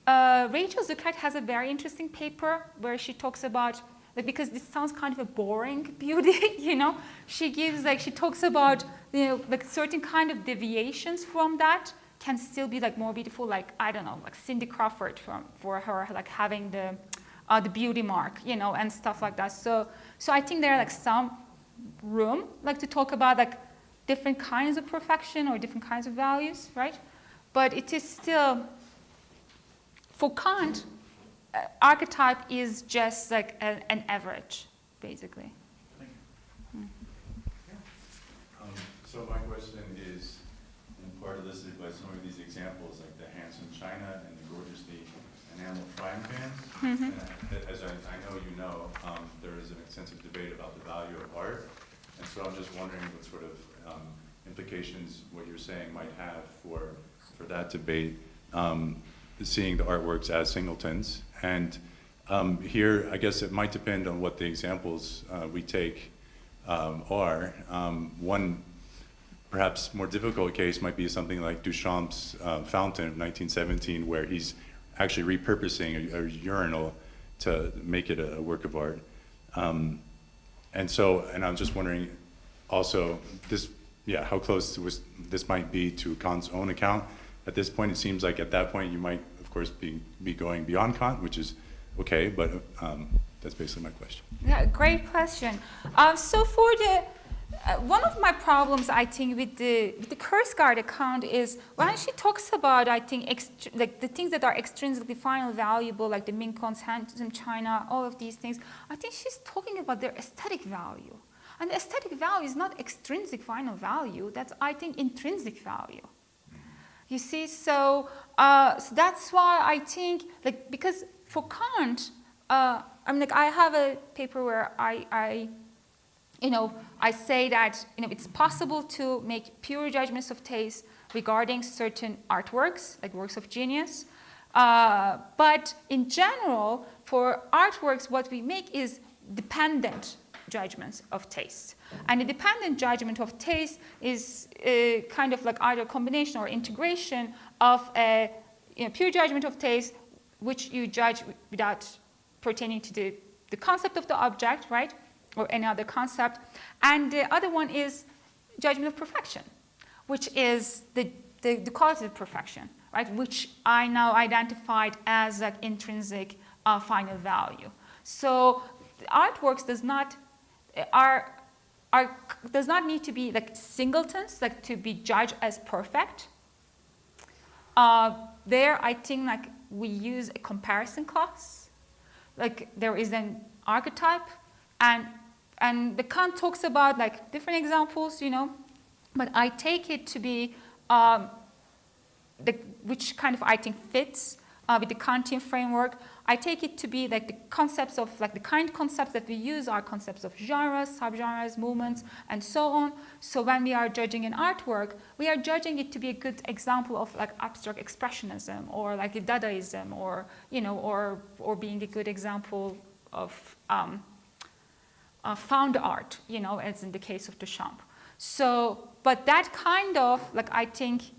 Rachel Zuckert has a very interesting paper where she talks about, like, because this sounds kind of a boring beauty, you know, she talks about, you know, like certain kind of deviations from that can still be like more beautiful, like, I don't know, like Cindy Crawford for her, like having the beauty mark, you know, and stuff like that. So I think there are like some room, like to talk about like different kinds of perfection or different kinds of values, right? But it is still, for Kant, archetype is just like an average, basically. So my question is, and part of this is by some of these examples, like the handsome china and the gorgeously enameled frying pans. Mm-hmm. And as I know you know, there is an extensive debate about the value of art. And so I'm just wondering what sort of implications what you're saying might have for that debate, seeing the artworks as singletons. And here, I guess it might depend on what the examples we take are. One perhaps more difficult case might be something like Duchamp's Fountain of 1917, where he's actually repurposing a urinal to make it a work of art. And I'm just wondering also, how close this might be to Kant's own account. At this point, it seems like at that point you might, of course, be going beyond Kant, which is okay, but that's basically my question. Yeah, great question. So for the one of my problems, I think, with the Korsgaard account is when she talks about, I think, like the things that are extrinsically final valuable, like the Minkon's handsome china, all of these things. I think she's talking about their aesthetic value, and the aesthetic value is not extrinsic final value. That's, I think, intrinsic value. You see, so that's why I think, like, because for Kant, I mean, like, I have a paper where I say that, you know, it's possible to make pure judgments of taste regarding certain artworks, like works of genius. But in general, for artworks, what we make is dependent judgments of taste. And a dependent judgment of taste is kind of like either combination or integration of a pure judgment of taste, which you judge without pertaining to the concept of the object, right? Or any other concept. And the other one is judgment of perfection, which is the qualitative perfection, right? Which I now identified as like intrinsic final value. So the artworks does not need to be like singletons, like to be judged as perfect. There, I think like we use a comparison clause. Like there is an archetype, and the Kant talks about like different examples, but I take it to be which kind of I think fits with the Kantian framework. I take it to be like the concepts of like the kind concepts that we use are concepts of genres, subgenres, movements, and so on. So when we are judging an artwork, we are judging it to be a good example of like abstract expressionism or like a Dadaism, or or being a good example of found art, as in the case of Duchamp. So, but that kind of like I think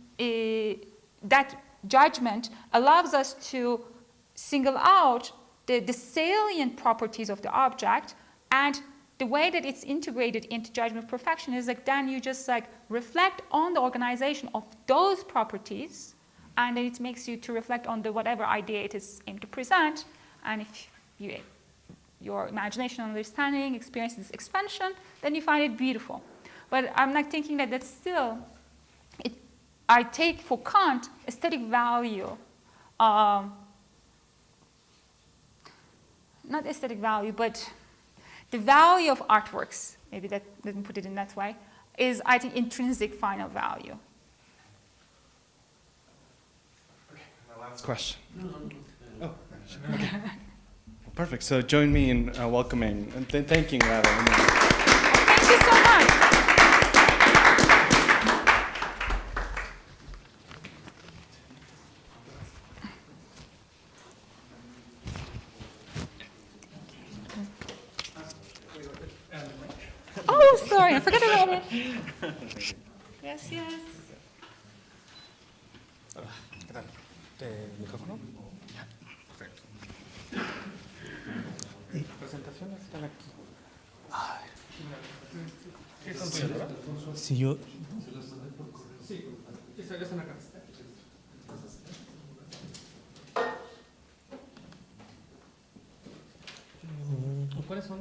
that judgment allows us to single out the salient properties of the object, and the way that it's integrated into judgment of perfection is like then you just like reflect on the organization of those properties, and then it makes you to reflect on the whatever idea it is aimed to present, and if your imagination, understanding, experience this expansion, then you find it beautiful. But I'm not thinking that that's still, I take for Kant aesthetic value, not aesthetic value, but the value of artworks, maybe that didn't put it in that way, is I think intrinsic final value. Okay, my last question. Oh, okay. Perfect. So join me in welcoming and thanking rather. Thank you so much. Oh, sorry, I forgot about it. Yes, yes. ¿Micrófono? Perfecto. ¿Y presentaciones están aquí? ¿Qué son tuyas? Si yo... Sí, están acá. ¿Cuáles son?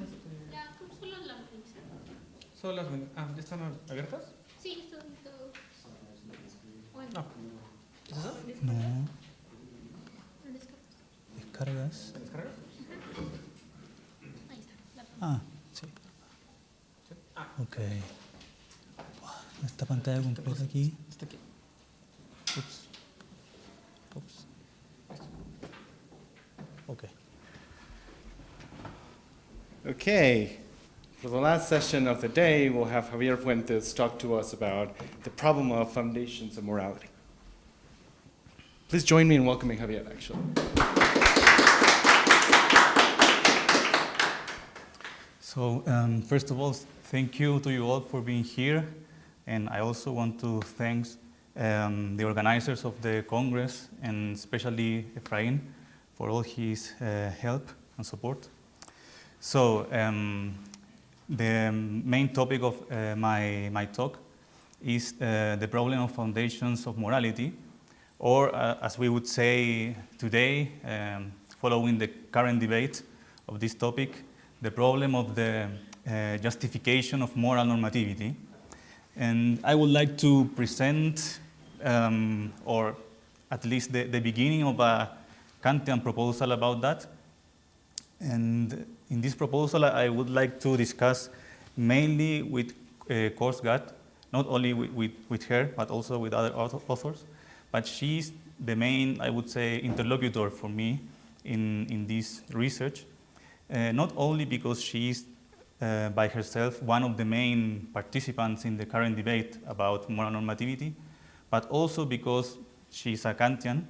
Solo las mensajes. Solo las ¿ya están abiertas? Sí, son todos. No. ¿Es eso? No. ¿Descargas? ¿Descargas? Ahí está. Sí. Ok. Esta pantalla completa aquí. Está aquí. Ups. Ok. Okay. For the last session of the day, we'll have Javier Fuentes talk to us about the problem of foundations of morality. Please join me in welcoming Javier, actually. So, first of all, thank you to you all for being here. And I also want to thank the organizers of the Congress, and especially Efrain, for all his help and support. So, the main topic of my talk is the problem of foundations of morality, or as we would say today, following the current debate of this topic, the problem of the justification of moral normativity. And I would like to present, or at least the beginning of a Kantian proposal about that. And in this proposal, I would like to discuss mainly with Korsgaard, not only with her, but also with other authors. But she's the main, I would say, interlocutor for me in this research. Not only because she's by herself one of the main participants in the current debate about moral normativity, but also because she's a Kantian.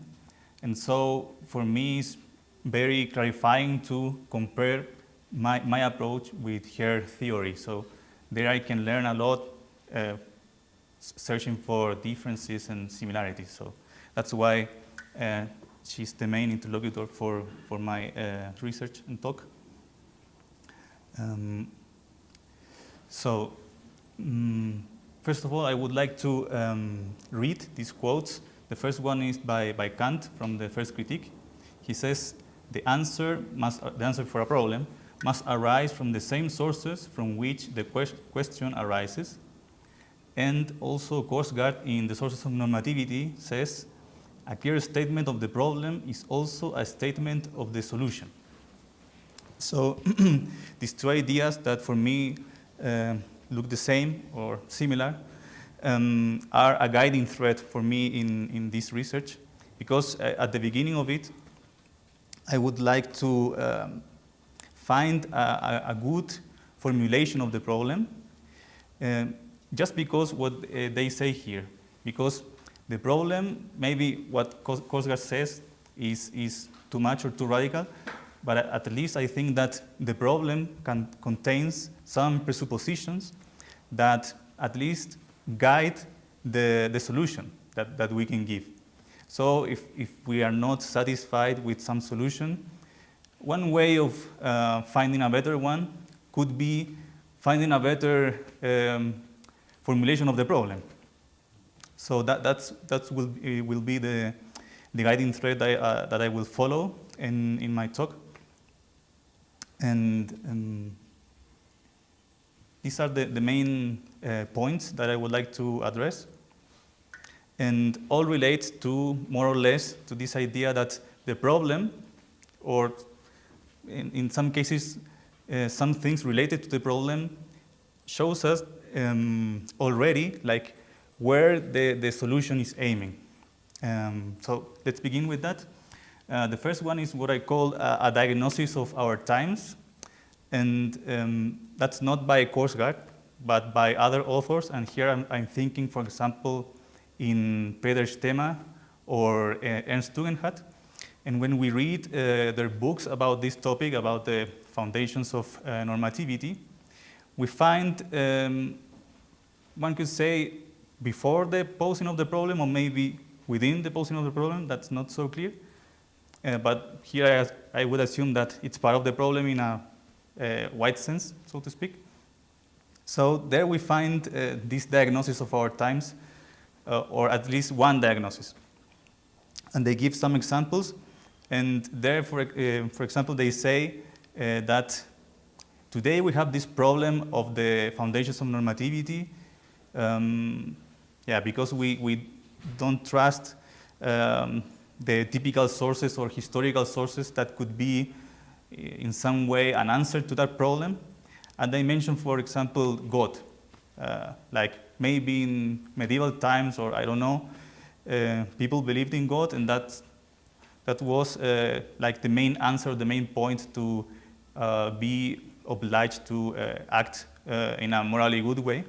And so for me, it's very clarifying to compare my approach with her theory. So there I can learn a lot, searching for differences and similarities. So that's why she's the main interlocutor for my research and talk. First of all, I would like to read these quotes. The first one is by Kant from the First Critique. He says, the answer for a problem must arise from the same sources from which the question arises. And also Korsgaard in The Sources of Normativity says, a clear statement of the problem is also a statement of the solution. So these two ideas that for me look the same or similar are a guiding thread for me in this research, because at the beginning of it, I would like to find a good formulation of the problem, just because what they say here. Because the problem, maybe what Korsgaard says is too much or too radical, but at least I think that the problem contains some presuppositions that at least guide the solution that we can give. So if we are not satisfied with some solution, one way of finding a better one could be finding a better formulation of the problem. So that will be the guiding thread that I will follow in my talk. And these are the main points that I would like to address. And all relate to, more or less, to this idea that the problem, or in some cases, some things related to the problem, shows us already like where the solution is aiming. So let's begin with that. The first one is what I call a diagnosis of our times. And that's not by Korsgaard, but by other authors. And here I'm thinking, for example, in Peter Stema or Ernst Tugendhat. And when we read their books about this topic, about the foundations of normativity, we find, one could say, before the posing of the problem, or maybe within the posing of the problem, that's not so clear. But here I would assume that it's part of the problem in a wide sense, so to speak. So there we find this diagnosis of our times, or at least one diagnosis. And they give some examples. And there, for example, they say that today we have this problem of the foundations of normativity, because we don't trust the typical sources or historical sources that could be in some way an answer to that problem. And they mention, for example, God. Like maybe in medieval times, or I don't know, people believed in God, and that was like the main answer, the main point to be obliged to act in a morally good way.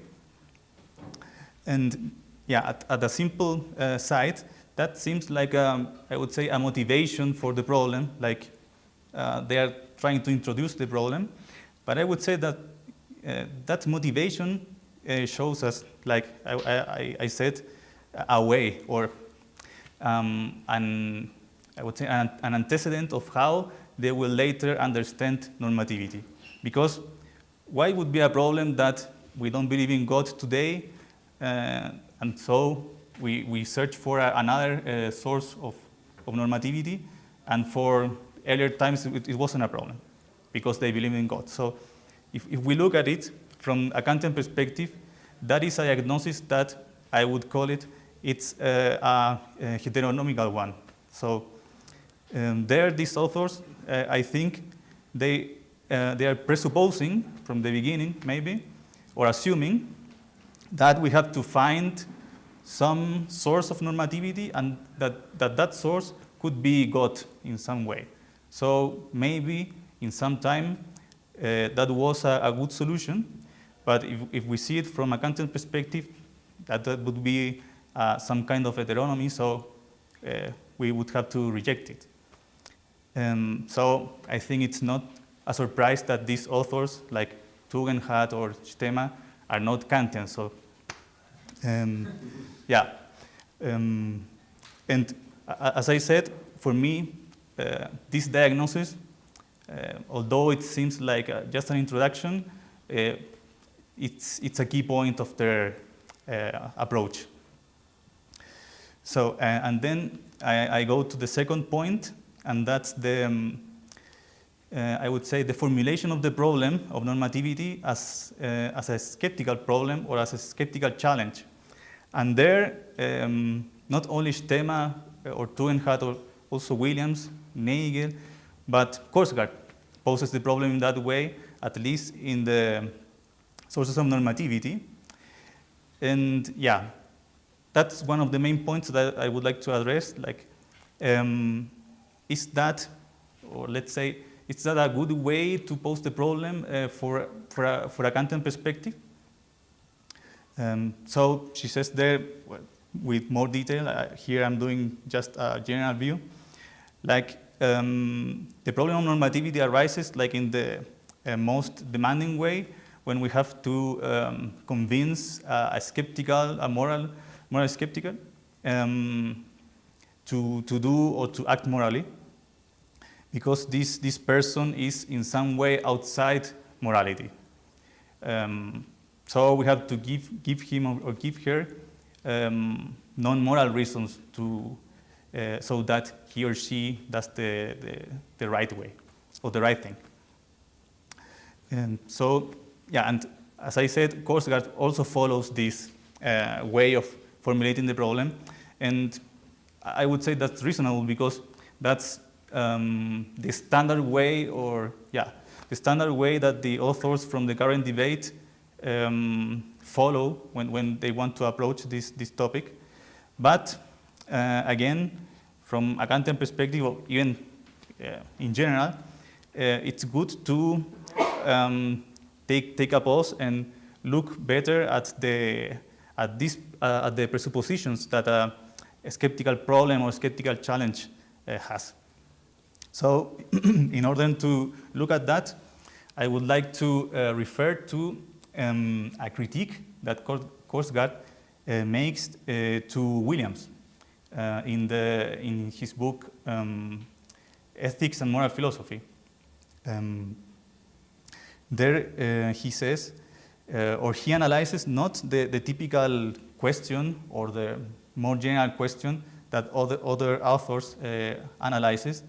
And yeah, at a simple side, that seems like, I would say, a motivation for the problem, like they are trying to introduce the problem. But I would say that that motivation shows us, like I said, a way, or I would say an antecedent of how they will later understand normativity. Because why would be a problem that we don't believe in God today, and so we search for another source of normativity, and for earlier times it wasn't a problem, because they believe in God. So if we look at it from a Kantian perspective, that is a diagnosis that I would call it, it's a heteronomical one. So there, these authors, I think they are presupposing from the beginning, maybe, or assuming that we have to find some source of normativity, and that source could be God in some way. So maybe in some time that was a good solution, but if we see it from a Kantian perspective, that would be some kind of heteronomy, so we would have to reject it. So I think it's not a surprise that these authors, like Tugendhat or Stema, are not Kantian. So and as I said, for me, this diagnosis, although it seems like just an introduction, it's a key point of their approach. So, and then I go to the second point, and that's the I would say, the formulation of the problem of normativity as a skeptical problem or as a skeptical challenge. And there, not only Stemma or Tugendhat or also Williams, Nagel, but Korsgaard poses the problem in that way, at least in the sources of normativity. And yeah, that's one of the main points that I would like to address. Like, is that, or let's say, is that a good way to pose the problem for a Kantian perspective? So she says there, well, with more detail, here I'm doing just a general view. Like, the problem of normativity arises like in the most demanding way when we have to convince a skeptical, a moral skeptical, to do or to act morally, because this person is in some way outside morality. So we have to give him or give her non-moral reasons to, so that he or she does the right way or the right thing. And so, yeah, and as I said, Korsgaard also follows this way of formulating the problem, and I would say that's reasonable because that's the standard way, or the standard way that the authors from the current debate follow when they want to approach this topic. But again, from a Kantian perspective, or even in general, it's good to take a pause and look better at the presuppositions that a skeptical problem or skeptical challenge has. So, in order to look at that, I would like to refer to a critique that Korsgaard makes to Williams in his book Ethics and Moral Philosophy. There he says, or he analyzes not the typical question or the more general question that other authors analyze,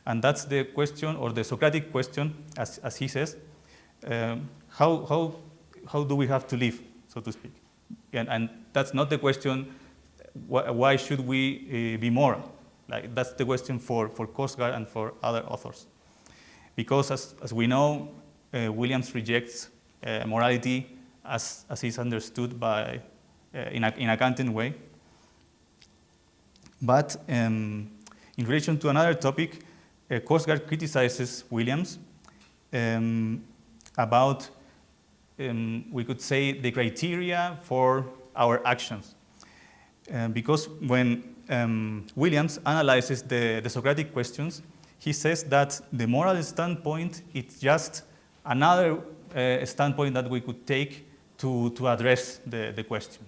and that's the question, or the Socratic question, as he says, how do we have to live, so to speak? And that's not the question, why should we be moral? Like, that's the question for Korsgaard and for other authors. Because as we know, Williams rejects morality as is understood by, in a Kantian way. But in relation to another topic, Korsgaard criticizes Williams about, we could say, the criteria for our actions. Because when Williams analyzes the Socratic questions, he says that the moral standpoint is just another standpoint that we could take to address the question.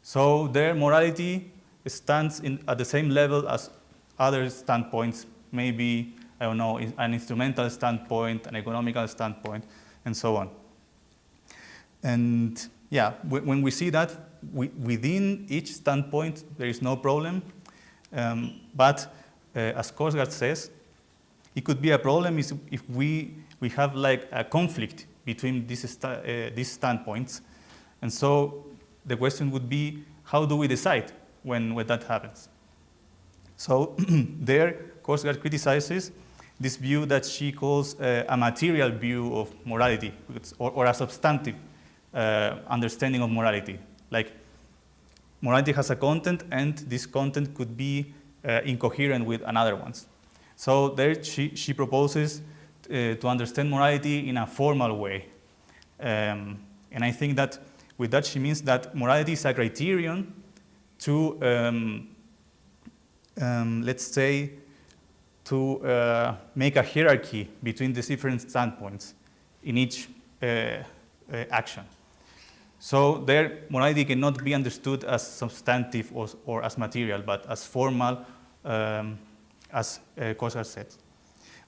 So their morality stands at the same level as other standpoints, maybe, I don't know, an instrumental standpoint, an economical standpoint, and so on. And yeah, when we see that, within each standpoint, there is no problem. But as Korsgaard says, it could be a problem if we have like a conflict between these standpoints. And so the question would be, how do we decide when that happens? So there, Korsgaard criticizes this view that she calls a material view of morality, or a substantive understanding of morality. Like, morality has a content, and this content could be incoherent with another ones. So there she proposes to understand morality in a formal way. And I think that with that she means that morality is a criterion to, let's say, to make a hierarchy between the different standpoints in each action. So there, morality cannot be understood as substantive or as material, but as formal, as Korsgaard said.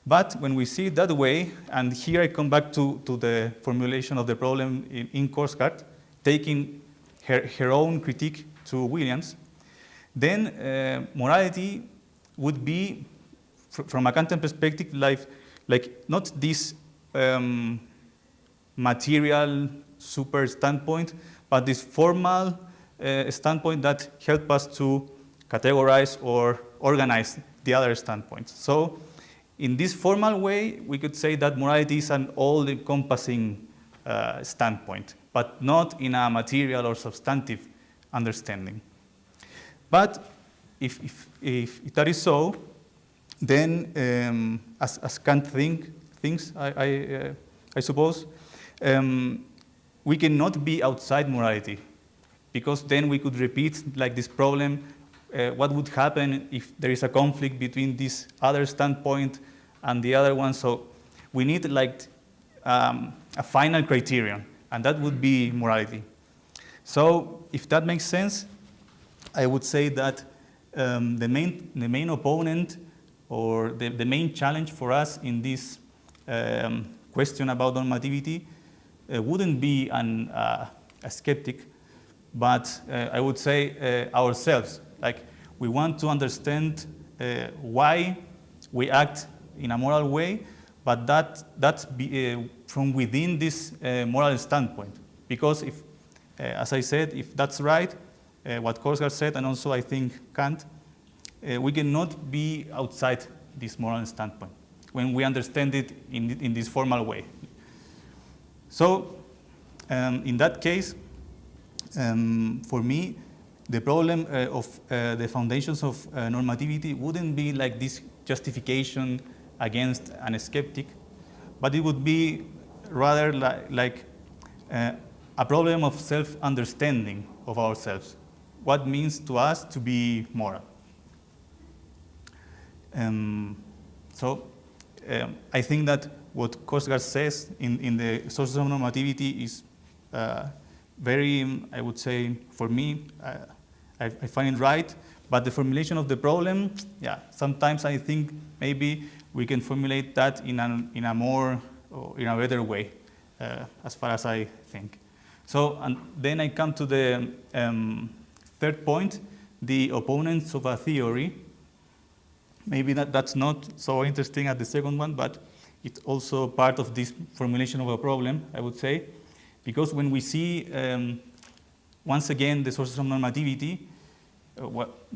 But when we see it that way, and here I come back to the formulation of the problem in Korsgaard, taking her own critique to Williams, then morality would be, from a Kantian perspective, like like not this material super standpoint, but this formal standpoint that help us to categorize or organize the other standpoints. So in this formal way, we could say that morality is an all-encompassing standpoint, but not in a material or substantive understanding. But if that is so, then as Kant thinks, I suppose, we cannot be outside morality, because then we could repeat like this problem, what would happen if there is a conflict between this other standpoint and the other one. So we need like a final criterion, and that would be morality. So if that makes sense, I would say that the main opponent or the main challenge for us in this question about normativity wouldn't be a skeptic, but I would say ourselves. Like, we want to understand why we act in a moral way, but that's from within this moral standpoint. Because if, as I said, if that's right, what Korsgaard said, and also I think Kant, we cannot be outside this moral standpoint when we understand it in this formal way. So in that case, for me, the problem of the foundations of normativity wouldn't be like this justification against a skeptic, but it would be rather like a problem of self-understanding of ourselves. What means to us to be moral? I think that what Korsgaard says in the sources of normativity is very, I would say, for me, I find it right, but the formulation of the problem, yeah, sometimes I think maybe we can formulate that in a more, or in a better way, as far as I think. So, and then I come to the third point, the opponents of a theory. Maybe that's not so interesting as the second one, but it's also part of this formulation of a problem, I would say, because when we see, once again, the sources of normativity,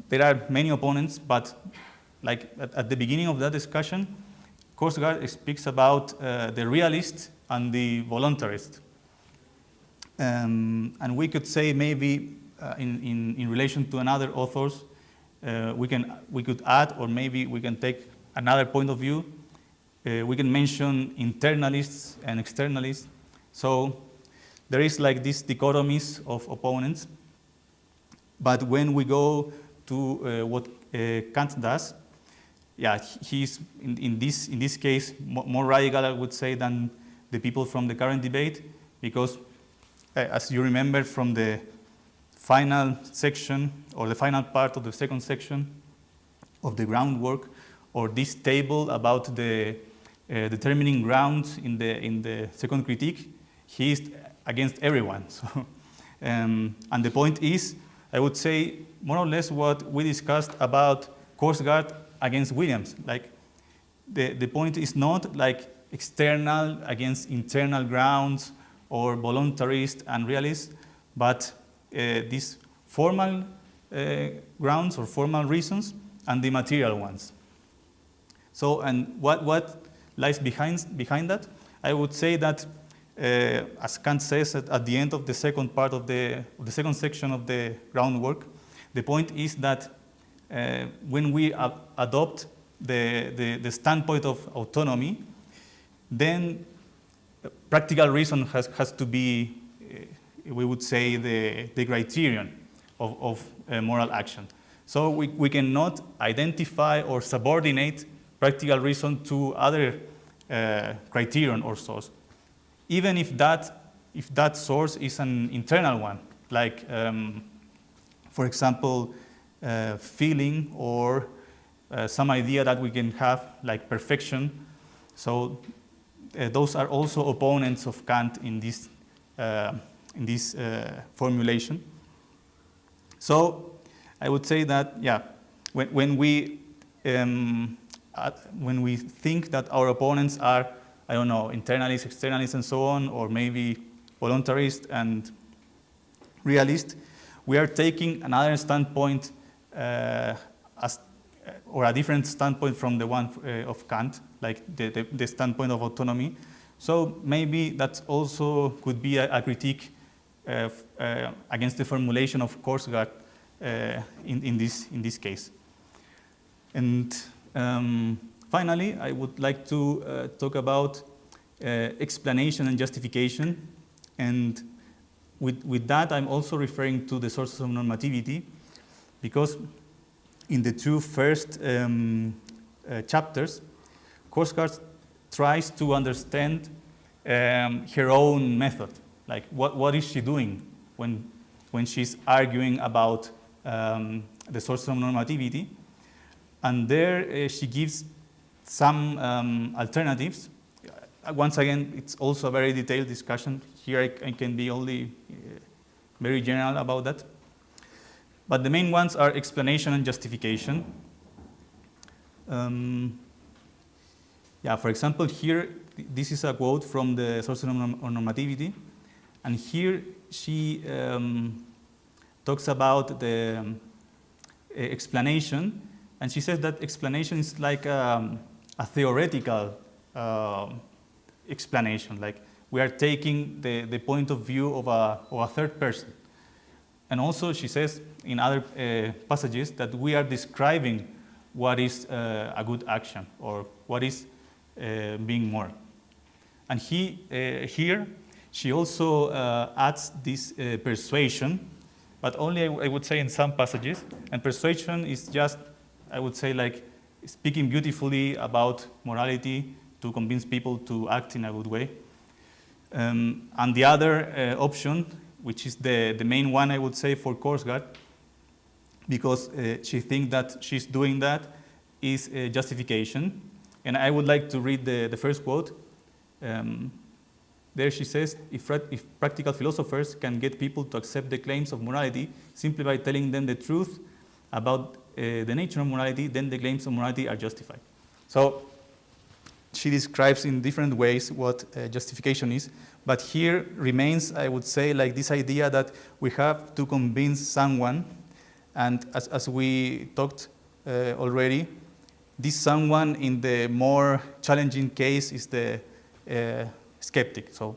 there are many opponents, but like at the beginning of that discussion, Korsgaard speaks about the realist and the voluntarist. And we could say maybe in relation to another authors, we could add, or maybe we can take another point of view. We can mention internalists and externalists. So there is like these dichotomies of opponents. But when we go to what Kant does, yeah, he's in this case more radical, I would say, than the people from the current debate, because as you remember from the final section, or the final part of the second section of the groundwork, or this table about the determining grounds in the second critique, he is against everyone. So, and the point is, I would say, more or less what we discussed about Korsgaard against Williams. Like, the point is not like external against internal grounds, or voluntarist and realist, but these formal grounds or formal reasons and the material ones. So, and what lies behind that? I would say that, as Kant says at the end of the second part of the second section of the groundwork, the point is that when we adopt the standpoint of autonomy, then practical reason has to be, we would say, the criterion of moral action. So we cannot identify or subordinate practical reason to other criterion or source, even if that source is an internal one, like, for example, feeling or some idea that we can have, like perfection. So those are also opponents of Kant in this formulation. So I would say that, yeah, when we when we think that our opponents are, I don't know, internalists, externalists, and so on, or maybe voluntarist and realist, we are taking another standpoint or a different standpoint from the one of Kant, like the standpoint of autonomy. So maybe that also could be a critique against the formulation of Korsgaard in this case. And finally, I would like to talk about explanation and justification. And with that, I'm also referring to the sources of normativity, because in the two first chapters, Korsgaard tries to understand her own method. Like, what is she doing when she's arguing about the sources of normativity? And there she gives some alternatives. Once again, it's also a very detailed discussion. Here I can be only very general about that. But the main ones are explanation and justification. For example, here, this is a quote from the Sources of Normativity. And here she talks about the explanation. And she says that explanation is like a theoretical explanation. Like, we are taking the point of view of a third person. And also she says in other passages that we are describing what is a good action or what is being moral. And here she also adds this persuasion, but only I would say in some passages. And persuasion is just, I would say, like speaking beautifully about morality to convince people to act in a good way. And the other option, which is the main one, I would say, for Korsgaard, because she thinks that she's doing that, is justification. And I would like to read the first quote. There she says, if practical philosophers can get people to accept the claims of morality simply by telling them the truth about the nature of morality, then the claims of morality are justified. So she describes in different ways what justification is, but here remains, I would say, like this idea that we have to convince someone, and as we talked already, this someone in the more challenging case is the skeptic. So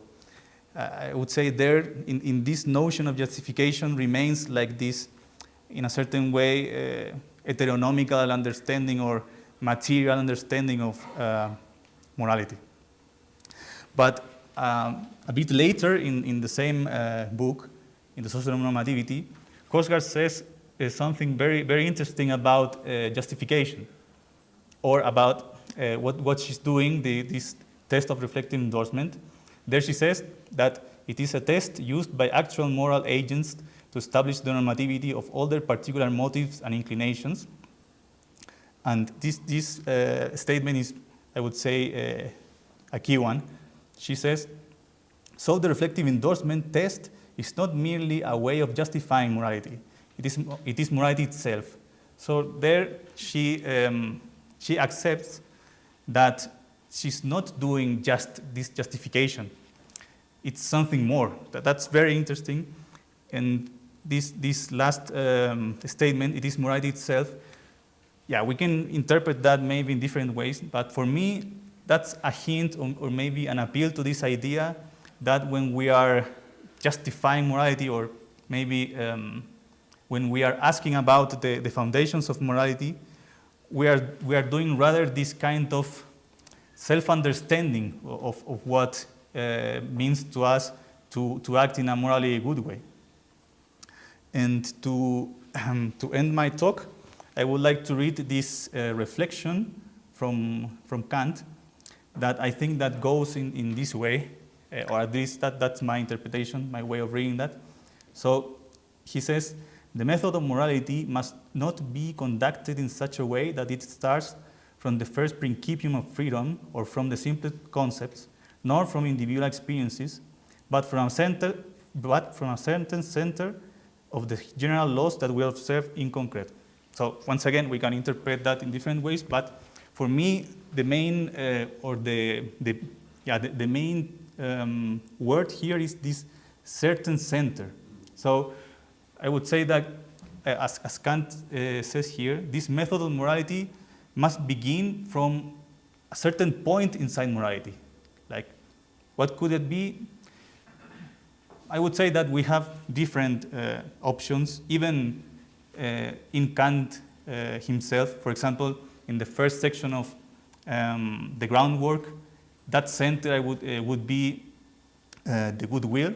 I would say there, in this notion of justification remains like this, in a certain way, heteronomical understanding or material understanding of morality. But a bit later in the same book, in the Sources of Normativity, Korsgaard says something very, very interesting about justification, or about what she's doing, this test of reflective endorsement. There she says that it is a test used by actual moral agents to establish the normativity of all their particular motives and inclinations. And this statement is, I would say, a key one. She says, so the reflective endorsement test is not merely a way of justifying morality. It is morality itself. So there she accepts that she's not doing just this justification. It's something more. That's very interesting. And this last statement, it is morality itself, we can interpret that maybe in different ways, but for me, that's a hint or maybe an appeal to this idea that when we are justifying morality, or maybe when we are asking about the foundations of morality, we are doing rather this kind of self-understanding of what means to us to act in a morally good way. And to end my talk, I would like to read this reflection from Kant that I think that goes in this way, or at least that's my interpretation, my way of reading that. So he says, the method of morality must not be conducted in such a way that it starts from the first principium of freedom or from the simplest concepts, nor from individual experiences, but from a certain center of the general laws that we observe in concrete. So once again, we can interpret that in different ways, but for me, the main main word here is this certain center. So I would say that, as Kant says here, this method of morality must begin from a certain point inside morality. Like, what could it be? I would say that we have different options, even in Kant himself. For example, in the first section of the groundwork, that center would be the goodwill.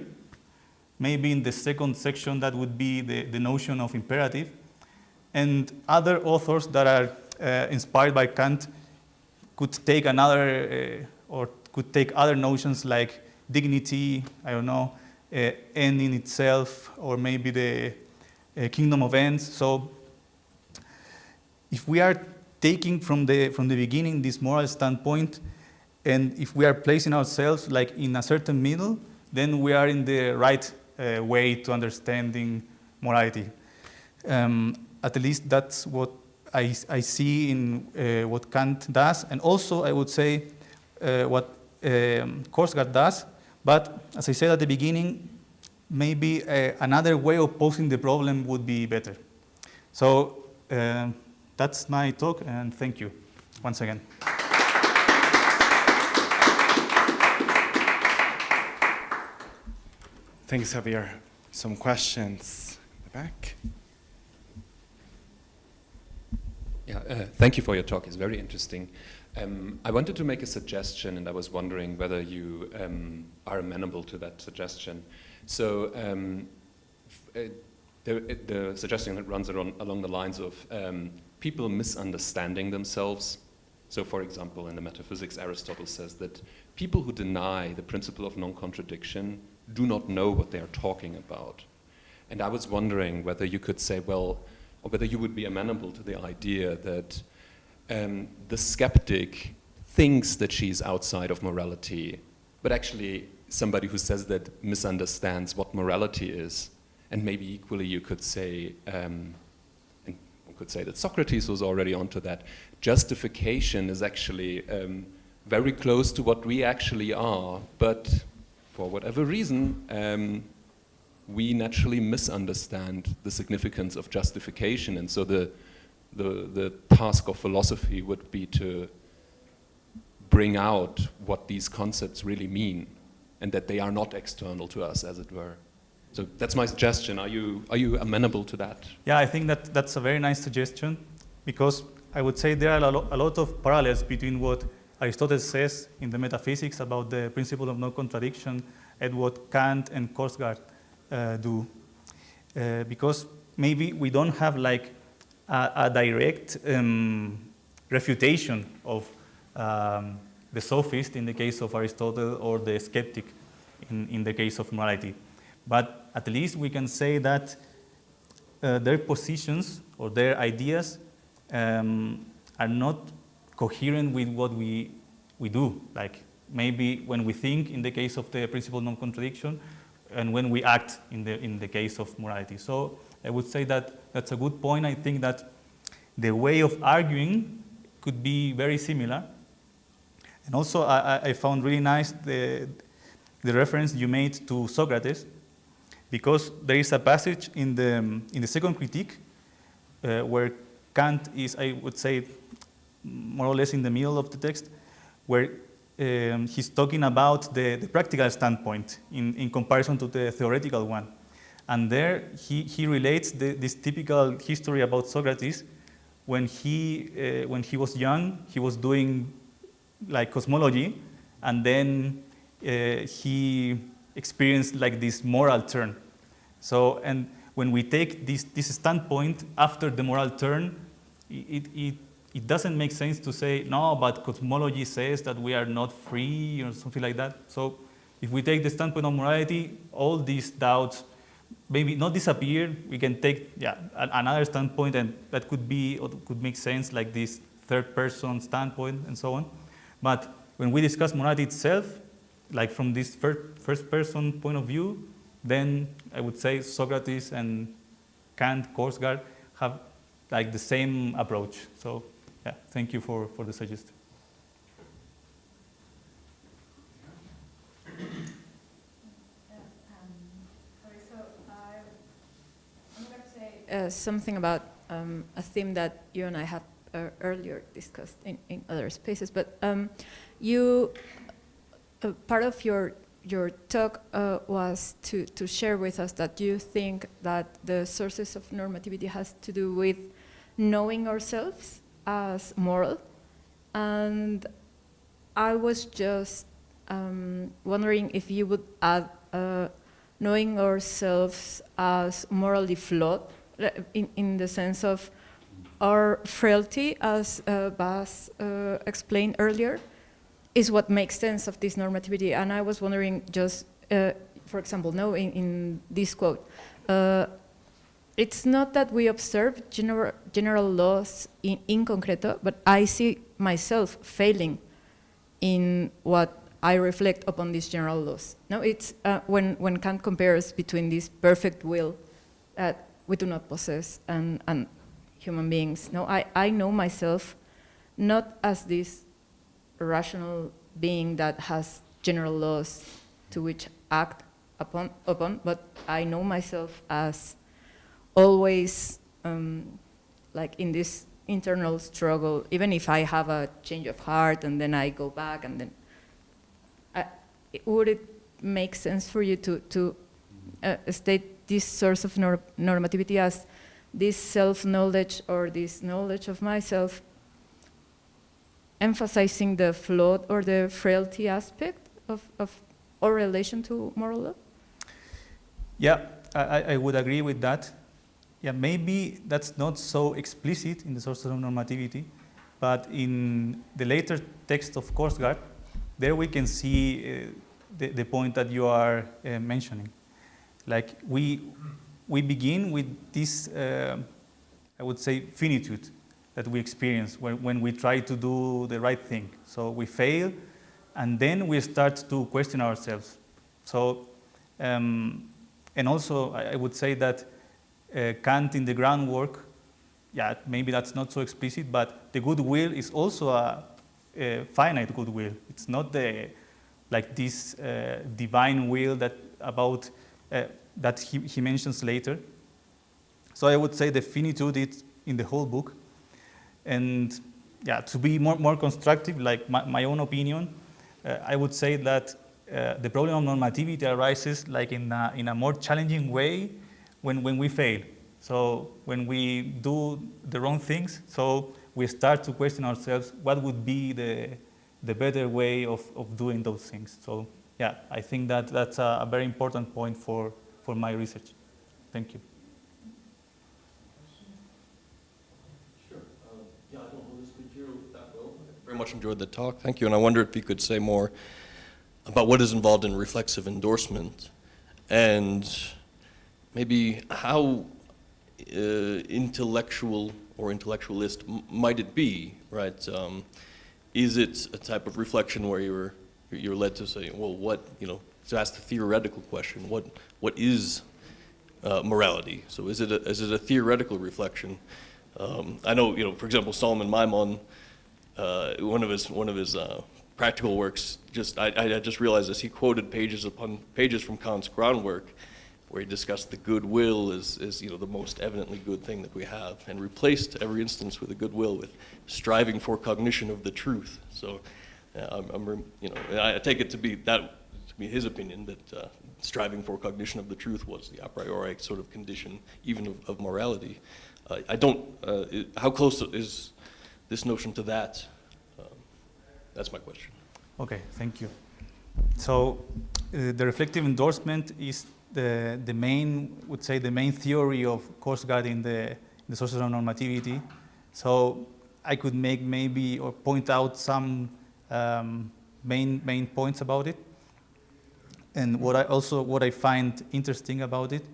Maybe in the second section, that would be the notion of imperative. And other authors that are inspired by Kant could take or could take other notions like dignity, I don't know, end in itself, or maybe the kingdom of ends. So if we are taking from the beginning this moral standpoint, and if we are placing ourselves like in a certain middle, then we are in the right way to understanding morality. At least that's what I see in what Kant does, and also I would say what Korsgaard does. But as I said at the beginning, maybe another way of posing the problem would be better. So that's my talk, and thank you once again. Thanks, Javier. Some questions in the back. Yeah, thank you for your talk. It's very interesting. I wanted to make a suggestion, and I was wondering whether you are amenable to that suggestion. So the suggestion that runs along the lines of people misunderstanding themselves. So, for example, in the Metaphysics, Aristotle says that people who deny the principle of non-contradiction do not know what they are talking about. And I was wondering whether you could say, well, or whether you would be amenable to the idea that the skeptic thinks that she's outside of morality, but actually somebody who says that misunderstands what morality is. And maybe equally you could say, and one could say that Socrates was already onto that, justification is actually very close to what we actually are, but for whatever reason, we naturally misunderstand the significance of justification. And so the task of philosophy would be to bring out what these concepts really mean, and that they are not external to us, as it were. So that's my suggestion. Are you amenable to that? Yeah, I think that's a very nice suggestion, because I would say there are a lot of parallels between what Aristotle says in the Metaphysics about the principle of non-contradiction and what Kant and Korsgaard do. Because maybe we don't have like a direct refutation of the sophist in the case of Aristotle, or the skeptic in the case of morality. But at least we can say that their positions or their ideas are not coherent with what we do. Like maybe when we think in the case of the principle of non-contradiction, and when we act in the case of morality. So I would say that that's a good point. I think that the way of arguing could be very similar. And also I found really nice the reference you made to Socrates, because there is a passage in the second critique where Kant is, I would say, more or less in the middle of the text, where he's talking about the practical standpoint in comparison to the theoretical one. And there he relates this typical history about Socrates. When he was young, he was doing like cosmology, and then he experienced like this moral turn. So, and when we take this standpoint after the moral turn, it doesn't make sense to say, no, but cosmology says that we are not free, or something like that. So if we take the standpoint of morality, all these doubts maybe not disappear. We can take another standpoint, and that could be, or could make sense, like this third person standpoint and so on. But when we discuss morality itself, like from this first person point of view, then I would say Socrates and Kant, Korsgaard have like the same approach. So yeah, thank you for the suggestion. Something about a theme that you and I have earlier discussed in other spaces, but you part of your talk was to share with us that you think that the sources of normativity has to do with knowing ourselves as moral, and I was just wondering if you would add knowing ourselves as morally flawed, in the sense of our frailty, as Bas explained earlier, is what makes sense of this normativity. And I was wondering, just for example, no, in this quote, it's not that we observe general laws in concreto, but I see myself failing in what I reflect upon these general laws. No, it's when Kant compares between this perfect will that we do not possess and human beings. No, I know myself not as this rational being that has general laws to which act upon, but I know myself as always like in this internal struggle, even if I have a change of heart and then I go back, and then would it make sense for you to state this source of normativity as this self-knowledge or this knowledge of myself emphasizing the flawed or the frailty aspect of our relation to moral law? Yeah, I would agree with that. Yeah, maybe that's not so explicit in the sources of normativity, but in the later text of Korsgaard, there we can see the point that you are mentioning. Like we begin with this, I would say, finitude that we experience when we try to do the right thing. So we fail, and then we start to question ourselves. So, and also I would say that Kant in the groundwork, yeah, maybe that's not so explicit, but the goodwill is also a finite goodwill. It's not like this divine will that he mentions later. So I would say the finitude is in the whole book. And yeah, to be more constructive, like my own opinion, I would say that the problem of normativity arises like in a more challenging way when we fail. So when we do the wrong things, so we start to question ourselves what would be the better way of doing those things. So yeah, I think that's a very important point for my research. Thank you. Sure. Yeah, I don't know this material that well. I very much enjoyed the talk. Thank you. And I wonder if you could say more about what is involved in reflexive endorsement, and maybe how intellectual or intellectualist might it be, right? Is it a type of reflection where you're led to say, well, what, to ask the theoretical question, what is morality? So is it a theoretical reflection? I know, for example, Solomon Maimon, one of his practical works, I just realized this, he quoted pages upon pages from Kant's groundwork, where he discussed the goodwill as the most evidently good thing that we have, and replaced every instance with a goodwill with striving for cognition of the truth. So I take it to be his opinion that striving for cognition of the truth was the a priori sort of condition even of morality. How close is this notion to that? That's my question. Okay, thank you. So the reflective endorsement is the main theory of Korsgaard in the sources of normativity. So I could make maybe or point out some main points about it, and what I find interesting about it.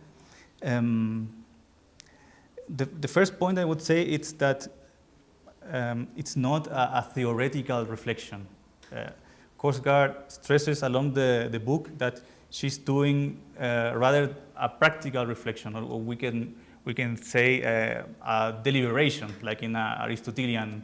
The first point I would say is that it's not a theoretical reflection. Korsgaard stresses along the book that she's doing rather a practical reflection, or we can say a deliberation, like in an Aristotelian